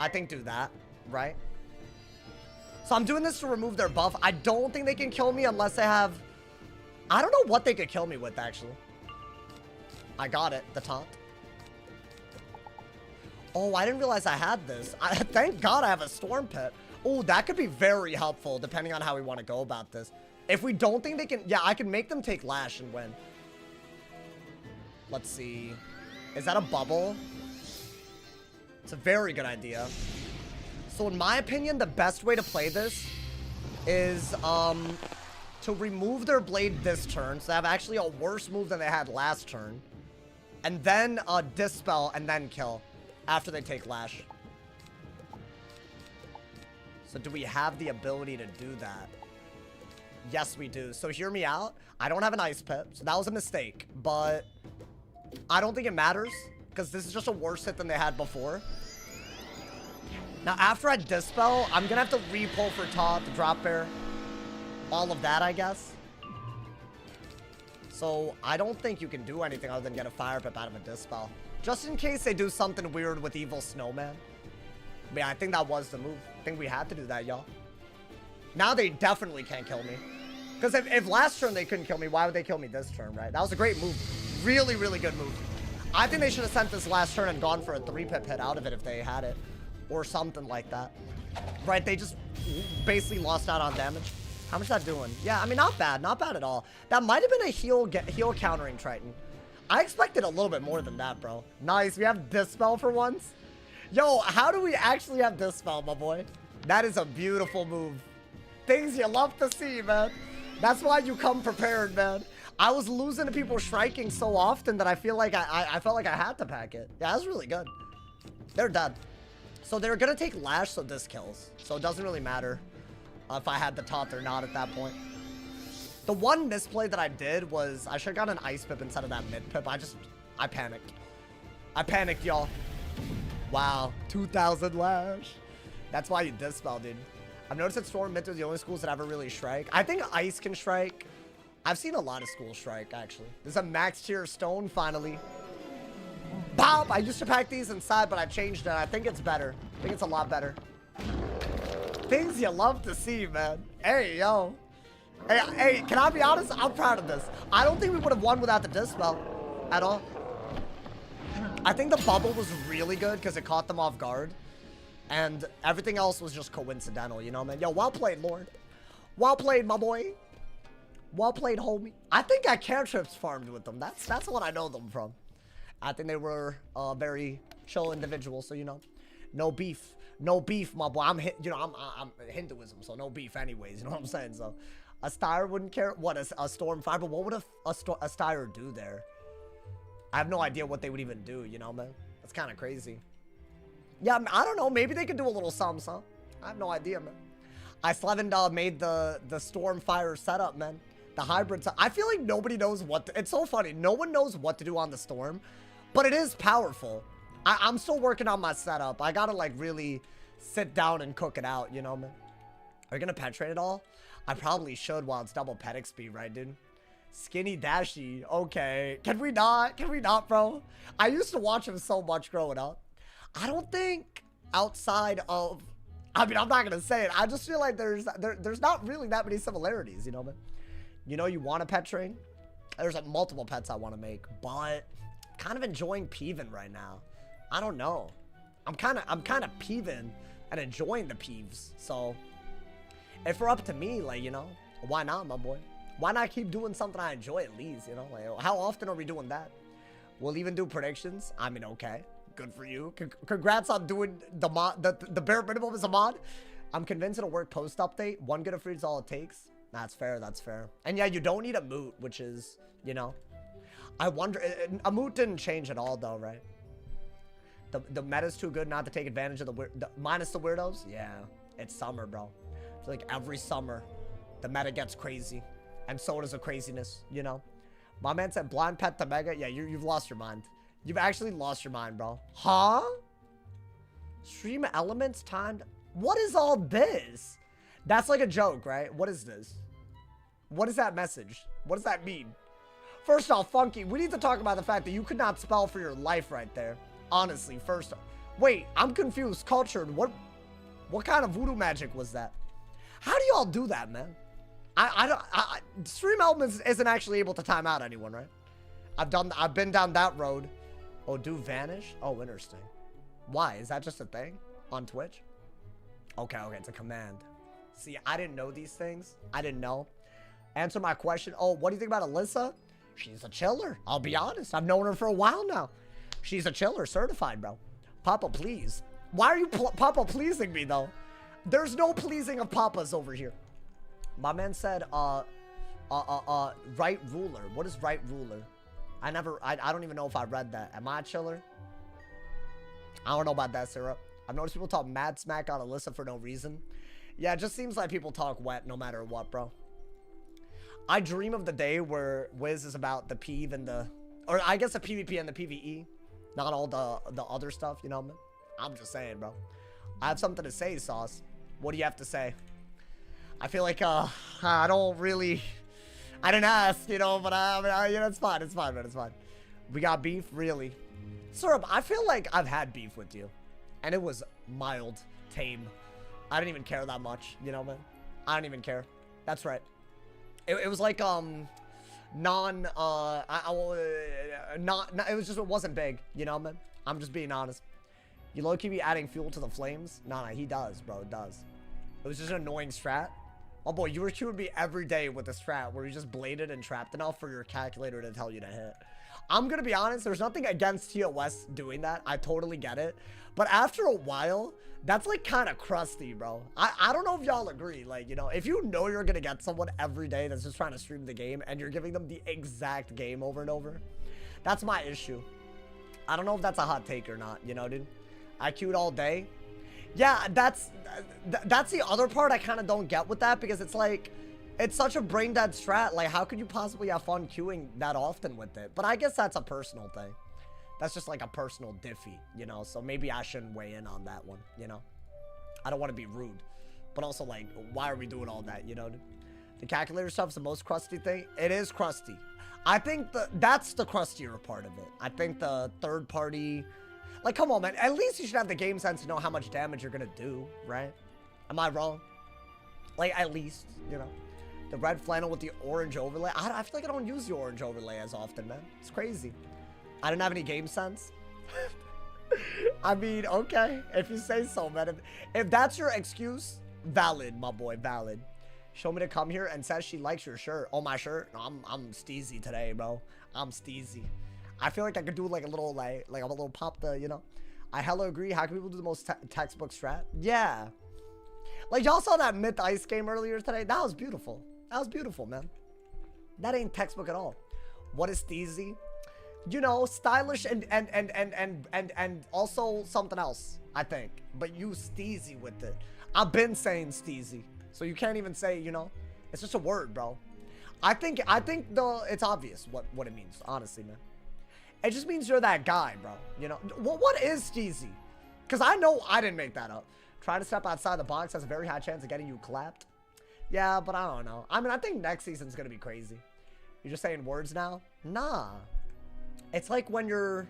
I think do that, right? So I'm doing this to remove their buff. I don't think they can kill me unless they have... I don't know what they could kill me with, actually. I got it, the Toth. Oh, I didn't realize I had this. Thank God I have a Storm Pit. Oh, that could be very helpful, depending on how we want to go about this. If we don't think they can... Yeah, I can make them take Lash and win. Let's see. Is that a bubble? It's a very good idea. So in my opinion, the best way to play this is to remove their blade this turn. So they have actually a worse move than they had last turn. And then Dispel and then kill after they take Lash. So do we have the ability to do that? Yes, we do. So hear me out. I don't have an Ice Pip, so that was a mistake. But I don't think it matters because this is just a worse hit than they had before. Now, after I Dispel, I'm going to have to re-pull for Toth, the Drop Bear. All of that, I guess. So, I don't think you can do anything other than get a Fire Pip out of a Dispel. Just in case they do something weird with Evil Snowman. But yeah, I think that was the move. I think we had to do that, y'all. Now they definitely can't kill me. Because if last turn they couldn't kill me, why would they kill me this turn, right? That was a great move. Really, really good move. I think they should have sent this last turn and gone for a 3-pip hit out of it if they had it. Or something like that. Right, they just basically lost out on damage. How much is that doing? Yeah, I mean, not bad. Not bad at all. That might have been a heal countering Triton. I expected a little bit more than that, bro. Nice, we have Dispel for once. Yo, how do we actually have Dispel, my boy? That is a beautiful move. Things you love to see, man. That's why you come prepared, man. I was losing to people striking so often that I feel like I felt like I had to pack it. Yeah, that's really good. They're dead. So they're going to take Lash, so this kills. So it doesn't really matter if I had the Toth or not at that point. The one misplay that I did was I should have gotten an Ice Pip instead of that Mid Pip. I panicked. I panicked, y'all. Wow. 2,000 Lash. That's why you Dispel, dude. I've noticed that Storm Mid are the only schools that ever really strike. I think Ice can strike. I've seen a lot of schools strike, actually. There's a max tier Stone, finally. Bop! I used to pack these inside, but I changed it. I think it's better. I think it's a lot better. Things you love to see, man. Hey, yo. Hey, can I be honest? I'm proud of this. I don't think we would have won without the Dispel at all. I think the bubble was really good because it caught them off guard. And everything else was just coincidental, you know, man? Yo, well played, Lord. Well played, my boy. Well played, homie. I think I cantrips farmed with them. That's what I know them from. I think they were very chill individuals, so, you know, no beef. No beef, my boy. I'm Hinduism, so no beef anyways, you know what I'm saying? So, a Styre wouldn't care. What, a Stormfire? But what would a Styre do there? I have no idea what they would even do, you know, man? That's kind of crazy. Yeah, I don't know. Maybe they could do a little something. I have no idea, man. I still haven't made the Stormfire setup, man. The hybrid. I feel like nobody knows what to, it's so funny. No one knows what to do on the Storm, but it is powerful. I'm still working on my setup. I gotta like really sit down and cook it out, you know, man. Are you gonna pet train it all? I probably should while it's double pet XP, right, dude? Skinny Dashy. Okay. Can we not? Can we not, bro? I used to watch him so much growing up. I don't think outside of... I mean, I'm not gonna say it. I just feel like there's not really that many similarities, you know, man? You know you want a pet train? There's like multiple pets I want to make, but kind of enjoying peeving right now. I don't know. I'm kind of peeving and enjoying the peeves. So if we're up to me, like, you know, why not, my boy? Why not keep doing something I enjoy at least, you know? Like, how often are we doing that? We'll even do predictions. I mean, okay. Good for you. Congrats on doing the mod. The bare minimum is a mod. I'm convinced it'll work post-update. One good of free is all it takes. That's fair. That's fair. And yeah, you don't need a moot, which is, you know. I wonder... A moot didn't change at all, though, right? The meta's too good not to take advantage of minus the weirdos? Yeah. It's summer, bro. I feel like every summer, the meta gets crazy. And so does the craziness, you know? My man said blind pet to mega. Yeah, you've lost your mind. You've actually lost your mind, bro. Huh? Stream elements timed. What is all this? That's like a joke, right? What is this? What is that message? What does that mean? First off, Funky, we need to talk about the fact that you could not spell for your life right there. Honestly, first off. Wait, I'm confused. Cultured. What kind of voodoo magic was that? How do y'all do that, man? Stream elements isn't actually able to time out anyone, right? I've been down that road. Oh, do vanish? Oh, interesting. Why? Is that just a thing on Twitch? Okay, it's a command. See, I didn't know these things. I didn't know. Answer my question. Oh, what do you think about Alyssa? She's a chiller. I'll be honest. I've known her for a while now. She's a chiller, certified, bro. Papa, please. Why are you Papa pleasing me, though? There's no pleasing of Papas over here. My man said, right ruler. What is right ruler? I don't even know if I read that. Am I a chiller? I don't know about that, Syrup. I've noticed people talk mad smack on Alyssa for no reason. Yeah, it just seems like people talk wet no matter what, bro. I dream of the day where Wiz is about the peeve and the... Or I guess the PvP and the PvE. Not all the other stuff, you know, man? I'm just saying, bro. I have something to say, Sauce. What do you have to say? I feel like, I don't really... I didn't ask, you know, but you know, it's fine, man, it's fine. We got beef, really. Syrup, I feel like I've had beef with you. And it was mild, tame. I didn't even care that much, you know, man? I don't even care. That's right. It was like, it wasn't big, you know, man? I'm just being honest. You low-key be adding fuel to the flames? Nah, he does, bro, it does. It was just an annoying strat. Oh boy, you were queuing me every day with a strat where you just bladed and trapped enough for your calculator to tell you to hit. I'm gonna be honest, there's nothing against TOS doing that. I totally get it. But after a while, that's like kind of crusty, bro. I don't know if y'all agree. Like, you know, if you know you're gonna get someone every day that's just trying to stream the game and you're giving them the exact game over and over, that's my issue. I don't know if that's a hot take or not, you know, dude. I queued all day. Yeah, that's the other part I kind of don't get with that, because it's like, it's such a brain dead strat. Like, how could you possibly have fun queuing that often with it? But I guess that's a personal thing. That's just like a personal diffy, you know? So maybe I shouldn't weigh in on that one, you know? I don't want to be rude. But also, like, why are we doing all that, you know? The calculator stuff's the most crusty thing. It is crusty. I think that's the crustier part of it. I think the third party... Like, come on, man. At least you should have the game sense to know how much damage you're gonna do, right? Am I wrong? Like, at least, you know. The red flannel with the orange overlay. I feel like I don't use the orange overlay as often, man. It's crazy. I didn't have any game sense. I mean, okay. If you say so, man. If that's your excuse, valid, my boy, valid. Show me to come here and says she likes your shirt. Oh, my shirt? No, I'm steezy today, bro. I'm steezy. I feel like I could do like a little, like I'm a little pop the, you know. I hella agree. How can people do the most textbook strat? Yeah. Like, y'all saw that Myth Ice game earlier today? That was beautiful. That was beautiful, man. That ain't textbook at all. What is steezy? You know, stylish and also something else, I think. But you steezy with it. I've been saying steezy. So you can't even say, you know, it's just a word, bro. I think it's obvious what it means, honestly, man. It just means you're that guy, bro. You know, what is steezy? Because I know I didn't make that up. Trying to step outside the box has a very high chance of getting you clapped. Yeah, but I don't know. I mean, I think next season's gonna be crazy. You're just saying words now? Nah. It's like when you're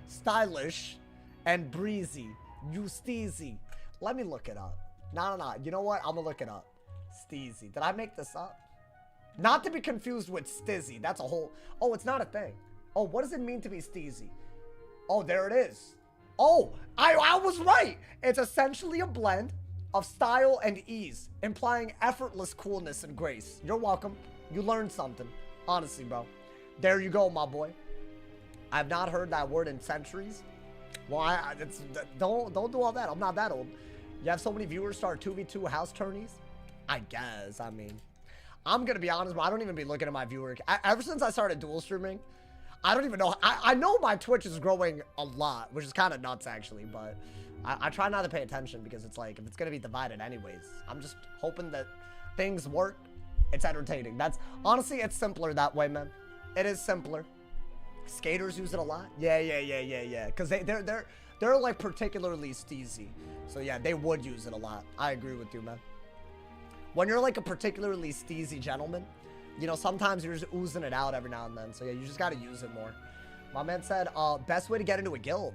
stylish and breezy. You steezy. Let me look it up. No. You know what? I'm gonna look it up. Steezy. Did I make this up? Not to be confused with stizzy. That's a whole... Oh, it's not a thing. Oh, what does it mean to be steezy? Oh, there it is. Oh, I was right. It's essentially a blend of style and ease, implying effortless coolness and grace. You're welcome. You learned something. Honestly, bro. There you go, my boy. I've not heard that word in centuries. Well, don't do all that. I'm not that old. You have so many viewers start 2v2 house tourneys? I guess. I mean, I'm going to be honest, but I don't even be looking at my viewer. Ever since I started dual streaming, I don't even know. I know my Twitch is growing a lot, which is kind of nuts, actually. But I try not to pay attention because it's like, if it's going to be divided anyways, I'm just hoping that things work. It's entertaining. That's honestly, it's simpler that way, man. It is simpler. Skaters use it a lot. Yeah. Because they're like particularly steezy. So yeah, they would use it a lot. I agree with you, man. When you're like a particularly steezy gentleman, you know, sometimes you're just oozing it out every now and then. So yeah, you just got to use it more. My man said, best way to get into a guild.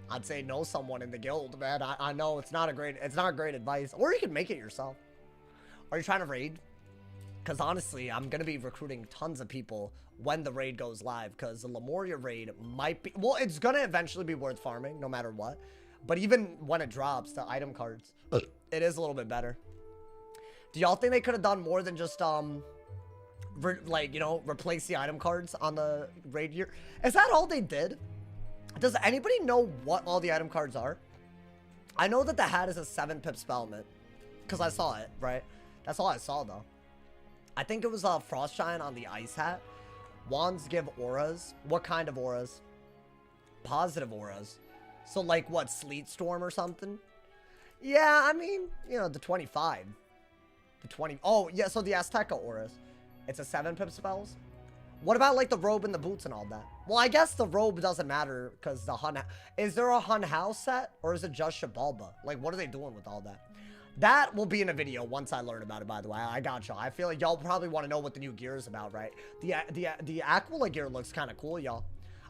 I'd say know someone in the guild, man. I know it's not great advice. Or you can make it yourself. Are you trying to raid? Because honestly, I'm going to be recruiting tons of people when the raid goes live. Because the Lemuria raid might be... Well, it's going to eventually be worth farming, no matter what. But even when it drops, the item cards, it is a little bit better. Do y'all think they could have done more than just, like, you know, replace the item cards on the raid gear? Is that all they did? Does anybody know what all the item cards are? I know that the hat is a 7-pip spellment. Because I saw it, right? That's all I saw, though. I think it was Frost Giant on the ice hat. Wands give auras. What kind of auras? Positive auras. So like what, Sleet Storm or something? Yeah, I mean, you know, the 25. The 20. Oh, yeah, so the Azteca auras. It's a 7-pip spells. What about like the robe and the boots and all that? Well, I guess the robe doesn't matter because the Hun... Is there a Hun house set or is it just Shabalba? Like, what are they doing with all that? That will be in a video once I learn about it, by the way. I got y'all. I feel like y'all probably want to know what the new gear is about, right? The Aquila gear looks kind of cool, y'all.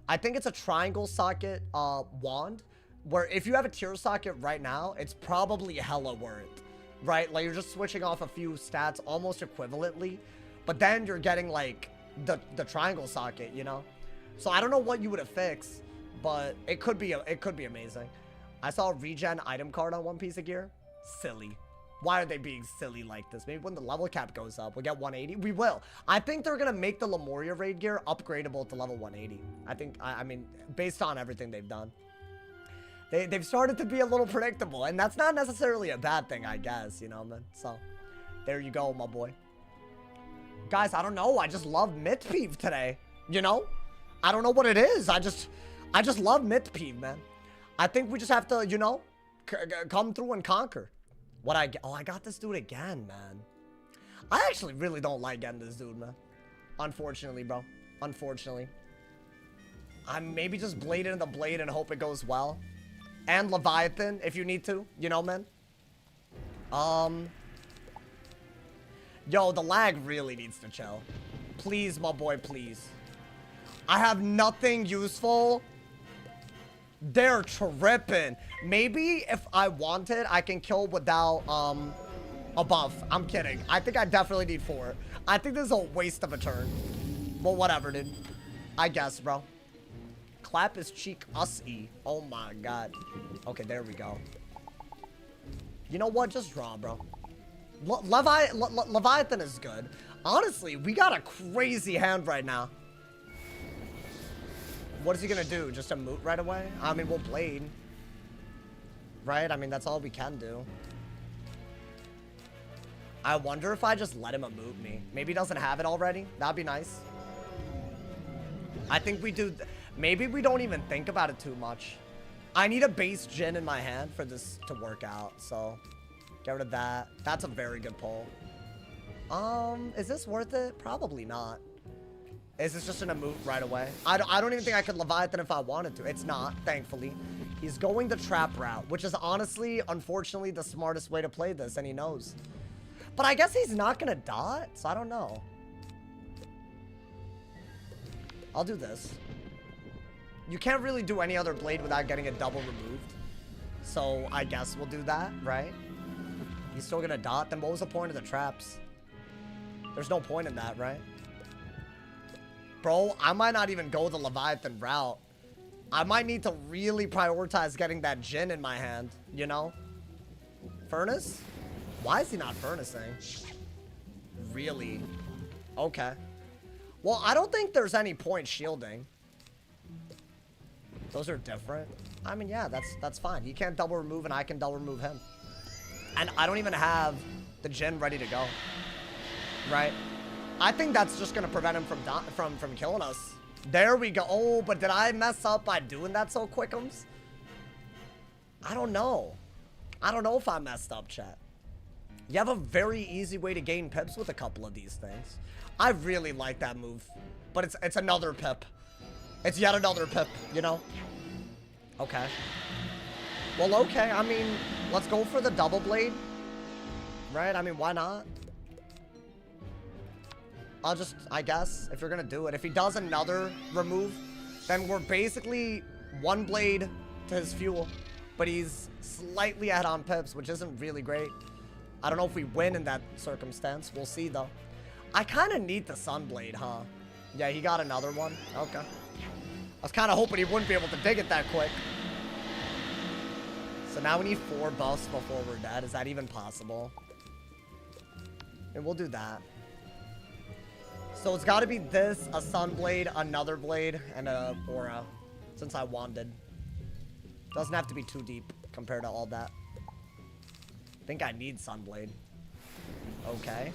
I think it's a triangle socket wand, where if you have a tier socket right now, it's probably hella worth, right? Like, you're just switching off a few stats almost equivalently, but then you're getting, like, the triangle socket, you know? So I don't know what you would have fixed, but it could be amazing. I saw a regen item card on one piece of gear. Silly. Why are they being silly like this? Maybe when the level cap goes up, we'll get 180. We will. I think they're gonna make the Lemuria raid gear upgradable to level 180. I think, I mean, based on everything they've done. They've started to be a little predictable, and that's not necessarily a bad thing, I guess, you know, man. So, there you go, my boy. Guys, I don't know. I just love Myth Peeve today, you know? I don't know what it is. I just love Myth Peeve, man. I think we just have to, you know, come through and conquer. What I get? Oh, I got this dude again, man. I actually really don't like getting this dude, man. Unfortunately, bro. Unfortunately. I'm maybe just blade into the blade and hope it goes well. And Leviathan, if you need to. You know, man. Yo, the lag really needs to chill. Please, my boy, please. I have nothing useful. They're tripping. Maybe if I wanted, I can kill without a buff. I'm kidding. I think I definitely need 4. I think this is a waste of a turn. But whatever, dude. I guess, bro. Clap his cheek us-y. Oh my god. Okay, there we go. You know what? Just draw, bro. Leviathan is good. Honestly, we got a crazy hand right now. What is he gonna do? Just a moot right away? I mean, we'll blade. Right? I mean, that's all we can do. I wonder if I just let him moot me. Maybe he doesn't have it already. That'd be nice. I think we do. Maybe we don't even think about it too much. I need a base Jhin in my hand for this to work out. So, get rid of that. That's a very good pull. Is this worth it? Probably not. Is this just gonna move right away? I don't even think I could Leviathan if I wanted to. It's not, thankfully. He's going the trap route, which is honestly, unfortunately, the smartest way to play this, and he knows. But I guess he's not gonna dot, so I don't know. I'll do this. You can't really do any other blade without getting a double removed. So I guess we'll do that, right? He's still gonna dot. Then what was the point of the traps? There's no point in that, right? Bro, I might not even go the Leviathan route. I might need to really prioritize getting that Jin in my hand, you know? Furnace? Why is he not furnacing? Really? Okay. Well, I don't think there's any point shielding. Those are different. I mean, yeah, that's fine. He can't double remove and I can double remove him. And I don't even have the Jin ready to go. Right? I think that's just gonna prevent him from killing us. There we go. Oh, but did I mess up by doing that so quickums? I don't know. I don't know if I messed up, chat. You have a very easy way to gain pips with a couple of these things. I really like that move. But it's another pip. It's yet another pip, you know? Okay. Well, okay. I mean, let's go for the double blade. Right? I mean, why not? I'll just, I guess, if you're gonna do it. If he does another remove, then we're basically one blade to his fuel. But he's slightly ahead on pips, which isn't really great. I don't know if we win in that circumstance. We'll see, though. I kind of need the Sunblade, huh? Yeah, he got another one. Okay. I was kind of hoping he wouldn't be able to dig it that quick. So now we need 4 buffs before we're dead. Is that even possible? And we'll do that. So it's got to be this, a Sunblade, another blade, and a Aura. Since I wanted. Doesn't have to be too deep compared to all that. I think I need Sunblade. Okay.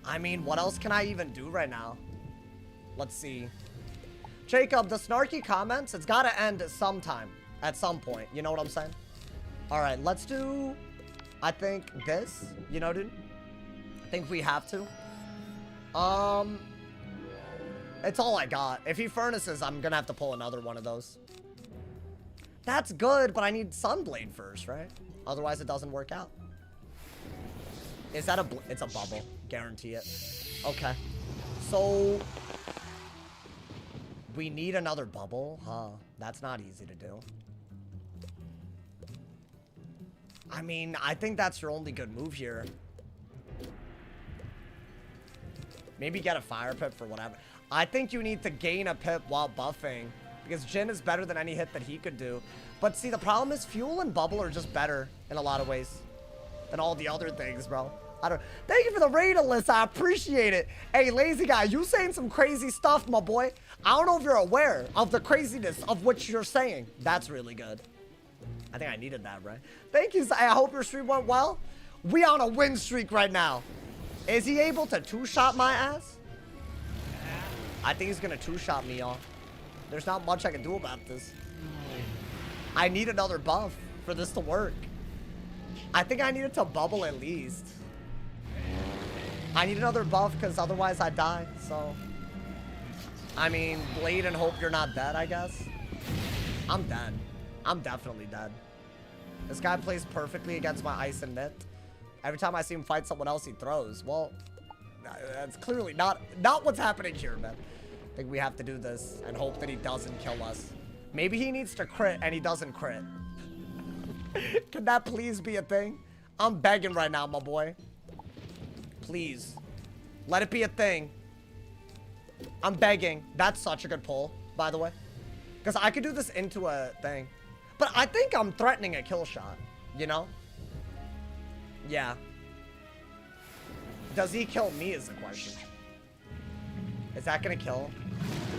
I mean, what else can I even do right now? Let's see. Jacob, the snarky comments, it's got to end sometime. At some point. You know what I'm saying? Alright, let's do, I think, this. You know, dude? I think we have to. It's all I got. If he furnaces, I'm gonna have to pull another one of those. That's good, but I need Sunblade first, right? Otherwise, it doesn't work out. Is that it's a bubble. Guarantee it. Okay. So, we need another bubble? Huh. That's not easy to do. I mean, I think that's your only good move here. Maybe get a fire pip for whatever. I think you need to gain a pip while buffing. Because Jin is better than any hit that he could do. But see, the problem is fuel and bubble are just better in a lot of ways than all the other things, bro. I don't. Thank you for the raid, Alyssa. I appreciate it. Hey, lazy guy, you saying some crazy stuff, my boy. I don't know if you're aware of the craziness of what you're saying. That's really good. I think I needed that, right? Thank you. I hope your stream went well. We on a win streak right now. Is he able to two-shot my ass? I think he's gonna two-shot me, y'all. There's not much I can do about this. I need another buff for this to work. I think I needed to bubble at least. I need another buff because otherwise I die, so. I mean, blade and hope you're not dead, I guess. I'm dead. I'm definitely dead. This guy plays perfectly against my ice and mitt. Every time I see him fight someone else, he throws. Well, that's clearly not what's happening here, man. I think we have to do this and hope that he doesn't kill us. Maybe he needs to crit and he doesn't crit. Can that please be a thing? I'm begging right now, my boy. Please. Let it be a thing. I'm begging. That's such a good pull, by the way. Because I could do this into a thing. But I think I'm threatening a kill shot, you know? Yeah. Does he kill me is the question. Is that gonna kill?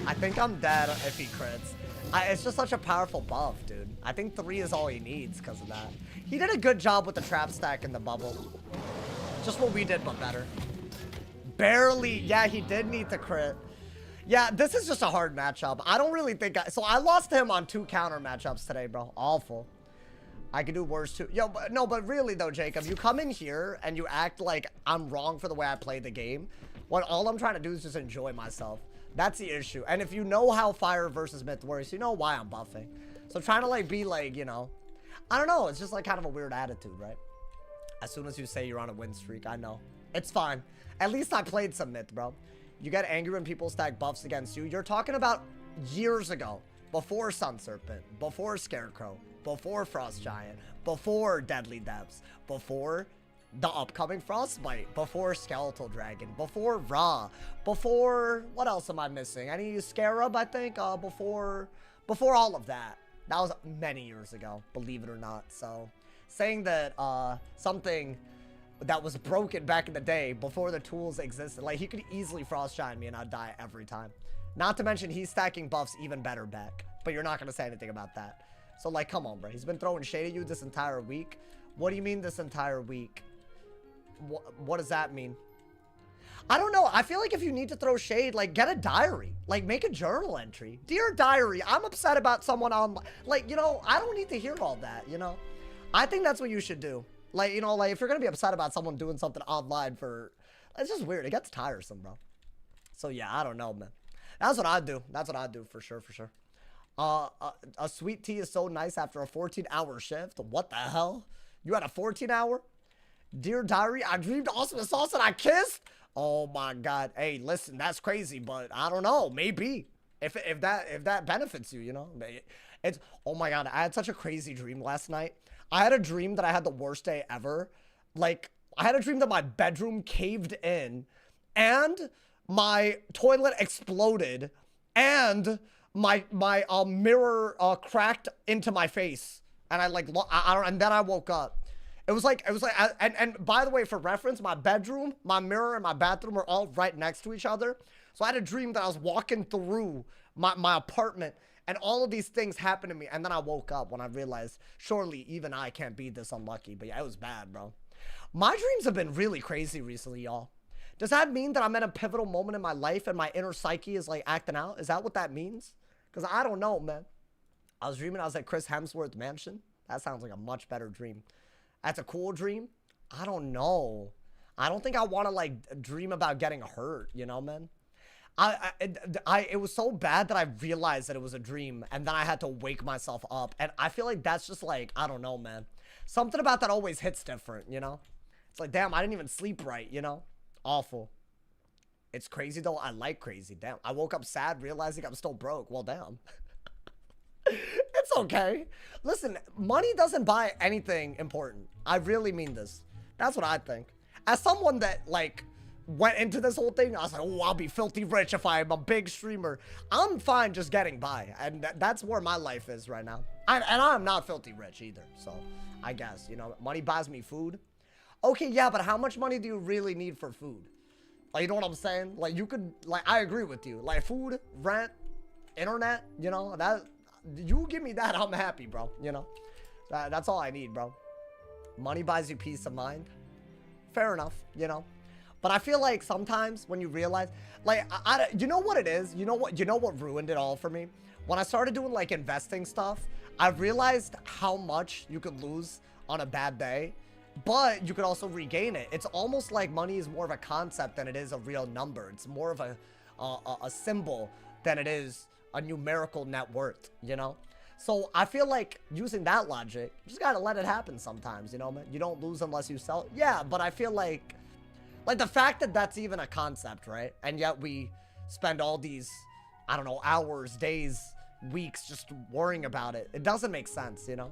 I think I'm dead if he crits. It's just such a powerful buff, dude. I think 3 is all he needs because of that. He did a good job with the trap stack in the bubble. Just what we did, but better. Barely. Yeah, he did need to crit. Yeah, this is just a hard matchup. I don't really think so I lost to him on 2 counter matchups today, bro. Awful. I could do worse too. Yo, but no, but really though, Jacob, you come in here and you act like I'm wrong for the way I play the game. What all I'm trying to do is just enjoy myself. That's the issue. And if you know how fire versus myth works, you know why I'm buffing. So trying to like be like, you know, I don't know. It's just like kind of a weird attitude, right? As soon as you say you're on a win streak, I know. It's fine. At least I played some myth, bro. You get angry when people stack buffs against you. You're talking about years ago. Before Sun Serpent. Before Scarecrow. Before Frost Giant. Before Deadly Depths. Before the upcoming Frostbite, before Skeletal Dragon, before Ra, before, what else am I missing? Any Scarab, I think, before all of that. That was many years ago, believe it or not. So, saying that, something that was broken back in the day, before the tools existed, like, he could easily Frost Giant me and I'd die every time. Not to mention, he's stacking buffs even better back, but you're not gonna say anything about that. So, like, come on, bro. He's been throwing shade at you this entire week. What do you mean this entire week? What does that mean? I don't know. I feel like if you need to throw shade, like, get a diary. Like, make a journal entry. Dear diary, I'm upset about someone on... Like, you know, I don't need to hear all that, you know? I think that's what you should do. Like, you know, like, if you're going to be upset about someone doing something online for... It's just weird. It gets tiresome, bro. So, yeah, I don't know, man. That's what I'd do. That's what I'd do, for sure, for sure. A sweet tea is so nice after a 14-hour shift. What the hell? You had a 14-hour? Dear diary, I dreamed awesome sauce and I kissed. Oh my God. Hey, listen, that's crazy, but I don't know. Maybe if that benefits you, you know, it's, oh my God. I had such a crazy dream last night. I had a dream that I had the worst day ever. Like, I had a dream that my bedroom caved in and my toilet exploded and my mirror cracked into my face. And I like, and then I woke up. It was like, and by the way, for reference, my bedroom, my mirror, and my bathroom are all right next to each other. So I had a dream that I was walking through my apartment, and all of these things happened to me. And then I woke up when I realized, surely even I can't be this unlucky. But yeah, it was bad, bro. My dreams have been really crazy recently, y'all. Does that mean that I'm at a pivotal moment in my life and my inner psyche is like acting out? Is that what that means? Because I don't know, man. I was dreaming I was at Chris Hemsworth's mansion. That sounds like a much better dream. That's a cool dream. I don't know. I don't think I want to like dream about getting hurt, you know, man. It was so bad that I realized that it was a dream and then I had to wake myself up. And I feel like that's just like, I don't know, man. Something about that always hits different, you know? It's like, damn, I didn't even sleep right, you know? Awful. It's crazy though. I like crazy. Damn. I woke up sad realizing I'm still broke. Well, damn. It's okay. Listen, money doesn't buy anything important. I really mean this. That's what I think. As someone that, like, went into this whole thing, I was like, oh, I'll be filthy rich if I'm a big streamer. I'm fine just getting by. And that's where my life is right now. And I'm not filthy rich either. So, I guess, you know, money buys me food. Okay, yeah, but how much money do you really need for food? Like, you know what I'm saying? Like, you could, like, I agree with you. Like, food, rent, internet, you know, that... You give me that, I'm happy, bro. You know, that's all I need, bro. Money buys you peace of mind. Fair enough, you know. But I feel like sometimes when you realize, like, you know what it is? You know what ruined it all for me? When I started doing like investing stuff, I realized how much you could lose on a bad day, but you could also regain it. It's almost like money is more of a concept than it is a real number. It's more of a symbol than it is a numerical net worth, you know? So I feel like using that logic, you just gotta let it happen sometimes, you know, man? You don't lose unless you sell. Yeah, but I feel like the fact that that's even a concept, right? And yet we spend all these, I don't know, hours, days, weeks just worrying about it. It doesn't make sense, you know?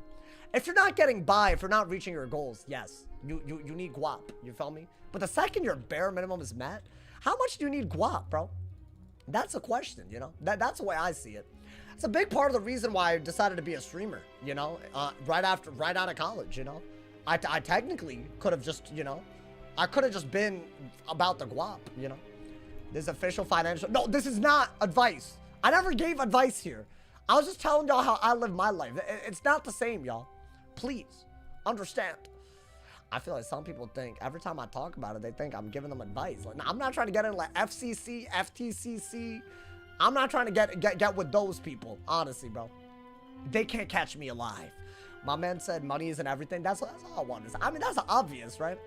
If you're not getting by, if you're not reaching your goals, yes, you need guap, you feel me? But the second your bare minimum is met, how much do you need guap, bro? That's a question, you know? That's the way I see it. It's a big part of the reason why I decided to be a streamer, you know? Right out of college, you know? I technically could have just, you know? I could have just been about the guap, you know? This official financial... No, this is not advice. I never gave advice here. I was just telling y'all how I live my life. It's not the same, y'all. Please, understand. I feel like some people think, every time I talk about it, they think I'm giving them advice. Like, nah, I'm not trying to get in like FCC, FTCC. I'm not trying to get with those people, honestly, bro. They can't catch me alive. My man said money isn't everything. That's all I want to say. I mean, that's obvious, right?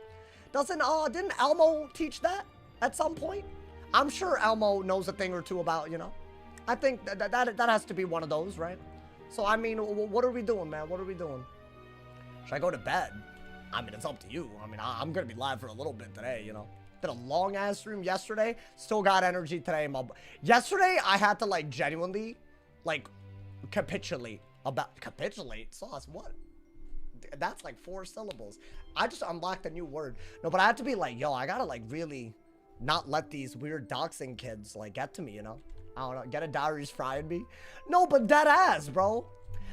Didn't Elmo teach that? at some point. I'm sure Elmo knows a thing or two about, you know. I think that has to be one of those, right? So, I mean, what are we doing, man? What are we doing? Should I go to bed? I mean, it's up to you. I mean, I'm going to be live for a little bit today, you know. Did a long-ass stream yesterday. Still got energy today. Yesterday, I had to, like, genuinely, like, capitulate. Capitulate? Sauce, what? That's like 4 syllables. I just unlocked a new word. No, but I had to be like, yo, I gotta, like, really not let these weird doxing kids, like, get to me, you know? I don't know. Get a diaries frying me? No, but dead ass, bro.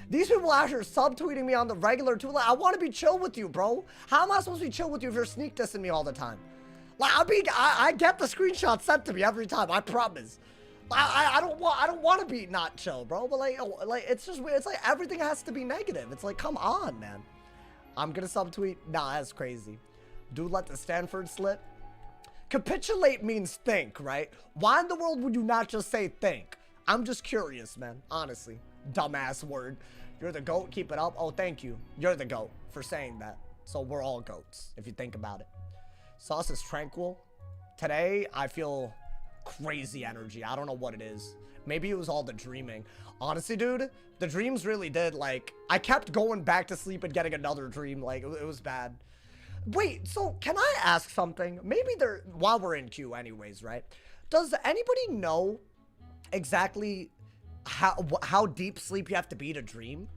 These people out here subtweeting me on the regular too. Like, I want to be chill with you, bro. How am I supposed to be chill with you if you're sneak dissing me all the time? Like, I get the screenshot sent to me every time. I promise. I don't want to be not chill, bro. But like it's just weird. It's like everything has to be negative. It's like, come on, man. I'm gonna subtweet. Nah, that's crazy. Dude, let the Stanford slip. Capitulate means think, right? Why in the world would you not just say think? I'm just curious, man. Honestly, dumbass word. You're the GOAT. Keep it up. Oh, thank you. You're the GOAT for saying that. So we're all GOATs if you think about it. Sauce is tranquil. Today, I feel crazy energy. I don't know what it is. Maybe it was all the dreaming. Honestly, dude, the dreams really did, like, I kept going back to sleep and getting another dream. Like, it was bad. Wait, so can I ask something? Maybe while we're in queue anyways, right? Does anybody know exactly how deep sleep you have to be to dream?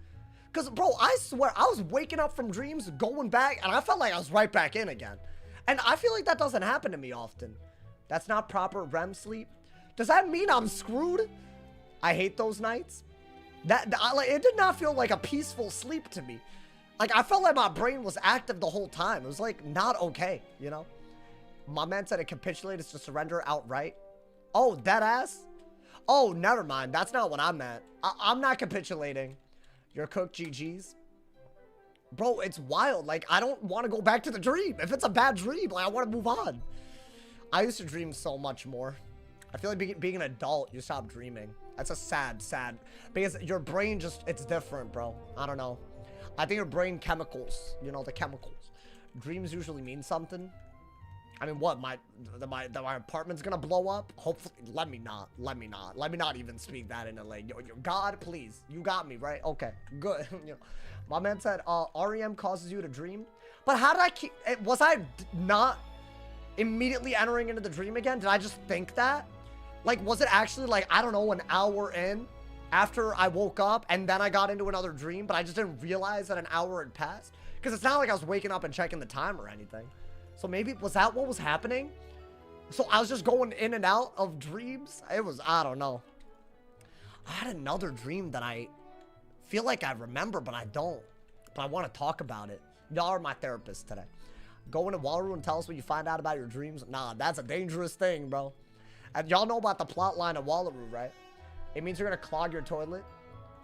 Because, bro, I swear, I was waking up from dreams, going back, and I felt like I was right back in again. And I feel like that doesn't happen to me often. That's not proper REM sleep. Does that mean I'm screwed? I hate those nights. It did not feel like a peaceful sleep to me. Like, I felt like my brain was active the whole time. It was, like, not okay, you know? My man said to capitulate is to surrender outright. Oh, dead ass? Oh, never mind. That's not what I meant. I'm not capitulating. You're cooked, GG's. Bro, it's wild. Like, I don't want to go back to the dream. If it's a bad dream, like, I want to move on. I used to dream so much more. I feel like being an adult, you stop dreaming. That's a sad. Because your brain just, it's different, bro. I don't know. I think your brain chemicals, you know, the chemicals. Dreams usually mean something. I mean, what? My apartment's gonna blow up? Hopefully, let me not even speak that into, like, yo, God, please. You got me, right? Okay, good. You know, my man said, REM causes you to dream. But how did I keep, was I not immediately entering into the dream again? Did I just think that? Like, was it actually, like, I don't know, an hour in after I woke up and then I got into another dream, but I just didn't realize that an hour had passed? Because it's not like I was waking up and checking the time or anything. So maybe, was that what was happening? So I was just going in and out of dreams? It was, I don't know. I had another dream that I feel like I remember, but I don't. But I want to talk about it. Y'all are my therapist today. Go into Wallaroo and tell us what you find out about your dreams. Nah, that's a dangerous thing, bro. And y'all know about the plot line of Wallaroo, right? It means you're going to clog your toilet.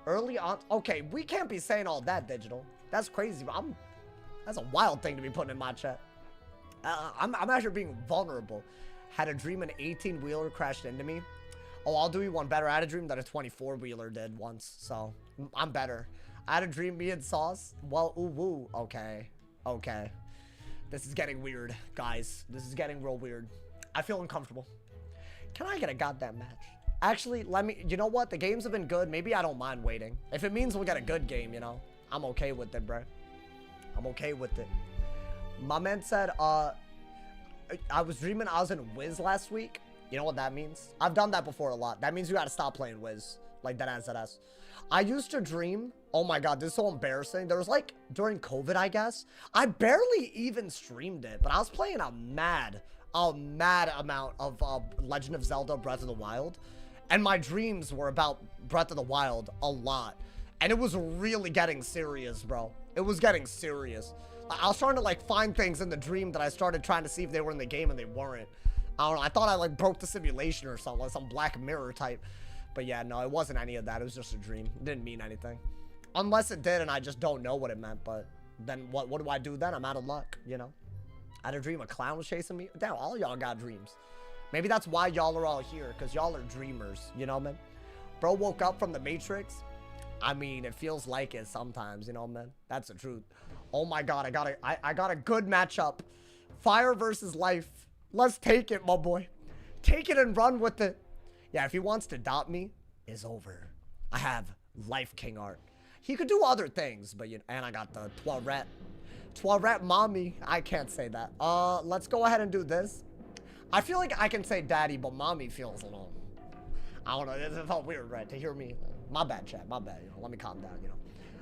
Early on. Okay, we can't be saying all that, Digital. That's crazy. But that's a wild thing to be putting in my chat. I'm actually being vulnerable. Had a dream an 18-wheeler crashed into me. Oh, I'll do you one better. I had a dream that a 24-wheeler did once. So, I'm better. I had a dream me and Sauce. Well, ooh, woo. Okay. Okay. This is getting weird, guys. This is getting real weird. I feel uncomfortable. Can I get a goddamn match? Actually, you know what? The games have been good. Maybe I don't mind waiting. If it means we'll get a good game, you know, I'm okay with it, bro. I'm okay with it. My man said, I was dreaming I was in Wiz last week. You know what that means? I've done that before a lot. That means you gotta stop playing Wiz. Like, deadass. I used to dream, oh my god, this is so embarrassing. There was, like, during COVID, I guess. I barely even streamed it, but I was playing a mad amount of Legend of Zelda Breath of the Wild. And my dreams were about Breath of the Wild a lot. And it was really getting serious, bro. It was getting serious. I was trying to, like, find things in the dream that I started trying to see if they were in the game, and they weren't. I don't know. I thought I, like, broke the simulation or something, like some Black Mirror type. But yeah, no, it wasn't any of that. It was just a dream. It didn't mean anything. Unless it did, and I just don't know what it meant. But then what do I do then? I'm out of luck, you know? I had a dream a clown was chasing me. Damn, all y'all got dreams. Maybe that's why y'all are all here, because y'all are dreamers, you know, man? Bro woke up from the Matrix. I mean, it feels like it sometimes, you know, man? That's the truth. Oh my god, I got a good matchup. Fire versus life. Let's take it, my boy. Take it and run with it. Yeah, if he wants to dot me, it's over. I have Life King art. He could do other things, but you know, and I got the Toilette. Toilette mommy. I can't say that. Let's go ahead and do this. I feel like I can say daddy, but mommy feels a little, I don't know, it felt weird, right? To hear me. My bad, chat. My bad. You know, let me calm down, you know.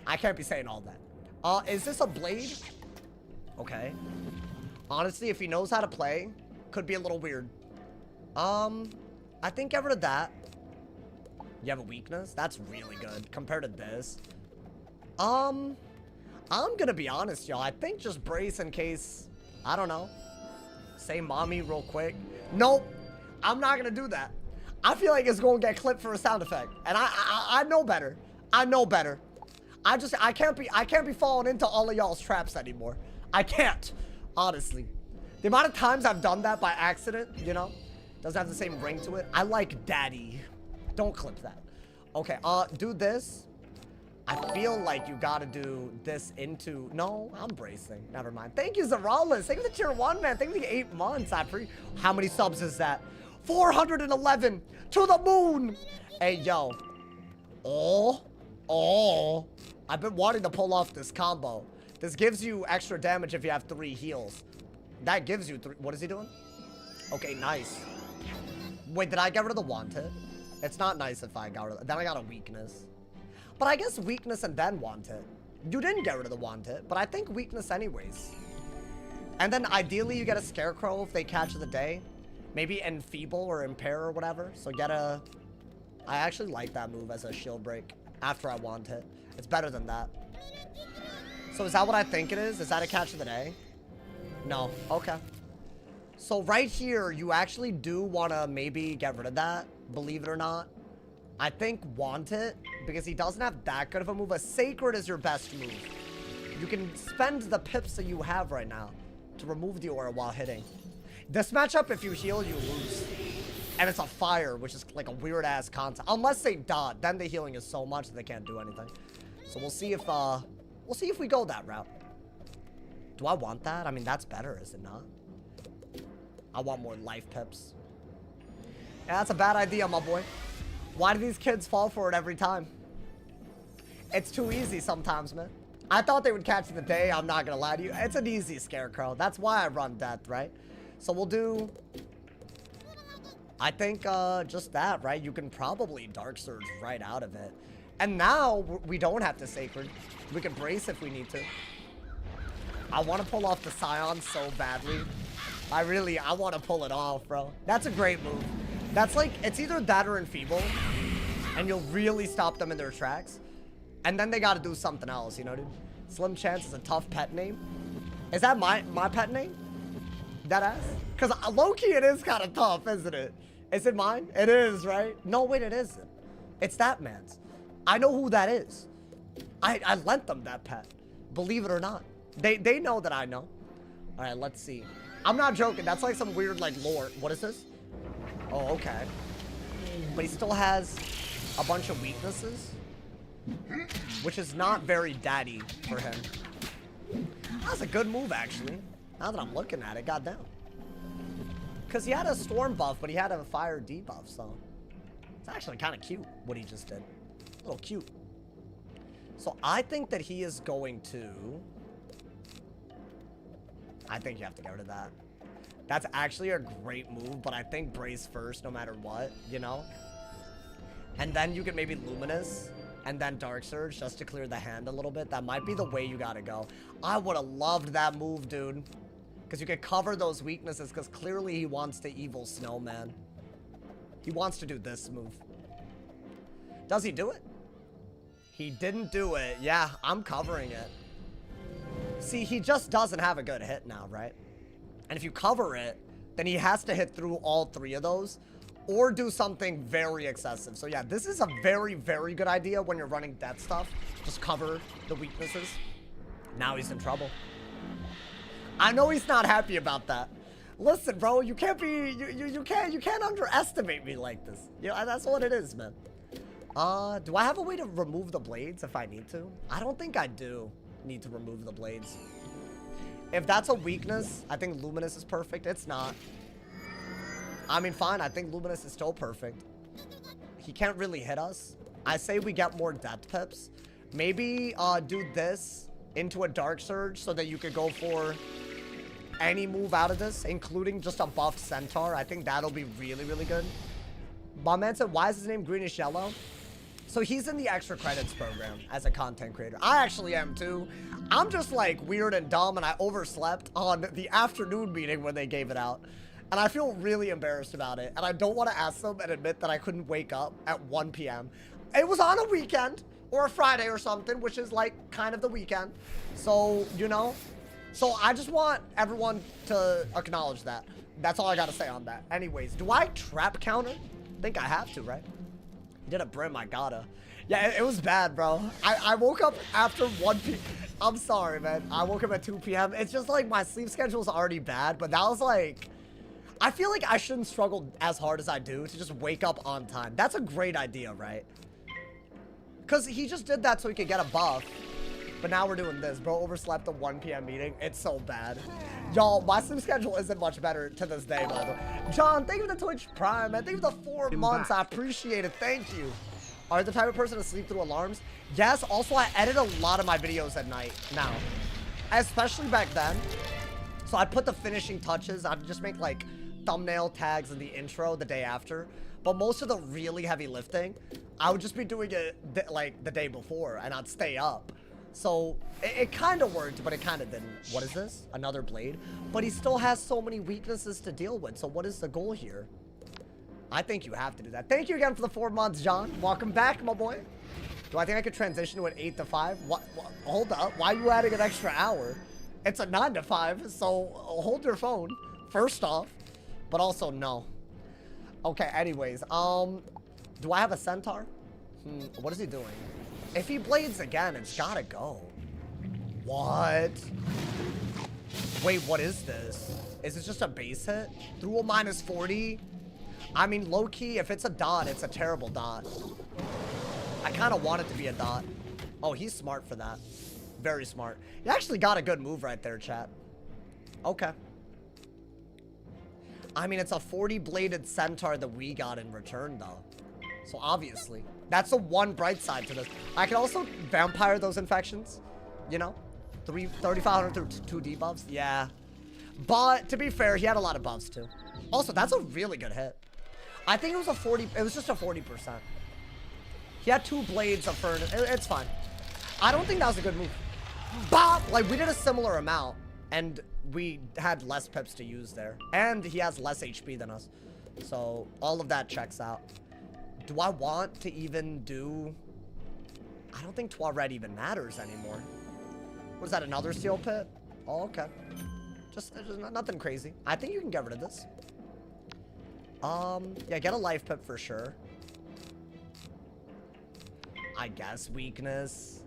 I can't be saying all that. Is this a blade? Okay. Honestly, if he knows how to play, could be a little weird. I think get rid of that. You have a weakness? That's really good compared to this. I'm gonna be honest, y'all. I think just brace in case, I don't know. Say mommy real quick. Nope. I'm not gonna do that. I feel like it's gonna get clipped for a sound effect. And I know better. I know better. I can't be falling into all of y'all's traps anymore. I can't. Honestly. The amount of times I've done that by accident, you know, doesn't have the same ring to it. I like daddy. Don't clip that. Okay, do this. I feel like you gotta do this into... No, I'm bracing. Never mind. Thank you, Zeralus. Thank you for the tier 1, man. Thank you for the 8 months. How many subs is that? 411 to the moon. Hey, yo. Oh. I've been wanting to pull off this combo. This gives you extra damage if you have 3 heals. That gives you 3... What is he doing? Okay, nice. Wait, did I get rid of the wanted? It's not nice if I got rid of... Then I got a weakness. But I guess weakness and then wanted. You didn't get rid of the wanted, but I think weakness anyways. And then ideally you get a scarecrow if they catch the day. Maybe enfeeble or impair or whatever. So get a... I actually like that move as a shield break after I want it. It's better than that. So is that what I think it is? Is that a catch of the day? No. Okay. So right here, you actually do want to maybe get rid of that. Believe it or not. I think want it because he doesn't have that good of a move. A sacred is your best move. You can spend the pips that you have right now to remove the aura while hitting. This matchup, if you heal, you lose. And it's a fire, which is like a weird ass concept. Unless they dot, then the healing is so much that they can't do anything. So we'll see if we go that route. Do I want that? I mean, that's better, is it not? I want more life pips. Yeah, that's a bad idea, my boy. Why do these kids fall for it every time? It's too easy sometimes, man. I thought they would catch the day. I'm not gonna lie to you. It's an easy scarecrow. That's why I run death, right? So we'll do... I think just that, right? You can probably Dark Surge right out of it. And now we don't have to Sacred. We can brace if we need to. I want to pull off the Scion so badly. I want to pull it off, bro. That's a great move. That's like, it's either that or Enfeeble, and you'll really stop them in their tracks. And then they got to do something else, you know, dude? Slim Chance is a tough pet name. Is that my pet name? Deadass? Because low-key it is kind of tough, isn't it? Is it mine? It is, right? No, wait, it isn't. It's that man's. I know who that is. I lent them that pet. Believe it or not. They know that I know. All right, let's see. I'm not joking. That's like some weird, like, lore. What is this? Oh, okay. But he still has a bunch of weaknesses, which is not very daddy for him. That's a good move, actually. Now that I'm looking at it, goddamn. Because he had a storm buff, but he had a fire debuff, so it's actually kind of cute what he just did. A little cute. So I think that he is going to... I think you have to get rid of that. That's actually a great move, but I think brace first no matter what, you know? And then you can maybe Luminous and then Dark Surge just to clear the hand a little bit. That might be the way you gotta go. I would have loved that move, dude. Because you could cover those weaknesses, because clearly he wants to Evil Snowman. He wants to do this move. Does he do it? He didn't do it. Yeah, I'm covering it. See, he just doesn't have a good hit now, right? And if you cover it, then he has to hit through all 3 of those or do something very excessive. So yeah, this is a very, very good idea when you're running death stuff. Just cover the weaknesses. Now he's in trouble. I know he's not happy about that. Listen, bro, you can't be, you can't underestimate me like this. You know, that's what it is, man. Do I have a way to remove the blades if I need to? I don't think I do need to remove the blades. If that's a weakness, I think Luminous is perfect. It's not. I mean, fine. I think Luminous is still perfect. He can't really hit us. I say we get more depth pips. Maybe do this into a Dark Surge so that you could go for any move out of this, including just a buffed Centaur. I think that'll be really, really good. My man said, why is his name Greenish Yellow? So he's in the extra credits program as a content creator. I actually am too. I'm just like weird and dumb, and I overslept on the afternoon meeting when they gave it out. And I feel really embarrassed about it. And I don't want to ask them and admit that I couldn't wake up at 1 p.m. It was on a weekend or a Friday or something, which is like kind of the weekend. So, you know, so I just want everyone to acknowledge that. That's all I got to say on that. Anyways, do I trap counter? I think I have to, right? Did a brim, I gotta. Yeah, it was bad, bro. I woke up after 1 p.m. I'm sorry, man. I woke up at 2 p.m. It's just like my sleep schedule is already bad, but that was like, I feel like I shouldn't struggle as hard as I do to just wake up on time. That's a great idea, right? Because he just did that so he could get a buff. But now we're doing this. Bro overslept the 1 p.m. meeting. It's so bad. Y'all, my sleep schedule isn't much better to this day, by the way. John, thank you for the Twitch Prime, man. Thank you for the 4 months. I appreciate it. Thank you. Are you the type of person to sleep through alarms? Yes. Also, I edit a lot of my videos at night now. Especially back then. So I'd put the finishing touches. I'd just make, like, thumbnail tags in the intro the day after. But most of the really heavy lifting, I would just be doing it, like, the day before. And I'd stay up. So, it kind of worked, but it kind of didn't. What is this? Another blade? But he still has so many weaknesses to deal with. So, what is the goal here? I think you have to do that. Thank you again for the 4 months, John. Welcome back, my boy. Do I think I could transition to an 8 to 5? What? Hold up. Why are you adding an extra hour? It's a 9 to 5, so hold your phone, first off. But also, no. Okay, anyways. Do I have a Centaur? What is he doing? If he blades again, it's gotta go. What? Wait, what is this? Is this just a base hit? Through a -40? I mean, low-key, if it's a dot, it's a terrible dot. I kind of want it to be a dot. Oh, he's smart for that. Very smart. He actually got a good move right there, chat. Okay. I mean, it's a 40-bladed Centaur that we got in return, though. So, obviously. That's the one bright side to this. I can also vampire those infections. You know? 3,500 through 2 debuffs. Yeah. But, to be fair, he had a lot of buffs, too. Also, that's a really good hit. I think it was a 40... It was just a 40%. He had 2 blades of furnace. It's fine. I don't think that was a good move. Bop! Like, we did a similar amount. And we had less pips to use there. And he has less HP than us. So, all of that checks out. Do I want to even do... I don't think Toilet even matters anymore. Was that another steel pit? Oh, okay. Just nothing crazy. I think you can get rid of this. Yeah, get a life pip for sure. I guess weakness.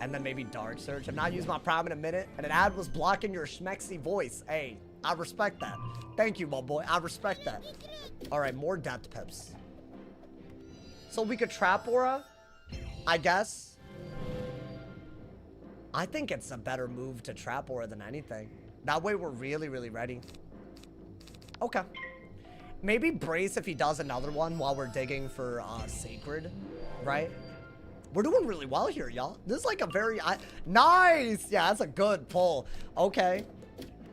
And then maybe Dark Surge. I've not used my prime in a minute, and an ad was blocking your schmexy voice. Hey, I respect that. Thank you, my boy. I respect that. All right, more depth pips. So we could trap aura, I guess. I think it's a better move to trap aura than anything. That way we're really, really ready. Okay. Maybe brace if he does another one while we're digging for sacred, right? We're doing really well here, y'all. This is like a very... nice! Yeah, that's a good pull. Okay.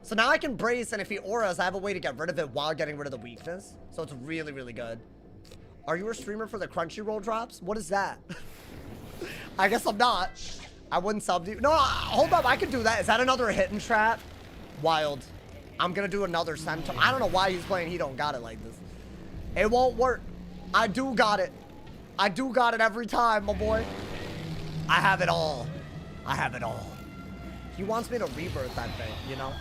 So now I can brace, and if he auras, I have a way to get rid of it while getting rid of the weakness. So it's really, really good. Are you a streamer for the Crunchyroll drops? What is that? I guess I'm not. I wouldn't sub to you. No, hold up. I could do that. Is that another hit and trap? Wild. I'm going to do another Centaur. I don't know why he's playing He Don't Got It like this. It won't work. I do got it. I do got it every time, my boy. I have it all. I have it all. He wants me to rebirth that thing, you know?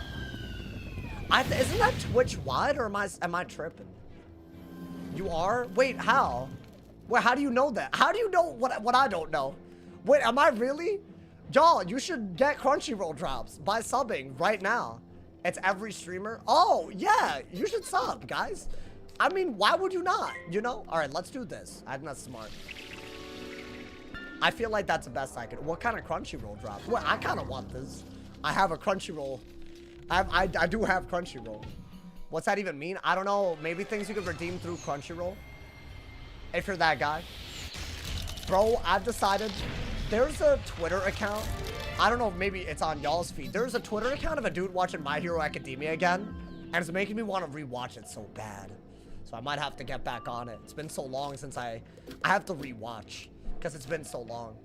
Isn't that Twitch wide, or am I tripping? You are? Wait, how? Wait, how do you know that? How do you know what I don't know? Wait, am I really? Y'all, you should get Crunchyroll drops by subbing right now. It's every streamer. Oh, yeah, you should sub, guys. I mean, why would you not? You know? All right, let's do this. I think that's smart. I feel like that's the best I could. What kind of Crunchyroll drops? Well, I kind of want this. I have a Crunchyroll. I do have Crunchyroll. What's that even mean? I don't know. Maybe things you could redeem through Crunchyroll. If you're that guy. Bro, I've decided there's a Twitter account. I don't know, maybe it's on y'all's feed. There's a Twitter account of a dude watching My Hero Academia again. And it's making me want to rewatch it so bad. So I might have to get back on it. It's been so long since I have to rewatch. Because it's been so long.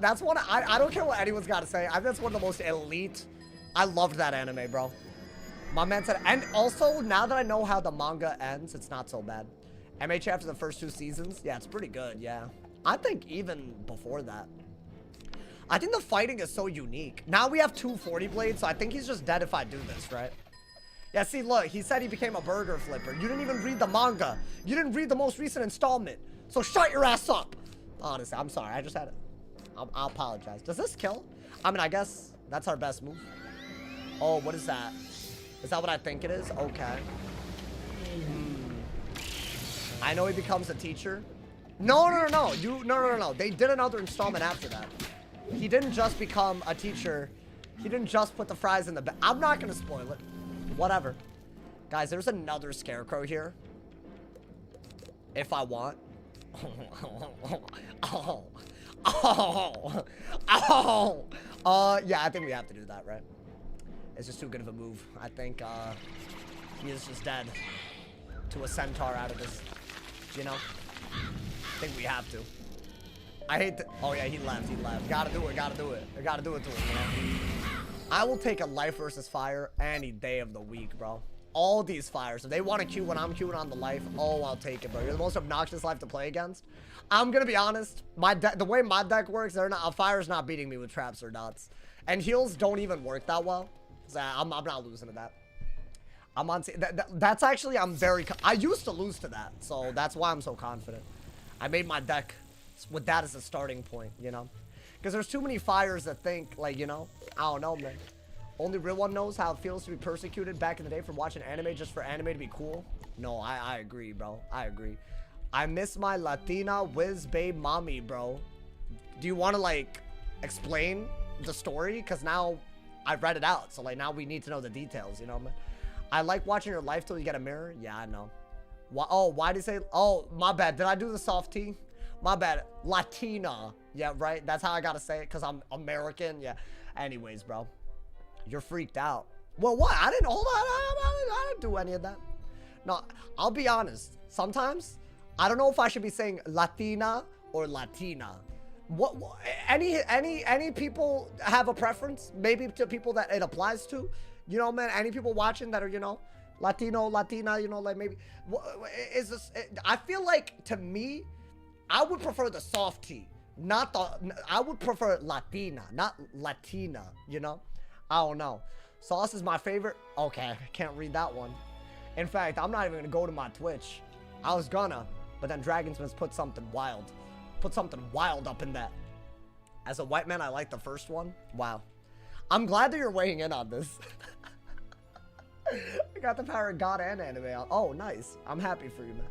That's one, I don't care what anyone's got to say. I think that's one of the most elite. I loved that anime, bro. My man said, and also, now that I know how the manga ends, it's not so bad. MH after the first 2 seasons, yeah, it's pretty good, yeah. I think even before that. I think the fighting is so unique. Now we have 2 40 blades, so I think he's just dead if I do this, right? Yeah, see, look, he said he became a burger flipper. You didn't even read the manga. You didn't read the most recent installment. So shut your ass up. Honestly, I'm sorry. I just had it. I'll apologize. Does this kill? I mean, I guess that's our best move. Oh, what is that? Is that what I think it is? Okay. I know he becomes a teacher. No. No. They did another installment after that. He didn't just become a teacher. He didn't just put the fries in the bag. I'm not going to spoil it. Whatever. Guys, there's another scarecrow here. If I want. Yeah, I think we have to do that, right? It's just too good of a move. I think he is just dead to a centaur out of this, you know? I think we have to. I hate the, oh yeah, he left. Gotta do it. I gotta do it to him, you know? I will take a life versus fire any day of the week, bro. All these fires. If they want to queue when I'm queuing on the life, oh, I'll take it, bro. You're the most obnoxious life to play against. I'm gonna be honest. The way my deck works, a fire's not beating me with traps or dots. And heals don't even work that well. So I'm not losing to that. I'm on. That's actually, I used to lose to that. So that's why I'm so confident. I made my deck with that as a starting point, you know? Because there's too many fires that think, like, you know? I don't know, man. Only real one knows how it feels to be persecuted back in the day from watching anime just for anime to be cool. No, I agree, bro. I agree. I miss my Latina whiz babe mommy, bro. Do you want to, like, explain the story? Because now I read it out. So, like, now we need to know the details, you know, man? I like watching your life till you get a mirror. Yeah, I know. Why did you say? Oh, my bad. Did I do the soft T? My bad. Latina. Yeah, right? That's how I gotta say it, because I'm American. Yeah. Anyways, bro. You're freaked out. Well, what? I didn't, hold on. I didn't do any of that. No, I'll be honest. Sometimes, I don't know if I should be saying Latina or Latina. What any people have a preference? Maybe to people that it applies to? You know, man, any people watching that are, you know, Latino, Latina, you know, like maybe, is this, I feel like, to me, I would prefer the soft T, not the, I would prefer Latina, not Latina, you know? I don't know. Sauce is my favorite. Okay, I can't read that one. In fact, I'm not even gonna go to my Twitch. I was gonna, but then Dragonsmith put something wild. Put something wild up in that. As a white man, I like the first one. Wow. I'm glad that you're weighing in on this. I got the power of God and anime. Oh, nice. I'm happy for you, man.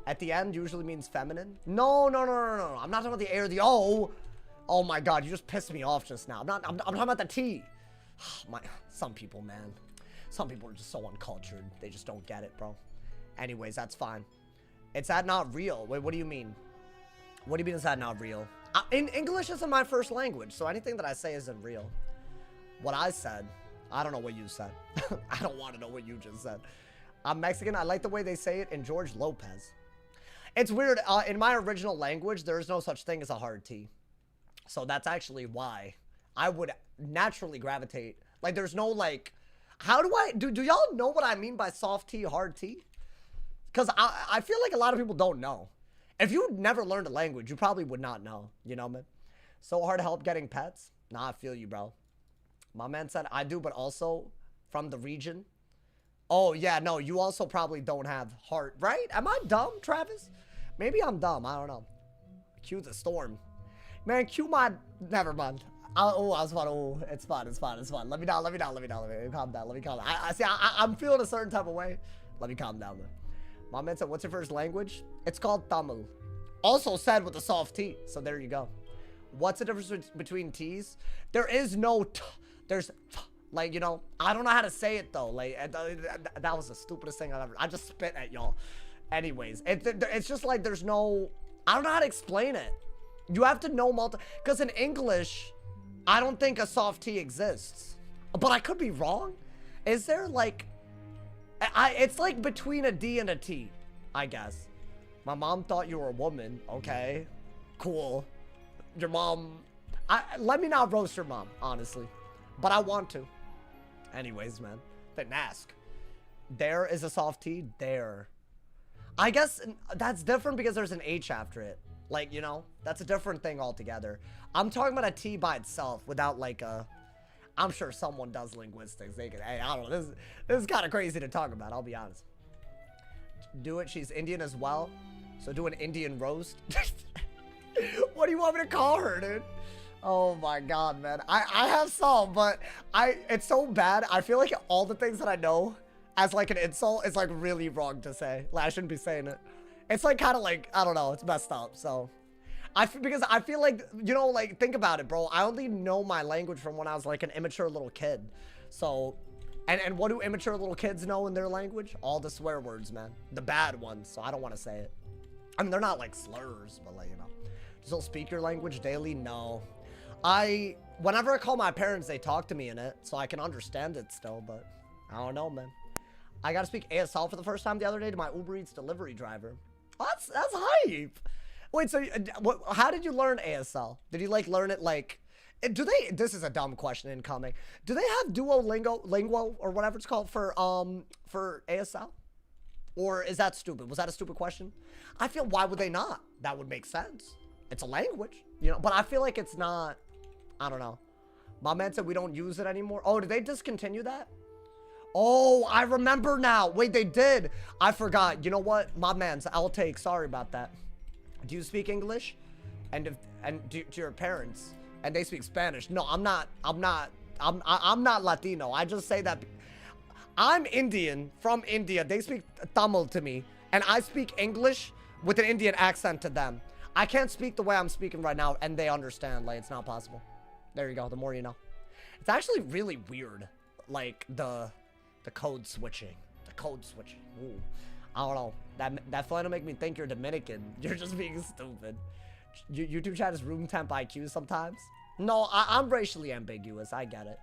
At the end usually means feminine. No. I'm not talking about the A or the O. Oh my God, you just pissed me off just now. I'm talking about the T. Some people, man. Some people are just so uncultured. They just don't get it, bro. Anyways, that's fine. It's that not real. Wait, what do you mean? What do you mean is that not real? In English isn't my first language, so anything that I say isn't real. What I said, I don't know what you said. I don't want to know what you just said. I'm Mexican. I like the way they say it in George Lopez. It's weird. In my original language, there is no such thing as a hard T. So that's actually why I would naturally gravitate. Like, there's no, like, how do I, do y'all know what I mean by soft T, hard T? Because I feel like a lot of people don't know. If you never learned a language, you probably would not know, you know, man? So hard to help getting pets? Nah, I feel you, bro. My man said, I do, but also from the region. Oh, yeah, no, you also probably don't have heart, right? Am I dumb, Travis? Maybe I'm dumb, I don't know. Cue the storm. Man, cue my, never mind. I was fun. Oh, it's fun. Let me down. Let me calm down. I see, I'm feeling a certain type of way. Let me calm down, man. My man said, what's your first language? It's called Tamil. Also said with a soft T. So there you go. What's the difference between T's? There is no T. There's T, Like, you know, I don't know how to say it though. Like, that was the stupidest thing I've ever. I just spit at y'all. Anyways, it's just like there's no. I don't know how to explain it. You have to know because in English, I don't think a soft T exists. But I could be wrong. Is there like, it's like between a D and a T, I guess. My mom thought you were a woman. Okay, cool. Your mom, let me not roast your mom, honestly. But I want to. Anyways, man, didn't ask. There is a soft T, there. I guess that's different because there's an H after it. Like, you know, that's a different thing altogether. I'm talking about a T by itself without like a, I'm sure someone does linguistics. They can, hey, I don't know. This is kind of crazy to talk about, I'll be honest. Do it, she's Indian as well. So do an Indian roast. What do you want me to call her, dude? Oh my God, man. I have some, but it's so bad. I feel like all the things that I know as like an insult is like really wrong to say. Like, I shouldn't be saying it. It's like kind of like, I don't know, it's messed up. So because I feel like, you know, like think about it, bro. I only know my language from when I was like an immature little kid. So, and what do immature little kids know in their language? All the swear words, man. The bad ones. So I don't want to say it. I mean, they're not like slurs, but like, you know. Still speak your language daily? No. Whenever I call my parents, they talk to me in it, so I can understand it still, but I don't know, man. I gotta speak ASL for the first time the other day to my Uber Eats delivery driver. Oh, that's hype. Wait, so how did you learn ASL? Did you like learn it like, this is a dumb question incoming. Do they have Duolingo or whatever it's called for ASL? Or is that stupid? Was that a stupid question? I feel, why would they not? That would make sense. It's a language, you know, but I feel like it's not, I don't know. My man said we don't use it anymore. Oh, did they discontinue that? Oh, I remember now. Wait, they did. I forgot. You know what? My man's, I'll take. Sorry about that. Do you speak English? And to your parents? And they speak Spanish? No, I'm not Latino. I just say that I'm Indian from India. They speak Tamil to me, and I speak English with an Indian accent to them. I can't speak the way I'm speaking right now, and they understand. Like, it's not possible. There you go. The more you know. It's actually really weird, like the code switching. The code switching. Ooh. I don't know. That flight will make me think you're Dominican. You're just being stupid. YouTube chat is room temp IQ sometimes. No, I'm racially ambiguous. I get it.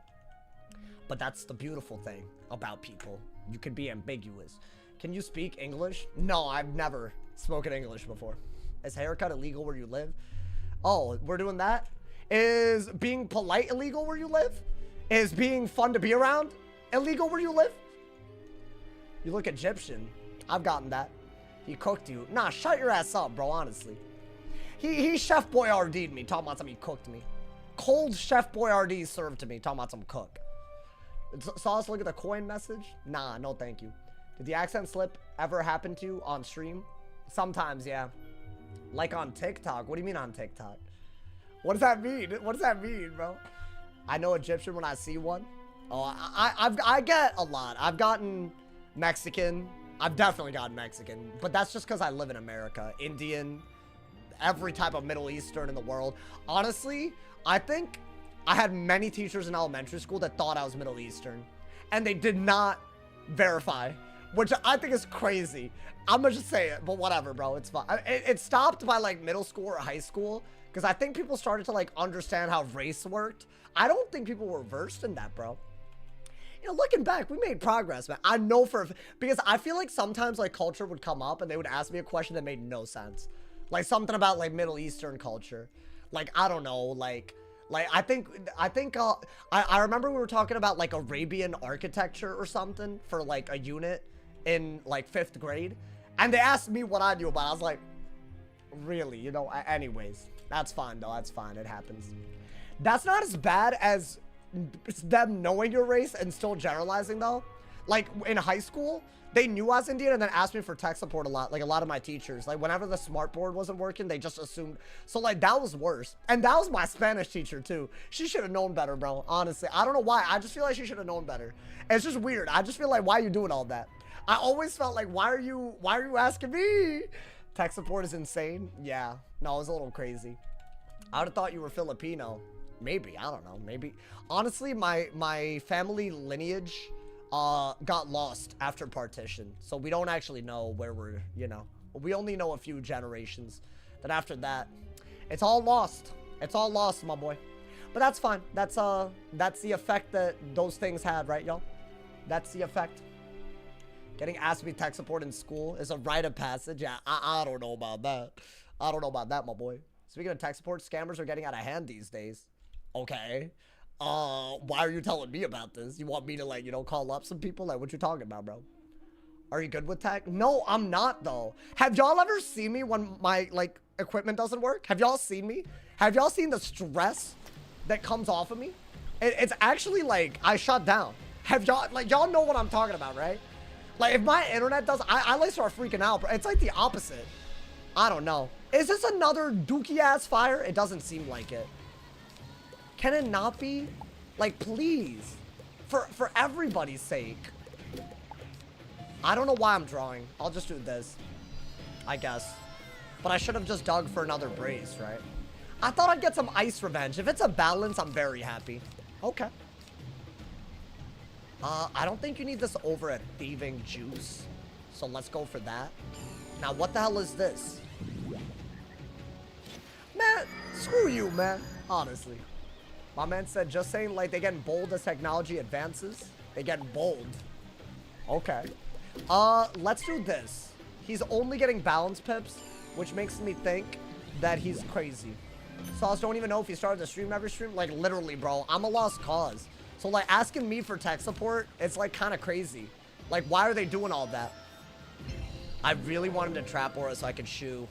But that's the beautiful thing about people. You can be ambiguous. Can you speak English? No, I've never spoken English before. Is haircut illegal where you live? Oh, we're doing that? Is being polite illegal where you live? Is being fun to be around illegal where you live? You look Egyptian. I've gotten that. He cooked you. Nah, shut your ass up, bro, honestly. He Chef Boyardee'd me, talking about something he cooked me. Cold Chef Boyardee served to me, talking about some cook. Saw us look at the coin message? Nah, no thank you. Did the accent slip ever happen to you on stream? Sometimes, yeah. Like on TikTok. What do you mean on TikTok? What does that mean? What does that mean, bro? I know Egyptian when I see one. Oh, I get a lot. I've gotten Mexican. I've definitely gotten Mexican. But that's just because I live in America. Indian. Every type of Middle Eastern in the world. Honestly, I think I had many teachers in elementary school that thought I was Middle Eastern. And they did not verify. Which I think is crazy. I'm gonna just say it, but whatever, bro. It's fine. It stopped by like middle school or high school because I think people started to like understand how race worked. I don't think people were versed in that, bro. You know, looking back, we made progress, man. I know because I feel like sometimes like culture would come up and they would ask me a question that made no sense. Like something about like Middle Eastern culture. Like, I don't know, like I think I remember we were talking about like Arabian architecture or something for like a unit in like 5th grade, and they asked me what I knew about it. I was like, really, you know? Anyways, that's fine though. That's fine. It happens. That's not as bad as them knowing your race and still generalizing though. Like in high school, they knew I was Indian and then asked me for tech support a lot. Like a lot of my teachers, like whenever the smart board wasn't working, they just assumed. So like that was worse. And that was my Spanish teacher too. She should have known better, bro. Honestly, I don't know why. I just feel like she should have known better. It's just weird. I just feel like, why are you doing all that? I always felt like, why are you asking me? Tech support is insane. Yeah, no, it was a little crazy. I would have thought you were Filipino. Maybe, I don't know. Maybe. Honestly, my family lineage got lost after partition. So we don't actually know where we're, you know. We only know a few generations. Then after that, it's all lost. It's all lost, my boy. But that's fine. That's the effect that those things had, right, y'all? That's the effect. Getting asked to be tech support in school is a rite of passage. Yeah, I don't know about that. I don't know about that, my boy. Speaking of tech support, scammers are getting out of hand these days. Okay. Why are you telling me about this? You want me to, like, you know, call up some people? Like, what you talking about, bro? Are you good with tech? No, I'm not, though. Have y'all ever seen me when my, like, equipment doesn't work? Have y'all seen me? Have y'all seen the stress that comes off of me? It's actually, like, I shut down. Have y'all, like, y'all know what I'm talking about, right? Like, if my internet does, I like start freaking out, bro. It's like the opposite. I don't know. Is this another dookie-ass fire? It doesn't seem like it. Can it not be? Like, please. For everybody's sake. I don't know why I'm drawing. I'll just do this. I guess. But I should have just dug for another brace, right? I thought I'd get some ice revenge. If it's a balance, I'm very happy. Okay. I don't think you need this over at thieving juice. So let's go for that. Now, what the hell is this? Man, screw you, man. Honestly. My man said, just saying, like, they getting bold as technology advances. They getting bold. Okay. Let's do this. He's only getting balance pips, which makes me think that he's crazy. Sauce, don't even know if he started the stream, every stream. Like, literally, bro, I'm a lost cause. So, like, asking me for tech support, it's, like, kind of crazy. Like, why are they doing all that? I really wanted to trap aura so I could shoo.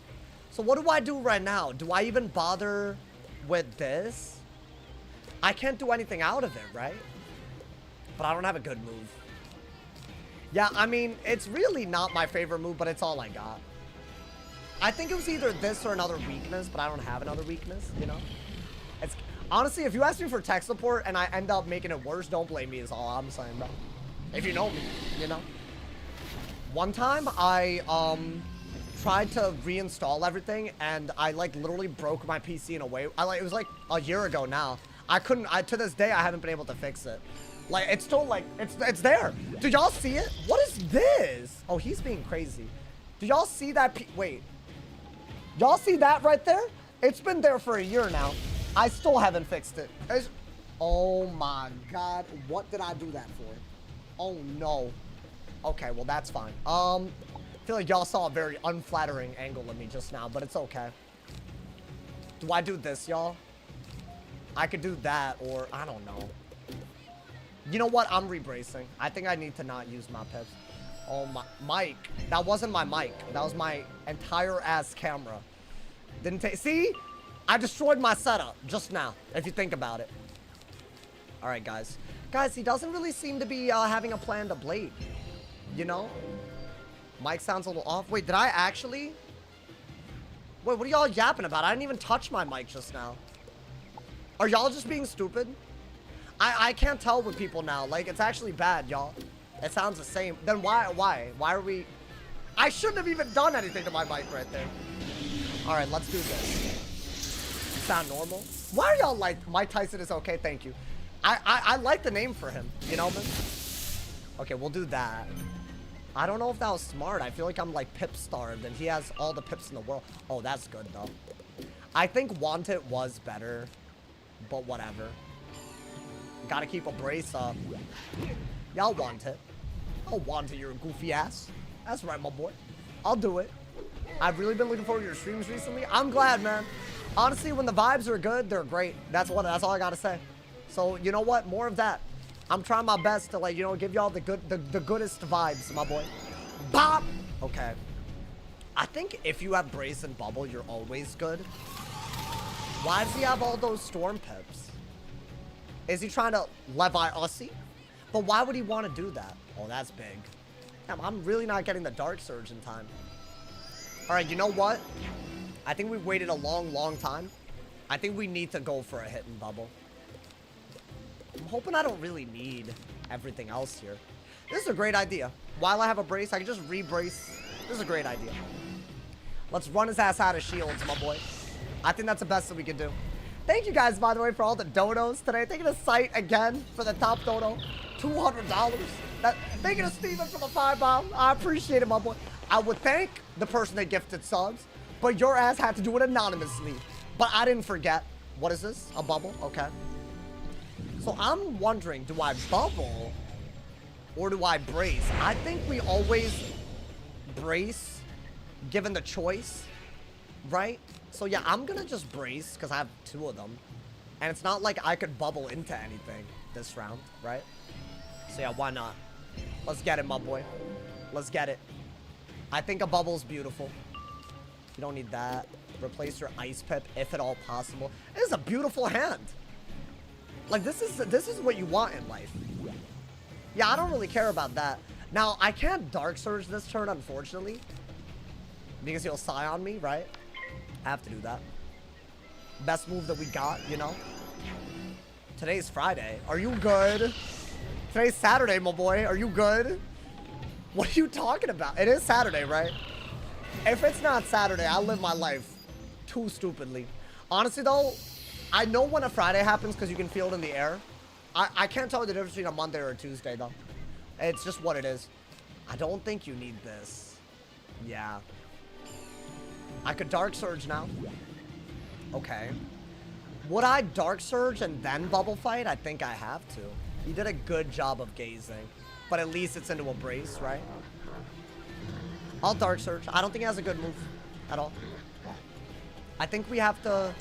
So, what do I do right now? Do I even bother with this? I can't do anything out of it, right? But I don't have a good move. Yeah, I mean, it's really not my favorite move, but it's all I got. I think it was either this or another weakness, but I don't have another weakness, you know? It's honestly, if you ask me for tech support and I end up making it worse, don't blame me is all I'm saying, bro. If you know me, you know? One time, I, tried to reinstall everything, and I, like, literally broke my PC in a way. It was, like, a year ago now. To this day, I haven't been able to fix it. Like, it's still, like, it's there. Did y'all see it? What is this? Oh, he's being crazy. Do y'all see that? Wait. Y'all see that right there? It's been there for a year now. I still haven't fixed it. Oh, my God. What did I do that for? Oh, no. Okay, well, that's fine. I feel like y'all saw a very unflattering angle of me just now, but it's okay. Do I do this, y'all? I could do that, or I don't know. You know what? I'm rebracing. I think I need to not use my pips. Oh, my mic. That wasn't my mic. That was my entire ass camera. Didn't take. See? I destroyed my setup just now, if you think about it. All right, guys. Guys, he doesn't really seem to be having a plan to blade. You know? Mic sounds a little off. Wait, did I actually? Wait, what are y'all yapping about? I didn't even touch my mic just now. Are y'all just being stupid? I can't tell with people now. Like, it's actually bad, y'all. It sounds the same. Then why are we? I shouldn't have even done anything to my mic right there. All right, let's do this. Sound normal? Why are y'all like, Mike Tyson is okay, thank you. I like the name for him, you know, man? Okay, we'll do that. I don't know if that was smart. I feel like I'm like pip starved and he has all the pips in the world. Oh, that's good though. I think Want It was better, but whatever. Gotta keep a brace up. Y'all want it. I'll want it, your goofy ass. That's right, my boy. I'll do it. I've really been looking forward to your streams recently. I'm glad, man. Honestly, when the vibes are good, they're great. That's all I gotta say. So, you know what? More of that. I'm trying my best to, like, you know, give y'all the goodest vibes, my boy. Bop! Okay. I think if you have brace and bubble, you're always good. Why does he have all those storm pips? Is he trying to Levi Ussy? But why would he want to do that? Oh, that's big. Damn, I'm really not getting the Dark Surge in time. All right, you know what? I think we've waited a long, long time. I think we need to go for a hit and bubble. I'm hoping I don't really need everything else here. This is a great idea. While I have a brace, I can just re-brace. This is a great idea. Let's run his ass out of shields, my boy. I think that's the best that we can do. Thank you guys, by the way, for all the donos today. Thank you to Sight again for the top dono. $200. Thank you to Steven for the 5-bomb. I appreciate it, my boy. I would thank the person that gifted subs, but your ass had to do it anonymously. But I didn't forget. What is this? A bubble? Okay. So I'm wondering, do I bubble or do I brace? I think we always brace given the choice, right? So yeah, I'm gonna just brace because I have 2 of them. And it's not like I could bubble into anything this round, right? So yeah, why not? Let's get it, my boy. Let's get it. I think a bubble's beautiful. You don't need that. Replace your ice pip if at all possible. It is a beautiful hand. Like this is what you want in life. Yeah, I don't really care about that. Now I can't Dark Surge this turn, unfortunately, because he'll Scion me, right? I have to do that. Best move that we got, you know? Today's Friday. Are you good? Today's Saturday, my boy. Are you good? What are you talking about? It is Saturday, right? If it's not Saturday, I live my life too stupidly. Honestly, though, I know when a Friday happens because you can feel it in the air. I can't tell you the difference between a Monday or a Tuesday, though. It's just what it is. I don't think you need this. Yeah. I could Dark Surge now. Okay. Would I Dark Surge and then Bubble Fight? I think I have to. He did a good job of gazing. But at least it's into a brace, right? I'll Dark Surge. I don't think he has a good move at all. I think we have to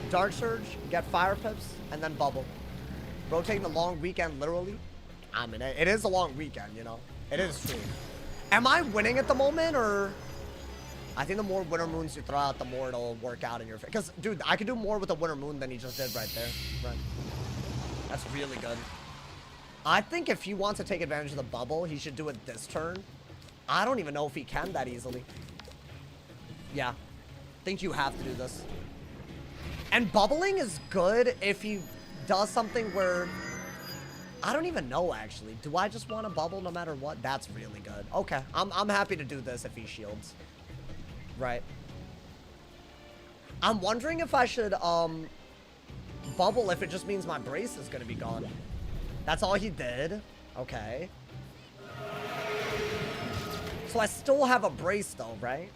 Dark Surge, get Fire Pips, and then Bubble. Rotating the long weekend, literally. I mean, it is a long weekend, you know? It is true. Am I winning at the moment, or... I think the more Winter Moons you throw out, the more it'll work out in your favor. Because, dude, I could do more with a Winter Moon than he just did right there. Right. That's really good. I think if he wants to take advantage of the bubble, he should do it this turn. I don't even know if he can that easily. Yeah. I think you have to do this. And bubbling is good if he does something where... I don't even know, actually. Do I just want to bubble no matter what? That's really good. Okay. I'm happy to do this if he shields. Right. I'm wondering if I should, bubble if it just means my brace is going to be gone. That's all he did. Okay. So I still have a brace, though, right?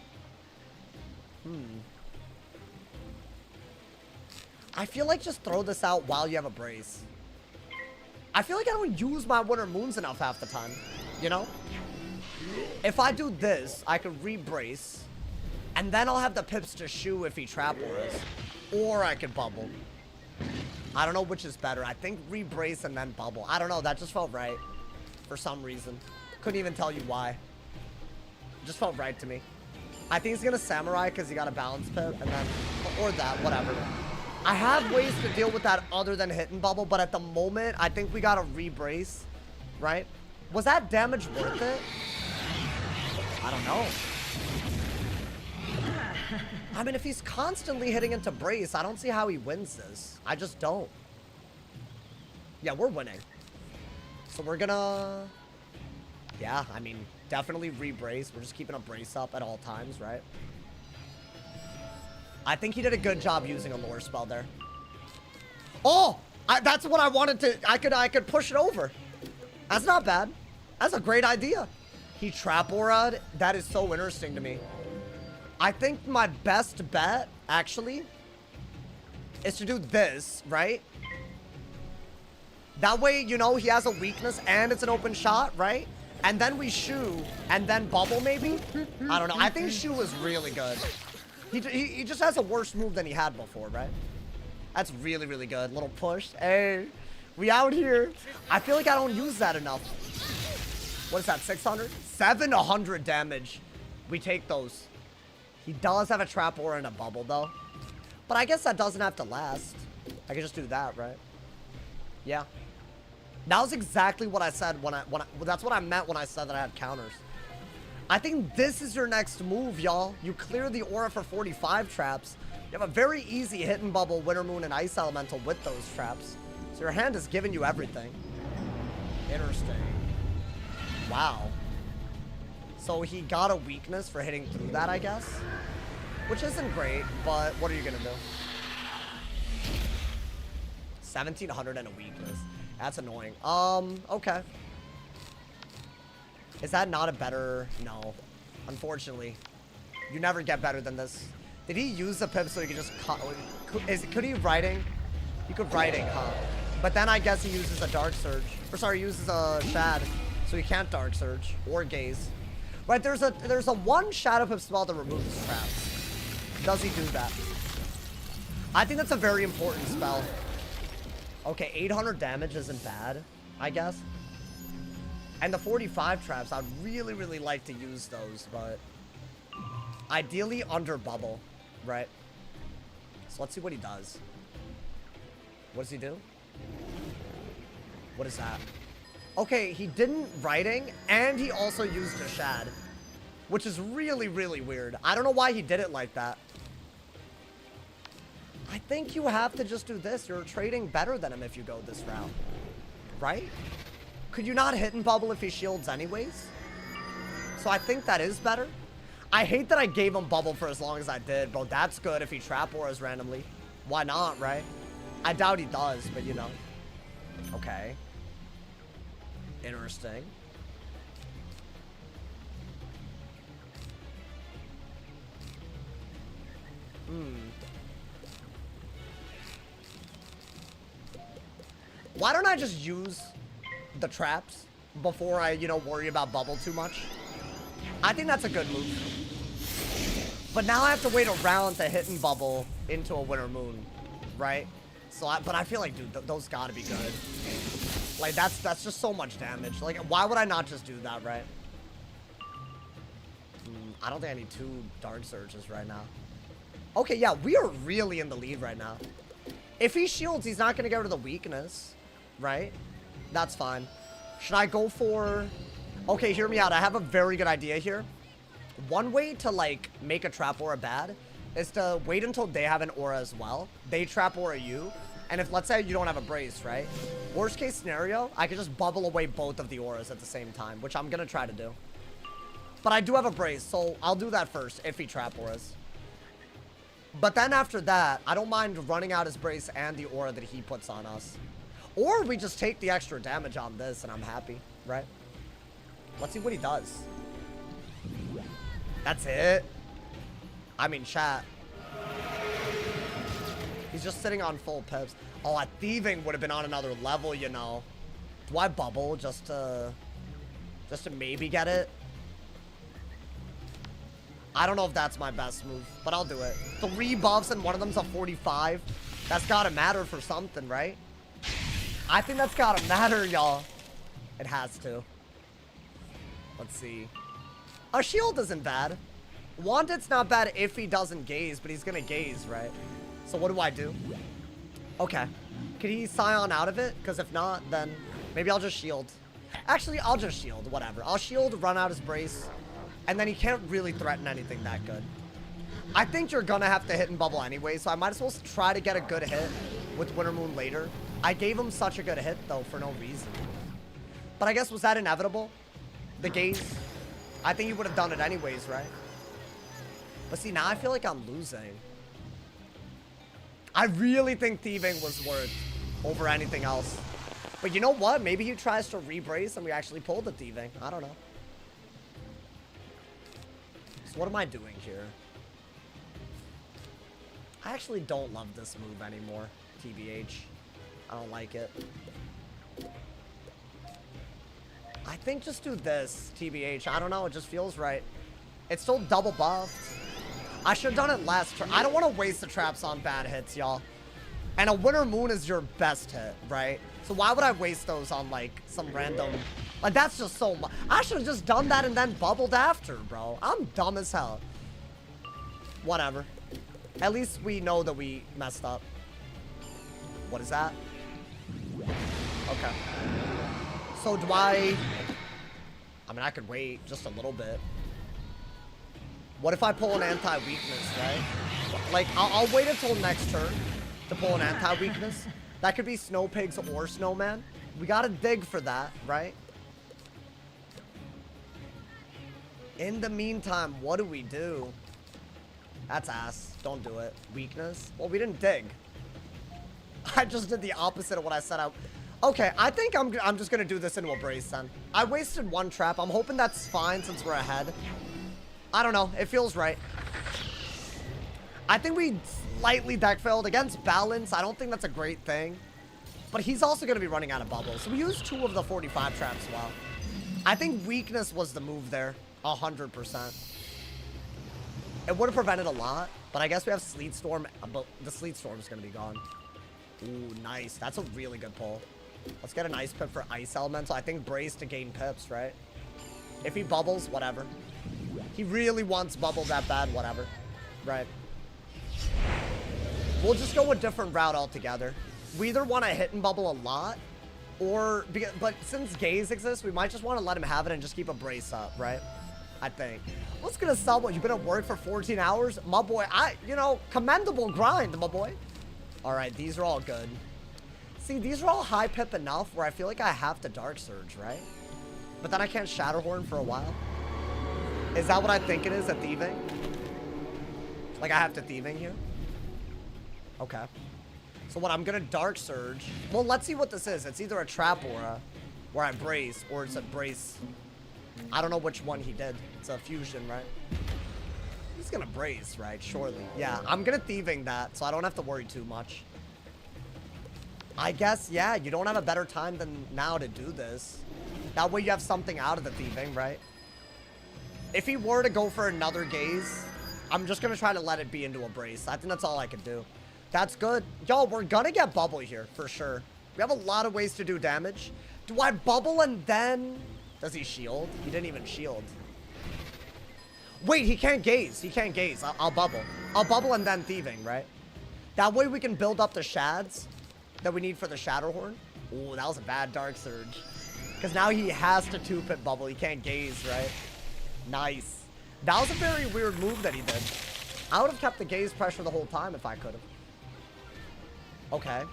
I feel like just throw this out while you have a brace. I feel like I don't use my Winter Moons enough half the time, you know? If I do this, I could re-brace, and then I'll have the pips to shoe if he trap auras. Or I could bubble. I don't know which is better. I think re-brace and then bubble. I don't know, that just felt right. For some reason. Couldn't even tell you why. Just felt right to me. I think he's gonna Samurai because he got a balance pip, and then, or that, whatever. I have ways to deal with that other than hit and bubble, but at the moment, I think we gotta re-brace, right? Was that damage worth it? I don't know. I mean, if he's constantly hitting into brace, I don't see how he wins this. I just don't. Yeah, we're winning. So we're gonna... Yeah, I mean, definitely re-brace. We're just keeping a brace up at all times, right? I think he did a good job using a lore spell there. Oh! That's what I wanted to... I could push it over. That's not bad. That's a great idea. He trap aura'd. That is so interesting to me. I think my best bet, actually, is to do this, right? That way, you know, he has a weakness and it's an open shot, right? And then we shoe, and then bubble, maybe? I don't know. I think shoe is really good. He just has a worse move than he had before, right? That's really, really good. Little push. Hey, we out here. I feel like I don't use that enough. What is that, 600? 700 damage. We take those. He does have a trap aura and a bubble, though. But I guess that doesn't have to last. I can just do that, right? Yeah. That was exactly what I said when I that's what I meant when I said that I had counters. I think this is your next move, y'all. You clear the aura for 45 traps. You have a very easy hit and bubble, Winter Moon, and Ice Elemental with those traps. So your hand is giving you everything. Interesting. Wow. So he got a weakness for hitting through that, I guess. Which isn't great, but what are you gonna do? 1700 and a weakness. That's annoying. Okay. Is that not a better? No. Unfortunately. You never get better than this. Did he use the pip so he could just cut? Could he writing? He could writing, huh? But then I guess he uses a dark surge. Or sorry, he uses a shad. So he can't dark surge or gaze. Right, there's a one shadow pip spell that removes traps. Does he do that? I think that's a very important spell. Okay, 800 damage isn't bad, I guess. And the 45 traps, I'd really, really like to use those, but ideally under bubble, right? So let's see what he does. What does he do? What is that? Okay, he didn't writing, and he also used a shad, which is really, really weird. I don't know why he did it like that. I think you have to just do this. You're trading better than him if you go this route, right? Could you not hit and bubble if he shields anyways? So I think that is better. I hate that I gave him bubble for as long as I did, bro. That's good if he trap auras randomly. Why not, right? I doubt he does, but you know. Okay. Interesting. Why don't I just use the traps before I, you know, worry about bubble too much? I think that's a good move. But now I have to wait a round to hit and bubble into a winter moon, right? So, but I feel like, dude, those gotta be good. Like, that's just so much damage. Like, why would I not just do that, right? I don't think I need 2 dark surges right now. Okay, yeah, we are really in the lead right now. If he shields, he's not gonna get rid of the weakness, right? That's fine. Should I go for... Okay, hear me out. I have a very good idea here. One way to, like, make a trap aura bad is to wait until they have an aura as well. They trap aura you. And if, let's say, you don't have a brace, right? Worst case scenario, I could just bubble away both of the auras at the same time, which I'm gonna try to do. But I do have a brace, so I'll do that first if he trap auras. But then after that, I don't mind running out his brace and the aura that he puts on us. Or we just take the extra damage on this and I'm happy, right? Let's see what he does. That's it. I mean, chat. He's just sitting on full pips. Oh, a thieving would have been on another level, you know. Do I bubble just to maybe get it? I don't know if that's my best move, but I'll do it. 3 buffs and one of them's a 45. That's gotta matter for something, right? I think that's gotta matter, y'all. It has to. Let's see. A shield isn't bad. Wanted's not bad if he doesn't gaze, but he's gonna gaze, right? So what do I do? Okay. Can he Scion out of it? Because if not, then maybe I'll just shield. Actually, I'll just shield. Whatever. I'll shield, run out his brace, and then he can't really threaten anything that good. I think you're gonna have to hit and bubble anyway, so I might as well try to get a good hit with Winter Moon later. I gave him such a good hit, though, for no reason. But I guess, was that inevitable? The gaze? I think he would have done it anyways, right? But see, now I feel like I'm losing. I really think thieving was worth over anything else. But you know what? Maybe he tries to re-brace and we actually pull the thieving. I don't know. So what am I doing here? I actually don't love this move anymore. TBH. I don't like it. I think just do this, TBH. I don't know. It just feels right. It's still double buffed. I should have done it last turn. I don't want to waste the traps on bad hits, y'all. And a Winter Moon is your best hit, right? So why would I waste those on, like, some random... Like, that's just so much. I should have just done that and then bubbled after, bro. I'm dumb as hell. Whatever. At least we know that we messed up. What is that? Okay. So do I mean, I could wait just a little bit. What if I pull an anti-weakness, right? Like, I'll wait until next turn to pull an anti-weakness. That could be Snow Pigs or Snowman. We gotta dig for that, right? In the meantime, what do we do? That's ass. Don't do it. Weakness? Well, we didn't dig. I just did the opposite of what I said out. Okay, I think I'm just gonna do this into a brace then. I wasted one trap. I'm hoping that's fine since we're ahead. I don't know. It feels right. I think we slightly deck failed against balance. I don't think that's a great thing. But he's also gonna be running out of bubbles. So we used 2 of the 45 traps well. I think weakness was the move there. 100%. It would have prevented a lot. But I guess we have Sleet Storm. But the Sleet Storm is gonna be gone. Ooh, nice. That's a really good pull. Let's get an ice pip for ice elemental. I think brace to gain pips, right? If he bubbles, whatever. He really wants bubble that bad, whatever. Right. We'll just go a different route altogether. We either want to hit and bubble a lot, or but since gaze exists, we might just want to let him have it and just keep a brace up, right? I think. What's gonna sell? What, you've been at work for 14 hours? My boy, you know, commendable grind, my boy. All right, these are all good. See, these are all high pip enough where I feel like I have to Dark Surge, right? But then I can't Shatterhorn for a while. Is that what I think it is, a thieving? Like I have to thieving here? Okay. So what, I'm gonna Dark Surge. Well, let's see what this is. It's either a Trap Aura where I brace, or it's a brace. I don't know which one he did. It's a fusion, right? He's gonna brace, right? Surely. Yeah, I'm gonna thieving that, so I don't have to worry too much. I guess, yeah, you don't have a better time than now to do this. That way you have something out of the thieving, right? If he were to go for another gaze, I'm just gonna try to let it be into a brace. I think that's all I can do. That's good. Y'all, we're gonna get bubble here, for sure. We have a lot of ways to do damage. Do I bubble and then... Does he shield? He didn't even shield. Wait, he can't gaze. He can't gaze. I'll bubble. I'll bubble and then thieving, right? That way we can build up the shads that we need for the Shatterhorn. Ooh, that was a bad Dark Surge. Because now he has to 2-pip bubble. He can't gaze, right? Nice. That was a very weird move that he did. I would have kept the gaze pressure the whole time if I could have. Okay.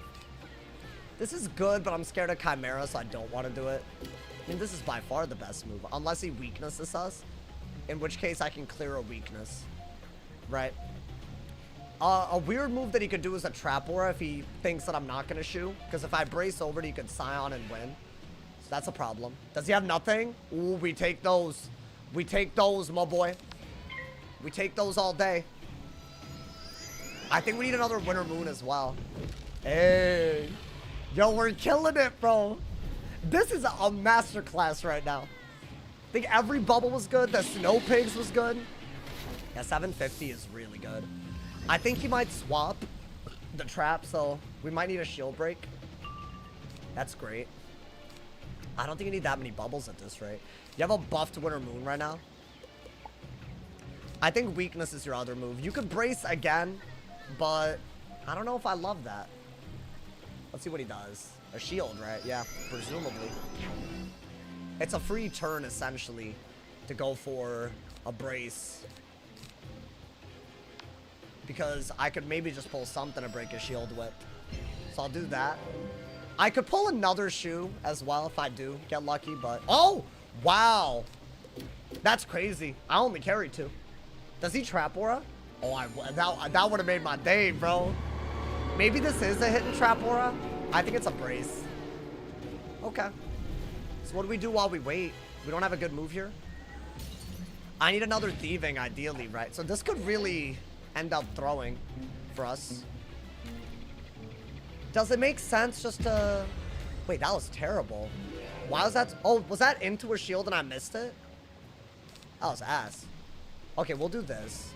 This is good, but I'm scared of Chimera, so I don't want to do it. I mean, this is by far the best move. Unless he weaknesses us. In which case, I can clear a weakness. Right? A weird move that he could do is a Trap Aura if he thinks that I'm not going to shoot. Because if I brace over it, he could Scion and win. So that's a problem. Does he have nothing? Ooh, we take those. We take those, my boy. We take those all day. I think we need another Winter Moon as well. Hey. Yo, we're killing it, bro. This is a masterclass right now. I think every bubble was good. The Snow Pigs was good. Yeah, 750 is really good. I think he might swap the trap, so we might need a shield break. That's great. I don't think you need that many bubbles at this rate. You have a buffed Winter Moon right now. I think weakness is your other move. You could brace again, but I don't know if I love that. Let's see what he does. A shield, right? Yeah, presumably. It's a free turn, essentially, to go for a brace. Because I could maybe just pull something to break a shield with. So I'll do that. I could pull another shoe as well if I do get lucky, but... Oh! Wow! That's crazy. I only carry 2. Does he Trap Aura? Oh, that would have made my day, bro. Maybe this is a hidden Trap Aura. I think it's a brace. Okay. So what do we do while we wait? We don't have a good move here. I need another thieving, ideally, right? So this could really end up throwing for us. Does it make sense just to... Wait, that was terrible. Why was that... Oh, was that into a shield and I missed it? That was ass. Okay, we'll do this.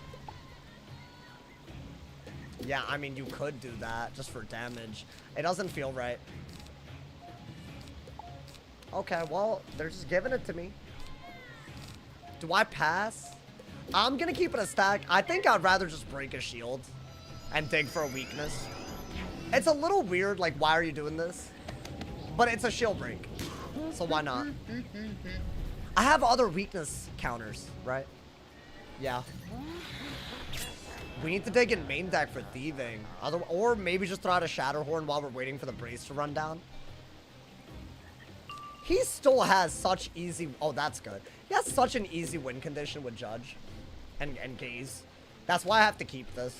Yeah, I mean, you could do that just for damage. It doesn't feel right. Okay, well, they're just giving it to me. Do I pass? I'm gonna keep it a stack. I think I'd rather just break a shield and dig for a weakness. It's a little weird, like, why are you doing this? But it's a shield break, so why not? I have other weakness counters, right? Yeah. We need to dig in main deck for thieving. Or maybe just throw out a Shatterhorn while we're waiting for the brace to run down. He still has such easy... Oh, that's good. He has such an easy win condition with Judge and Gaze. That's why I have to keep this.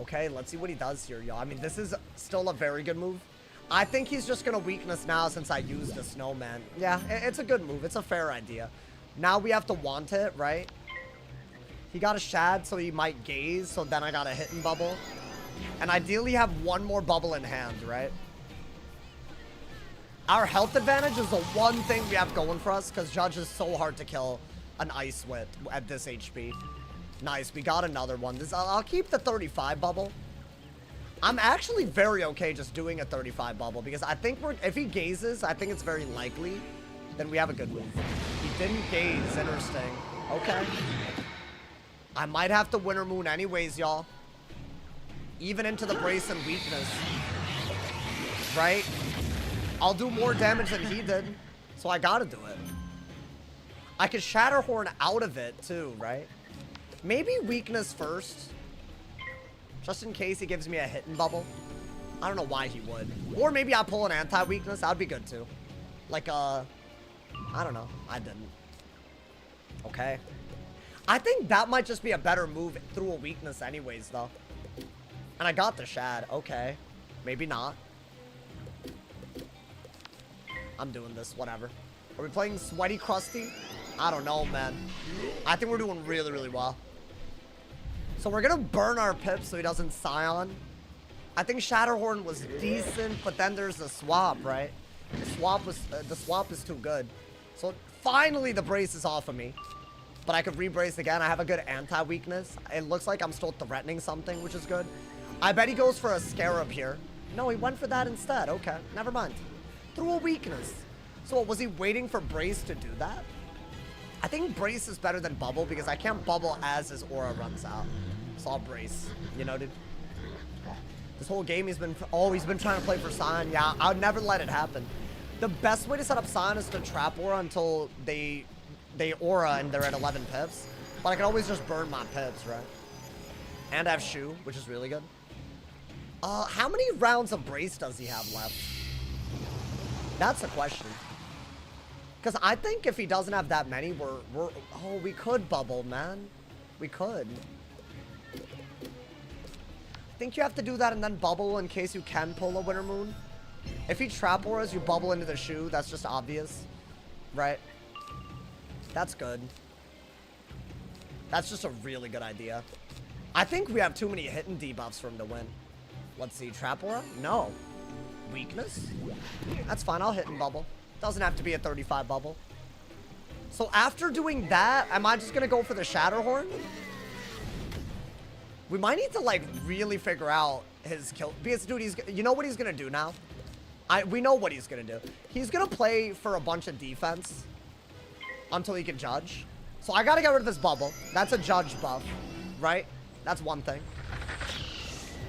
Okay, let's see what he does here, y'all. I mean, this is still a very good move. I think he's just gonna weakness now since I used the snowman. Yeah, it's a good move. It's a fair idea. Now we have to want it, right? He got a shad, so he might gaze, so then I got a hit and bubble. And ideally have one more bubble in hand, right? Our health advantage is the one thing we have going for us, because Judge is so hard to kill an ice with at this HP. Nice, we got another one. I'll keep the 35 bubble. I'm actually very okay just doing a 35 bubble, because I think if he gazes, I think it's very likely, then we have a good move. He didn't gaze, interesting. Okay. I might have to Winter Moon anyways, y'all. Even into the brace and weakness. Right? I'll do more damage than he did, so I gotta do it. I could Shatterhorn out of it too, right? Maybe weakness first. Just in case he gives me a hit and bubble. I don't know why he would. Or maybe I pull an anti-weakness. That would be good too. Like, I don't know. I didn't. Okay. I think that might just be a better move through a weakness anyways, though. And I got the shad. Okay. Maybe not. I'm doing this. Whatever. Are we playing Sweaty Krusty? I don't know, man. I think we're doing really, really well. So we're going to burn our pips so he doesn't Scion. I think Shatterhorn was decent, but then there's the swap, right? The swap is too good. So finally the brace is off of me. But I could re-brace again. I have a good anti-weakness. It looks like I'm still threatening something, which is good. I bet he goes for a Scarab here. No, he went for that instead. Okay, never mind. Through a weakness. So what, was he waiting for brace to do that? I think brace is better than bubble because I can't bubble as his aura runs out. So I'll brace. You know, dude? This whole game he's been trying to play for Scion. Yeah, I would never let it happen. The best way to set up Scion is to trap aura until they aura and they're at 11 pips. But I can always just burn my pips, right? And I have Shoe, which is really good. How many rounds of brace does he have left? That's the question. Because I think if he doesn't have that many, oh, we could bubble, man. We could. I think you have to do that and then bubble in case you can pull a Winter Moon. If he trap auras, you bubble into the Shoe. That's just obvious, right? That's good. That's just a really good idea. I think we have too many hit and debuffs for him to win. Let's see, trap aura? No. Weakness? That's fine, I'll hit and bubble. Doesn't have to be a 35 bubble. So after doing that, am I just gonna go for the Shatterhorn? We might need to like really figure out his kill. Because dude, you know what he's gonna do now? We know what he's gonna do. He's gonna play for a bunch of defense until he can judge. So I gotta get rid of this bubble. That's a judge buff, right? That's one thing.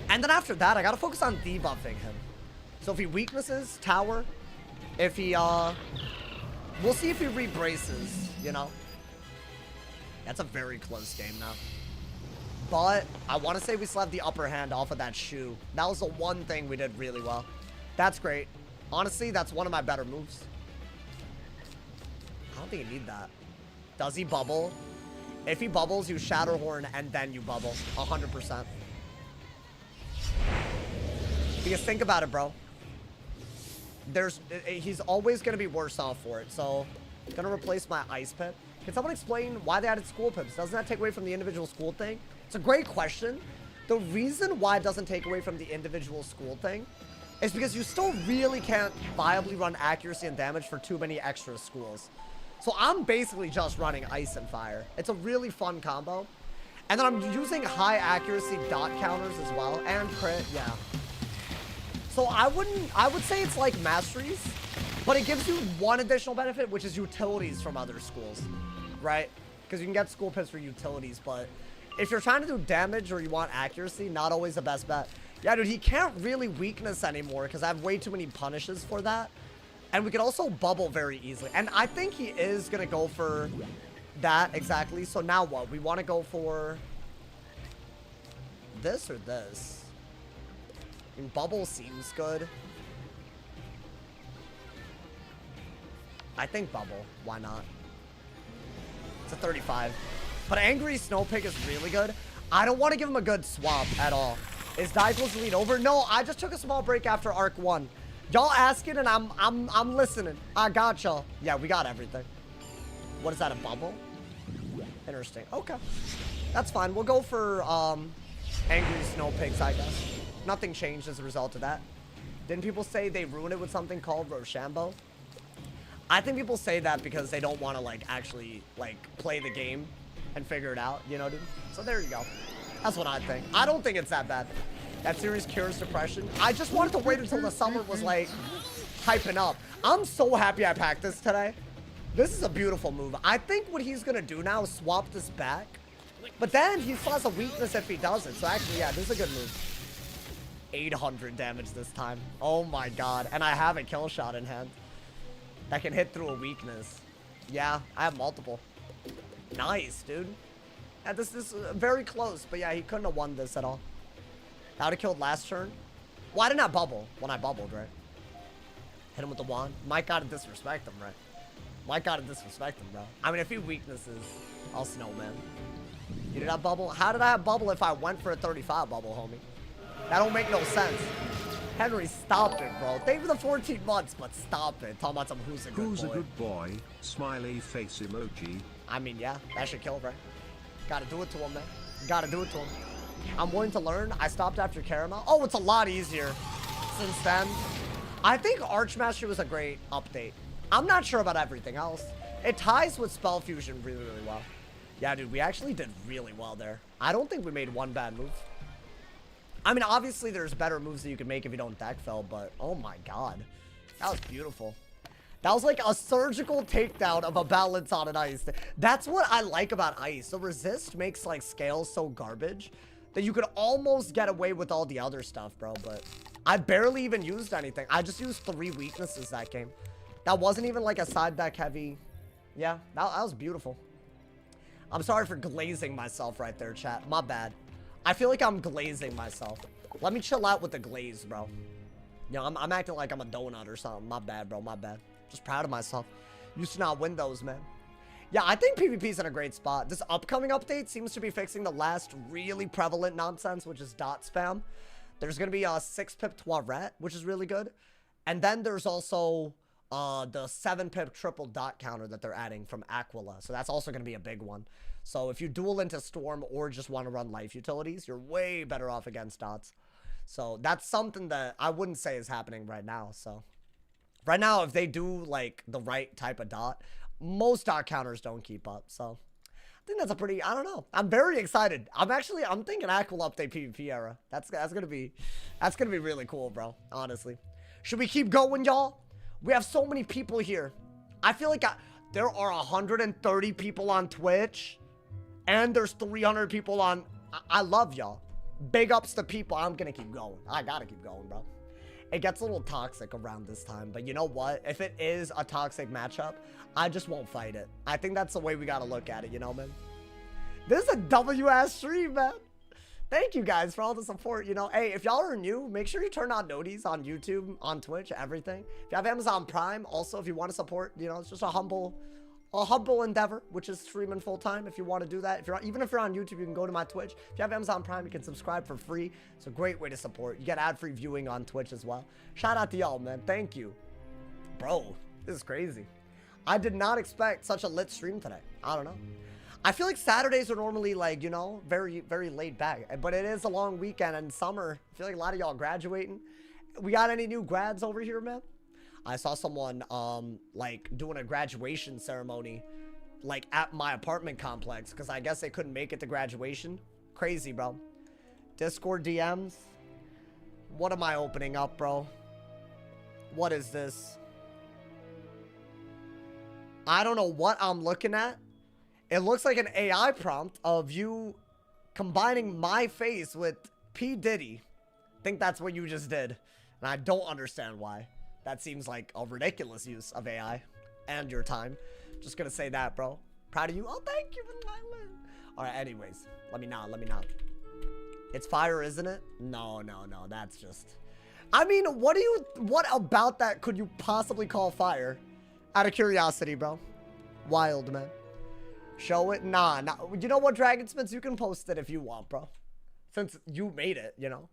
And then after that, I gotta focus on debuffing him. So if he weaknesses, tower. If he, we'll see if he re-braces, you know? That's a very close game now. But I want to say we still have the upper hand off of that Shoe. That was the one thing we did really well. That's great. Honestly, that's one of my better moves. I don't think you need that. Does he bubble? If he bubbles, you Shatterhorn and then you bubble. 100%. Because think about it, bro. He's always going to be worse off for it. So, I'm going to replace my Ice Pip. Can someone explain why they added School Pips? Doesn't that take away from the individual school thing? It's a great question. The reason why it doesn't take away from the individual school thing is because you still really can't viably run accuracy and damage for too many extra schools. So I'm basically just running Ice and Fire. It's a really fun combo. And then I'm using high accuracy dot counters as well. And crit, yeah. So I would say it's like masteries, but it gives you one additional benefit, which is utilities from other schools, right? Because you can get school pips for utilities, but if you're trying to do damage or you want accuracy, not always the best bet. Yeah, dude, he can't really weakness anymore because I have way too many punishes for that. And we can also bubble very easily. And I think he is going to go for that exactly. So now what? We want to go for this or this? I mean, bubble seems good. I think bubble. Why not? It's a 35. But Angry Snow Pig is really good. I don't want to give him a good swap at all. Is Daigo's lead over? No, I just took a small break after Arc 1. Y'all asking and I'm listening. I got y'all. Yeah, we got everything. What is that, a bubble? Interesting. Okay. That's fine. We'll go for angry snow pigs, I guess. Nothing changed as a result of that. Didn't people say they ruined it with something called Rochambeau? I think people say that because they don't want to, like, actually, like, play the game and figure it out, you know, dude? So there you go. That's what I think. I don't think it's that bad. That series cures depression. I just wanted to wait until the summer was, like, hyping up. I'm so happy I packed this today. This is a beautiful move. I think what he's going to do now is swap this back. But then he still has a weakness if he doesn't. So actually, yeah, this is a good move. 800 damage this time. Oh my god. And I have a kill shot in hand that can hit through a weakness. Yeah, I have multiple. Nice, dude. And this is very close. But yeah, he couldn't have won this at all. That would have killed last turn. Why didn't I bubble when I bubbled, right? Hit him with the wand. Mike gotta disrespect him, right? Mike gotta disrespect him, bro. I mean, if he weaknesses, I'll snowman. You did not bubble? How did I have bubble if I went for a 35 bubble, homie? That don't make no sense. Henry, stop it, bro. Thank you for the 14 months, but stop it. Talking about some who's a good boy. Who's a good boy? Smiley face emoji. I mean, yeah, that should kill, bro. Gotta do it to him, man. Gotta do it to him. I'm willing to learn. I stopped after Caramel. Oh, it's a lot easier since then. I think Archmaster was a great update. I'm not sure about everything else. It ties with Spell Fusion really, really well. Yeah, dude, we actually did really well there. I don't think we made one bad move. I mean, obviously, there's better moves that you can make if you don't deck fell, but oh my god. That was beautiful. That was like a surgical takedown of a balance on an ice. That's what I like about ice. The resist makes like scales so garbage that you could almost get away with all the other stuff, bro. But I barely even used anything. I just used 3 weaknesses that game. That wasn't even like a side deck heavy. Yeah, that was beautiful. I'm sorry for glazing myself right there, chat. My bad. I feel like I'm glazing myself. Let me chill out with the glaze, bro. You know, I'm acting like I'm a donut or something. My bad, bro. My bad. Just proud of myself. Used to not win those, man. Yeah, I think PvP's in a great spot. This upcoming update seems to be fixing the last really prevalent nonsense, which is dot spam. There's going to be a 6-pip Toilet, which is really good. And then there's also the 7-pip triple dot counter that they're adding from Aquila. So that's also going to be a big one. So if you duel into Storm or just want to run life utilities, you're way better off against dots. So that's something that I wouldn't say is happening right now. So right now, if they do like the right type of dot, most dot counters don't keep up. So I think that's a pretty, I don't know. I'm very excited. I'm thinking Aquila update PvP era. That's gonna be really cool, bro. Honestly. Should we keep going, y'all? We have so many people here. I feel like there are 130 people on Twitch. And there's 300 people on... I love y'all. Big ups to people. I'm gonna keep going. I gotta keep going, bro. It gets a little toxic around this time. But you know what? If it is a toxic matchup, I just won't fight it. I think that's the way we gotta look at it, you know, man? This is a W-ass stream, man. Thank you guys for all the support, you know. Hey, if y'all are new, make sure you turn on noties on YouTube, on Twitch, everything. If you have Amazon Prime, also, if you want to support, you know, it's just a humble endeavor, which is streaming full-time. If you want to do that, even if you're on YouTube, you can go to my Twitch. If you have Amazon Prime, you can subscribe for free. It's a great way to support. You get ad-free viewing on Twitch as well. Shout out to y'all, man. Thank you. Bro, this is crazy. I did not expect such a lit stream today. I don't know. I feel like Saturdays are normally like, you know, very, very laid back. But it is a long weekend and summer. I feel like a lot of y'all graduating. We got any new grads over here, man? I saw someone, like, doing a graduation ceremony, like, at my apartment complex. Because I guess they couldn't make it to graduation. Crazy, bro. Discord DMs. What am I opening up, bro? What is this? I don't know what I'm looking at. It looks like an AI prompt of you combining my face with P. Diddy. I think that's what you just did. And I don't understand why. That seems like a ridiculous use of AI and your time. Just gonna say that, bro. Proud of you. Oh, thank you for the win. All right, anyways. Let me not. It's fire, isn't it? No. That's just... I mean, what about that could you possibly call fire? Out of curiosity, bro. Wild, man. Show it? Nah. You know what, Dragonsmiths? You can post it if you want, bro. Since you made it, you know.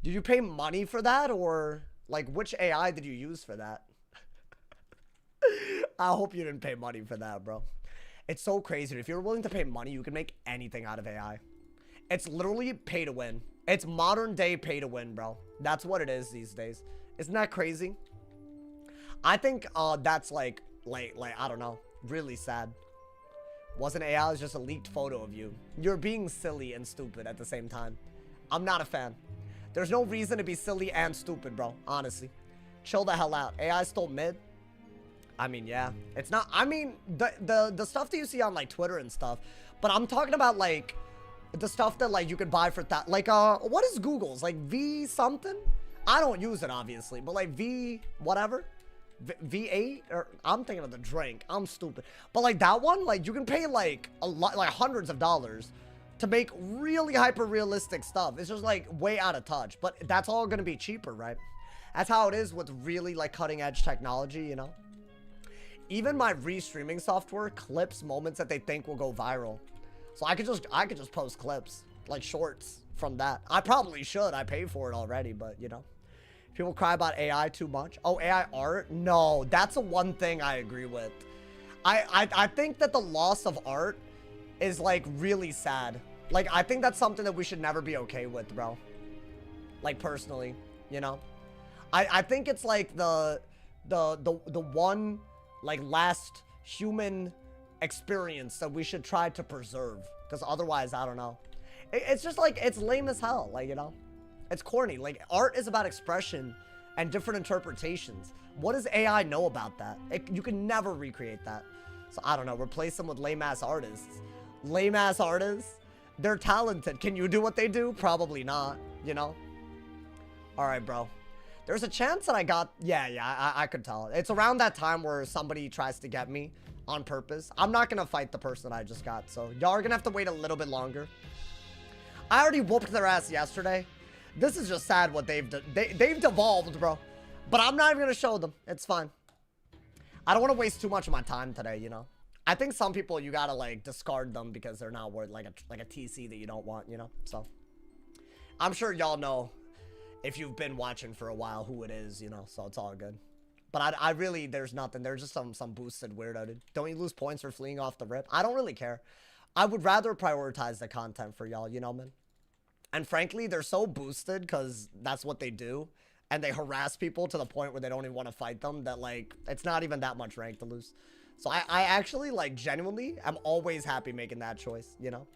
Did you pay money for that, or like which AI did you use for that? I hope you didn't pay money for that, bro. It's so crazy. If you're willing to pay money, you can make anything out of AI. It's literally pay to win. It's modern day pay to win, bro. That's what it is these days. Isn't that crazy? I think that's like I don't know, really sad. Wasn't AI, it was just a leaked photo of you. You're being silly and stupid at the same time. I'm not a fan. There's no reason to be silly and stupid, bro. Honestly. Chill the hell out. AI still mid? I mean, yeah. It's not, I mean, the stuff that you see on like Twitter and stuff, but I'm talking about like the stuff that like you could buy for that. Like, what is Google's? Like V something? I don't use it obviously, but like V whatever. V8, or I'm thinking of the drink. I'm stupid. But like that one, like you can pay like a lot, like hundreds of dollars to make really hyper realistic stuff. It's just like way out of touch, but that's all gonna be cheaper, right? That's how it is with really like cutting edge technology, you know? Even my restreaming software clips moments that they think will go viral. So I could just post clips, like shorts from that. I probably should. I pay for it already, but you know. People cry about AI too much. Oh, AI art? No, that's the one thing I agree with. I think that the loss of art is like really sad. Like, I think that's something that we should never be okay with, bro. Like, personally, you know? I think it's like the one like last human experience that we should try to preserve, because otherwise, I don't know. It's just like, it's lame as hell, like, you know? It's corny. Like, art is about expression and different interpretations. What does AI know about that? You can never recreate that. So, I don't know. Replace them with lame-ass artists. Lame-ass artists? They're talented. Can you do what they do? Probably not, you know? Alright, bro. There's a chance that I got... Yeah, I could tell. It's around that time where somebody tries to get me on purpose. I'm not gonna fight the person I just got, so y'all are gonna have to wait a little bit longer. I already whooped their ass yesterday. This is just sad what they've devolved, bro. But I'm not even gonna show them. It's fine. I don't want to waste too much of my time today, you know. I think some people you gotta like discard them because they're not worth like a TC that you don't want, you know. So I'm sure y'all know if you've been watching for a while who it is, you know. So it's all good. But I really, there's nothing. There's just some boosted weirdo, dude. Don't you lose points for fleeing off the rip? I don't really care. I would rather prioritize the content for y'all, you know, man. And frankly, they're so boosted because that's what they do. And they harass people to the point where they don't even want to fight them, that like, it's not even that much rank to lose. So I actually, like, genuinely am always happy making that choice, you know?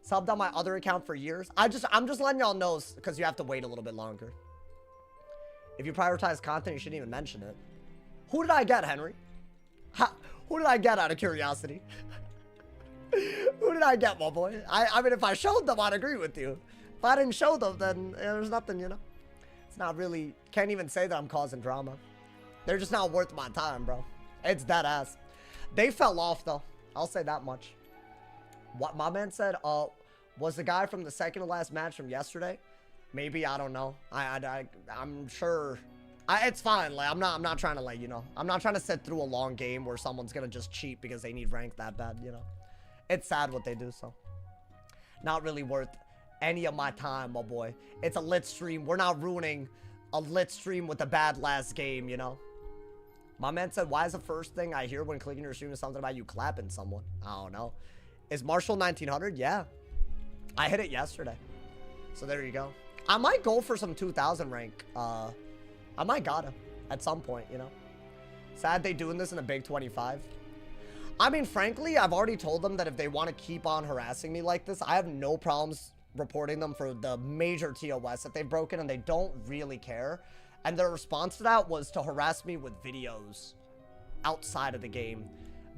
Subbed on my other account for years. I'm just letting y'all know because you have to wait a little bit longer. If you prioritize content, you shouldn't even mention it. Who did I get, Henry? Who did I get out of curiosity? Who did I get, my boy? I mean, if I showed them, I'd agree with you. If I didn't show them, then there's nothing, you know? It's not really... Can't even say that I'm causing drama. They're just not worth my time, bro. It's dead ass. They fell off, though. I'll say that much. What my man said, was the guy from the second to last match from yesterday? Maybe, I don't know. I'm sure... it's fine. Like, I'm not trying to, like, you know... I'm not trying to sit through a long game where someone's gonna just cheat because they need rank that bad, you know? It's sad what they do, so... Not really worth any of my time, my boy. It's a lit stream. We're not ruining a lit stream with a bad last game, you know? My man said, why is the first thing I hear when clicking your stream is something about you clapping someone? I don't know. Is Marshall 1900? Yeah. I hit it yesterday. So there you go. I might go for some 2000 rank. I might gotta at some point, you know? Sad they doing this in the Big 25. I mean, frankly, I've already told them that if they want to keep on harassing me like this, I have no problems reporting them for the major TOS that they've broken, and they don't really care. And their response to that was to harass me with videos outside of the game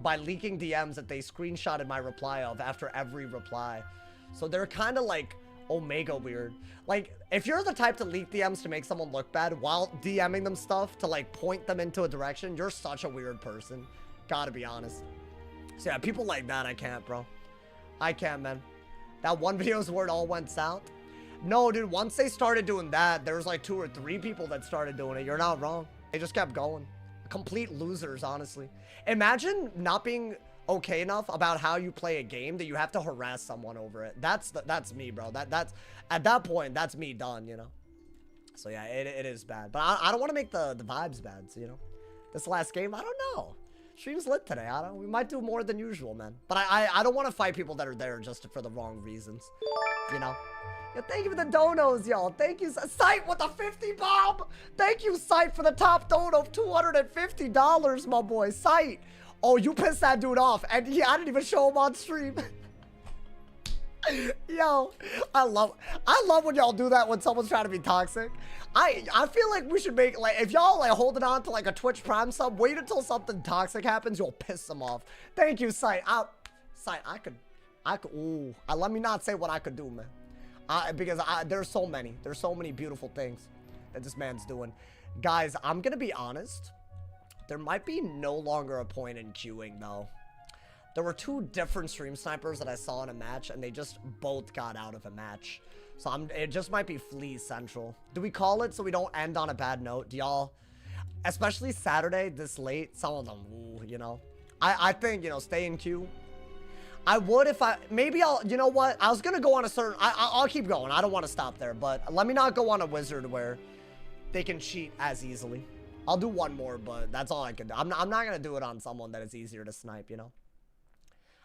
by leaking DMs that they screenshotted my reply of after every reply. So they're kind of like Omega weird. Like, if you're the type to leak DMs to make someone look bad while DMing them stuff to like point them into a direction, you're such a weird person. Gotta be honest. So yeah, people like that, I can't, bro. I can't, man. That one video is where it all went south. No, dude, once they started doing that, there was like 2 or 3 people that started doing it. You're not wrong. They just kept going. Complete losers, honestly. Imagine not being okay enough about how you play a game that you have to harass someone over it. That's me, bro. That's at that point, that's me done, you know? So yeah, it is bad. But I don't want to make the vibes bad, so, you know. This last game, I don't know. Stream's lit today. We might do more than usual, man. But I don't want to fight people that are there just for the wrong reasons. You know? Yeah, thank you for the donos, y'all. Thank you, Sight, with the 50 bomb. Thank you, Sight, for the top dono of $250, my boy. Sight. Oh, you pissed that dude off. And I didn't even show him on stream. Yo, I love when y'all do that when someone's trying to be toxic. I feel like we should make, like, if y'all like holding on to like a Twitch Prime sub, wait until something toxic happens, you'll piss them off. Thank you, Sight. Sight, I could, ooh, let me not say what I could do, man. Because there's so many beautiful things that this man's doing. Guys, I'm gonna be honest. There might be no longer a point in queuing, though. There were 2 different stream snipers that I saw in a match, and they just both got out of a match. So it just might be Flea Central. Do we call it so we don't end on a bad note? Do y'all, especially Saturday this late, some of them, ooh, you know? I think, you know, stay in queue. I would if maybe I'll, you know what? I was going to go on a certain, I'll keep going. I don't want to stop there, but let me not go on a wizard where they can cheat as easily. I'll do one more, but that's all I can do. I'm not going to do it on someone that is easier to snipe, you know?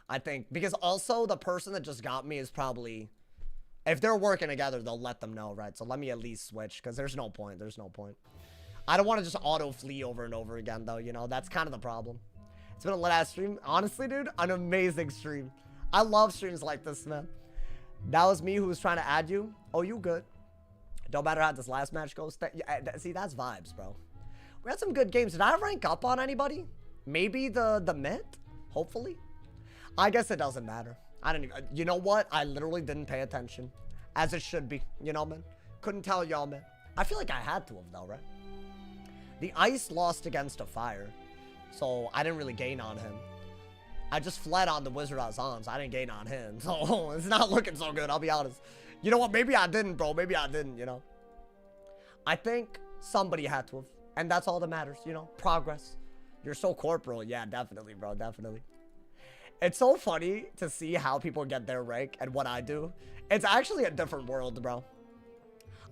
I think, because also the person that just got me is probably, if they're working together, they'll let them know, right? So let me at least switch, because there's no point. There's no point. I don't want to just auto flee over and over again, though, you know? That's kind of the problem. It's been a lit-ass stream. Honestly, dude, an amazing stream. I love streams like this, man. That was me who was trying to add you. Oh, you good. Don't matter how this last match goes. See, that's vibes, bro. We had some good games. Did I rank up on anybody? Maybe the mid? Hopefully. I guess it doesn't matter. I don't even, you know what? I literally didn't pay attention. As it should be. You know, man? Couldn't tell y'all, man. I feel like I had to have, though, right? The ice lost against a fire. So, I didn't really gain on him. I just fled on the wizard I was on, so I didn't gain on him. So, it's not looking so good, I'll be honest. You know what? Maybe I didn't, bro. Maybe I didn't, you know? I think somebody had to have. And that's all that matters, you know? Progress. You're so corporal. Yeah, definitely, bro. Definitely. It's so funny to see how people get their rank and what I do. It's actually a different world, bro.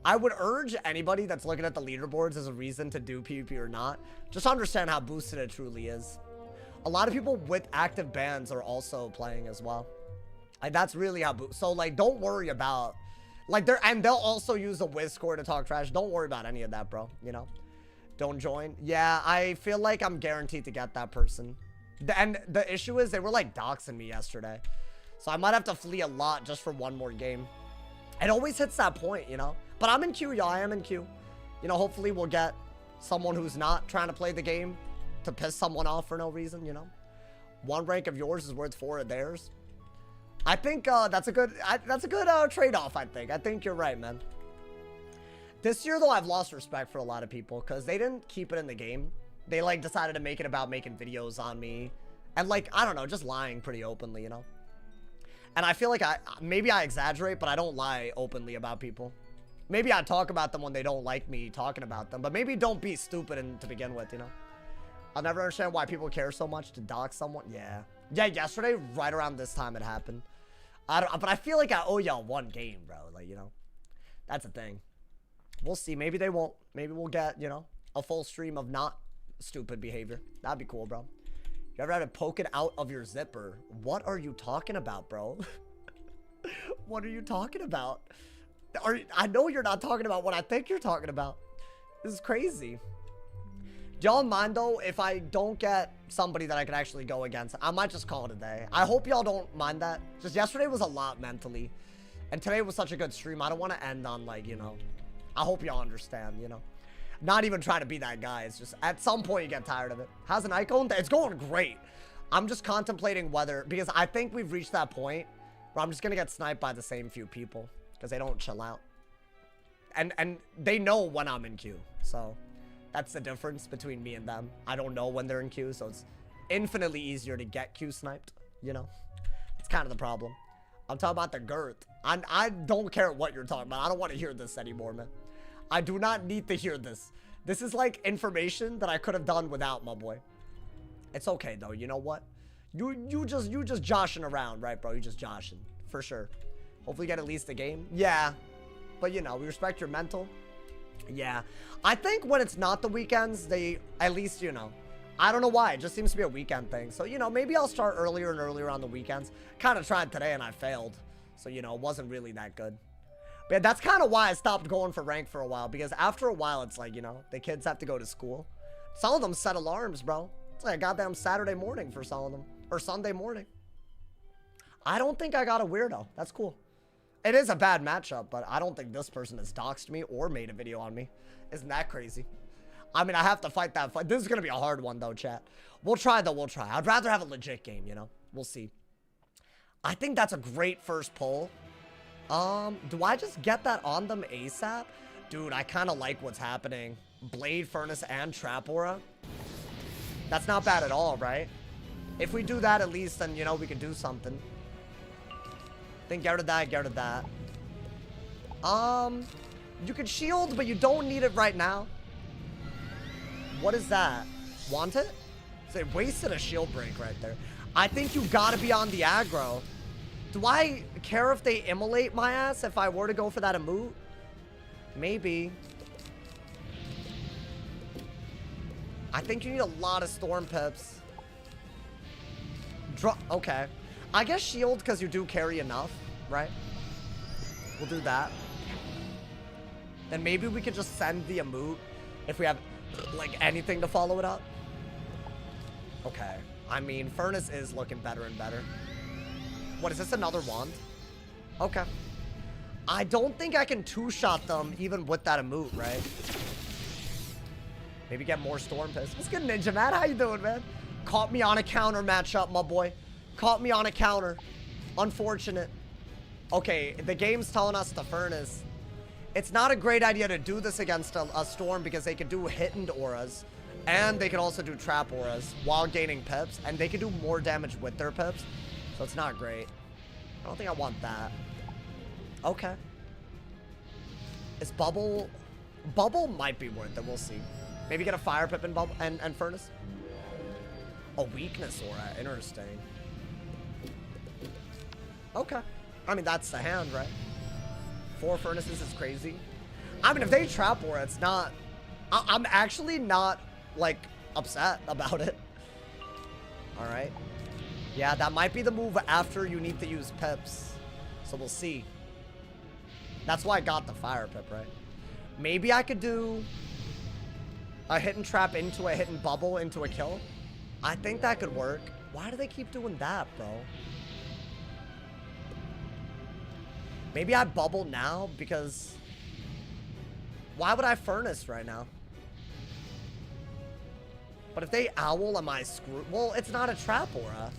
I would urge anybody that's looking at the leaderboards as a reason to do PvP or not, just understand how boosted it truly is. A lot of people with active bans are also playing as well. Like, that's really how so, like, don't worry about, like, and they'll also use a Wiz score to talk trash. Don't worry about any of that, bro, you know? Don't join. Yeah, I feel like I'm guaranteed to get that person. And the issue is they were like doxing me yesterday. So I might have to flee a lot just for one more game. It always hits that point, you know? But I'm in queue, y'all. I am in queue. You know, hopefully we'll get someone who's not trying to play the game to piss someone off for no reason, you know? 1 rank of yours is worth 4 of theirs. I think that's a good trade-off, I think. I think you're right, man. This year, though, I've lost respect for a lot of people because they didn't keep it in the game. They, like, decided to make it about making videos on me. And, like, I don't know, just lying pretty openly, you know? And I feel like maybe I exaggerate, but I don't lie openly about people. Maybe I talk about them when they don't like me talking about them. But maybe don't be stupid to begin with, you know? I'll never understand why people care so much to dox someone. Yeah. Yeah, yesterday, right around this time it happened. But I feel like I owe y'all 1 game, bro. Like, you know? That's a thing. We'll see. Maybe they won't. Maybe we'll get, you know, a full stream of not stupid behavior. That'd be cool, bro. You ever had to poke it out of your zipper? What are you talking about, bro? What are you talking about? I know you're not talking about what I think you're talking about. This is crazy. Do y'all mind, though, if I don't get somebody that I can actually go against? I might just call it a day. I hope y'all don't mind that. Just yesterday was a lot mentally. And today was such a good stream. I don't want to end on, like, you know. I hope y'all understand, you know. Not even trying to be that guy. It's just, at some point, you get tired of it. How's an icon? It's going great. I'm just contemplating whether, because I think we've reached that point where I'm just going to get sniped by the same few people. Because they don't chill out. And they know when I'm in queue. So, that's the difference between me and them. I don't know when they're in queue, so it's infinitely easier to get queue sniped, you know? It's kind of the problem. I'm talking about the girth. I don't care what you're talking about. I don't want to hear this anymore, man. I do not need to hear this. This is like information that I could have done without, my boy. It's okay, though. You know what? You just joshing around, right, bro? You just joshing. For sure. Hopefully you get at least a game. Yeah. But, you know, we respect your mental. Yeah. I think when it's not the weekends, they, at least, you know, I don't know why. It just seems to be a weekend thing. So, you know, maybe I'll start earlier and earlier on the weekends. Kind of tried today and I failed. So, you know, it wasn't really that good. But yeah, that's kind of why I stopped going for rank for a while. Because after a while, it's like, you know, the kids have to go to school. Some of them set alarms, bro. It's like a goddamn Saturday morning for some of them. Or Sunday morning. I don't think I got a weirdo. That's cool. It is a bad matchup, but I don't think this person has doxed me or made a video on me. Isn't that crazy? I mean, I have to fight that fight. This is going to be a hard one, though, chat. We'll try, though. We'll try. I'd rather have a legit game, you know? We'll see. I think that's a great first pull. Do I just get that on them ASAP? Dude, I kind of like what's happening. Blade, Furnace, and Trap Aura. That's not bad at all, right? If we do that at least, then, you know, we can do something. Then get rid of that, get rid of that. You can shield, but you don't need it right now. What is that? Want it? So it wasted a shield break right there. I think you gotta be on the aggro. Do I care if they immolate my ass if I were to go for that emote? Maybe. I think you need a lot of storm pips. Okay. I guess shield because you do carry enough, right? We'll do that. Then maybe we could just send the emote if we have, like, anything to follow it up. Okay. I mean, Furnace is looking better and better. What, is this another wand? Okay. I don't think I can two-shot them even with that emote, right? Maybe get more storm piss. What's good, Ninja Man? How you doing, man? Caught me on a counter matchup, my boy. Caught me on a counter. Unfortunate. Okay, the game's telling us the Furnace. It's not a great idea to do this against a Storm because they can do hidden auras. And they can also do trap auras while gaining pips. And they can do more damage with their pips. So it's not great. I don't think I want that. Okay. Is Bubble... Bubble might be worth it. We'll see. Maybe get a Fire Pip and Bubble and Furnace. A Weakness Aura. Interesting. Okay. I mean, that's the hand, right? 4 Furnaces is crazy. I mean, if they trap Aura, it's not... I'm actually not, like, upset about it. Alright. Yeah, that might be the move after you need to use pips. So we'll see. That's why I got the Fire Pip, right? Maybe I could do a hit and trap into a hit and bubble into a kill. I think that could work. Why do they keep doing that, bro? Maybe I bubble now because... Why would I Furnace right now? But if they owl, am I screwed? Well, it's not a trap aura.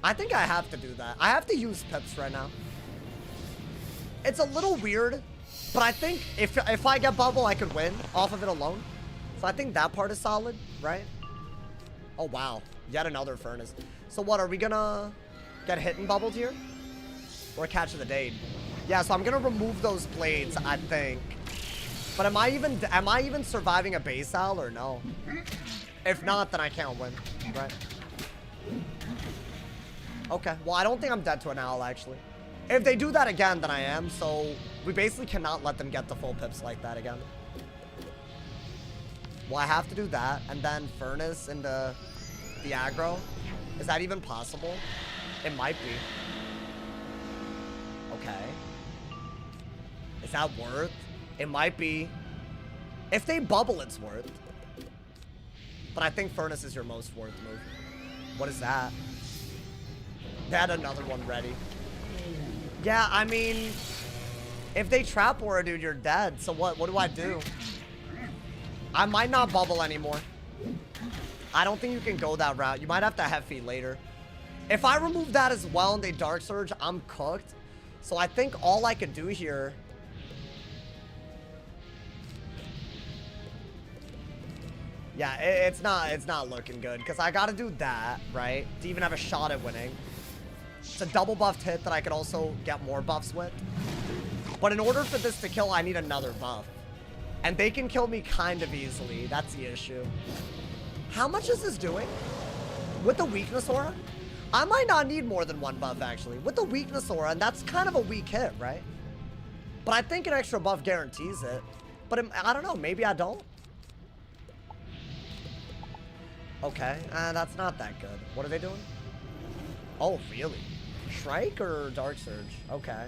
I think I have to do that. I have to use pips right now. It's a little weird, but I think if I get bubble, I could win off of it alone. So I think that part is solid, right? Oh, wow. Yet another Furnace. So what, are we gonna get hit and bubbled here? Or catch of the day? Yeah, so I'm gonna remove those blades, I think. But am I even surviving a base owl or no? If not, then I can't win, right? Okay, well, I don't think I'm dead to an owl, actually. If they do that again, then I am, so we basically cannot let them get the full pips like that again. Well, I have to do that, and then Furnace into the aggro. Is that even possible? It might be. Okay. Is that worth? It might be. If they bubble, it's worth. But I think Furnace is your most worth move. What is that? They had another one ready. Yeah, I mean, if they trap Aura, dude, you're dead. So what do I do? I might not bubble anymore. I don't think you can go that route. You might have to Heavy later. If I remove that as well and they Dark Surge, I'm cooked. So I think all I could do here... Yeah, it's not looking good because I got to do that, right? To even have a shot at winning. It's a double buffed hit that I could also get more buffs with. But in order for this to kill, I need another buff. And they can kill me kind of easily. That's the issue. How much is this doing? With the Weakness Aura? I might not need more than one buff, actually. With the Weakness Aura, and that's kind of a weak hit, right? But I think an extra buff guarantees it. But I don't know. Maybe I don't. Okay. That's not that good. What are they doing? Oh, really? Shrike or Dark Surge? Okay.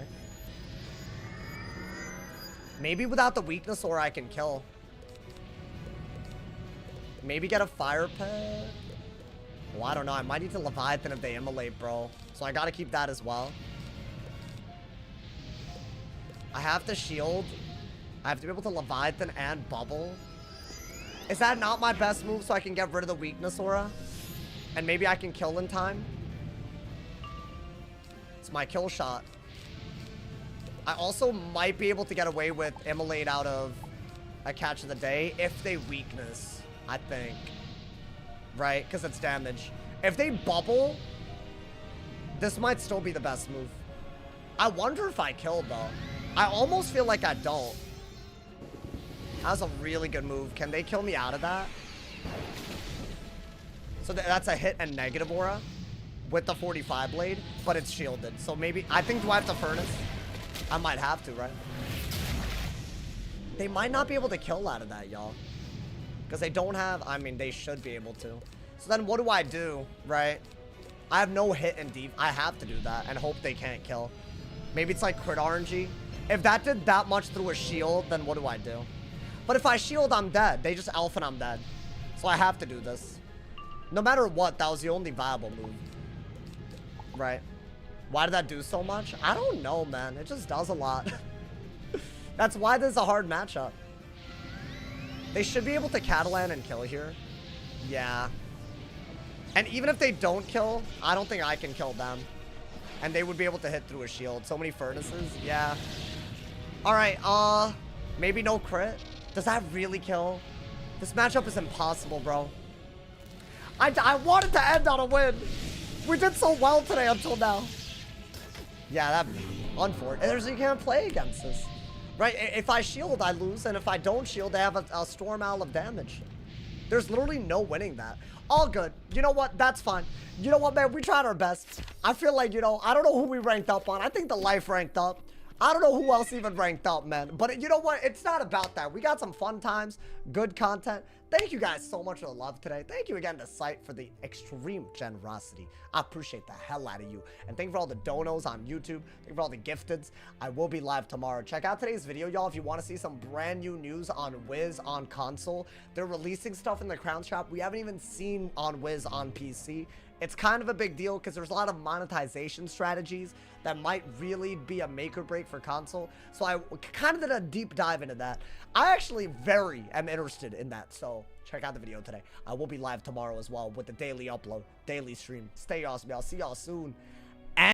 Maybe without the weakness or I can kill. Maybe get a Fire Pet. Well, I don't know. I might need to Leviathan if they immolate, bro. So I gotta keep that as well. I have to shield. I have to be able to Leviathan and bubble. Is that not my best move so I can get rid of the weakness aura? And maybe I can kill in time? It's my kill shot. I also might be able to get away with immolate out of a catch of the day if they weakness, I think. Right? Because it's damage. If they bubble, this might still be the best move. I wonder if I kill, though. I almost feel like I don't. That's a really good move. Can they kill me out of that? So that's a hit and negative aura with the 45 blade, but it's shielded. So maybe, I think, do I have to furnace? I might have to, right? They might not be able to kill out of that, y'all. Because they don't have, I mean, they should be able to. So then what do I do, right? I have no hit and deep. I have to do that and hope they can't kill. Maybe it's like crit RNG. If that did that much through a shield, then what do I do? But if I shield, I'm dead. They just alpha and I'm dead. So I have to do this. No matter what, that was the only viable move. Right? Why did that do so much? I don't know, man. It just does a lot. That's why this is a hard matchup. They should be able to Catalan and kill here. Yeah. And even if they don't kill, I don't think I can kill them. And they would be able to hit through a shield. So many furnaces. Yeah. Alright, maybe no crit. Does that really kill? This matchup is impossible, bro. I wanted to end on a win. We did so well today until now. Yeah, that unfortunate. You can't play against this. Right? If I shield, I lose. And if I don't shield, they have a Storm Owl of damage. There's literally no winning that. All good. You know what? That's fine. You know what, man? We tried our best. I feel like, you know, I don't know who we ranked up on. I think the life ranked up. I don't know who else even ranked up, man. But you know what? It's not about that. We got some fun times, good content. Thank you guys so much for the love today. Thank you again to Sight for the extreme generosity. I appreciate the hell out of you. And thank you for all the donos on YouTube. Thank you for all the gifteds. I will be live tomorrow. Check out today's video, y'all, if you want to see some brand new news on Wiz on console. They're releasing stuff in the Crown Shop we haven't even seen on Wiz on PC. It's kind of a big deal because there's a lot of monetization strategies that might really be a make or break for console. So I kind of did a deep dive into that. I actually am interested in that. So check out the video today. I will be live tomorrow as well with the daily upload, daily stream. Stay awesome, y'all. See y'all soon.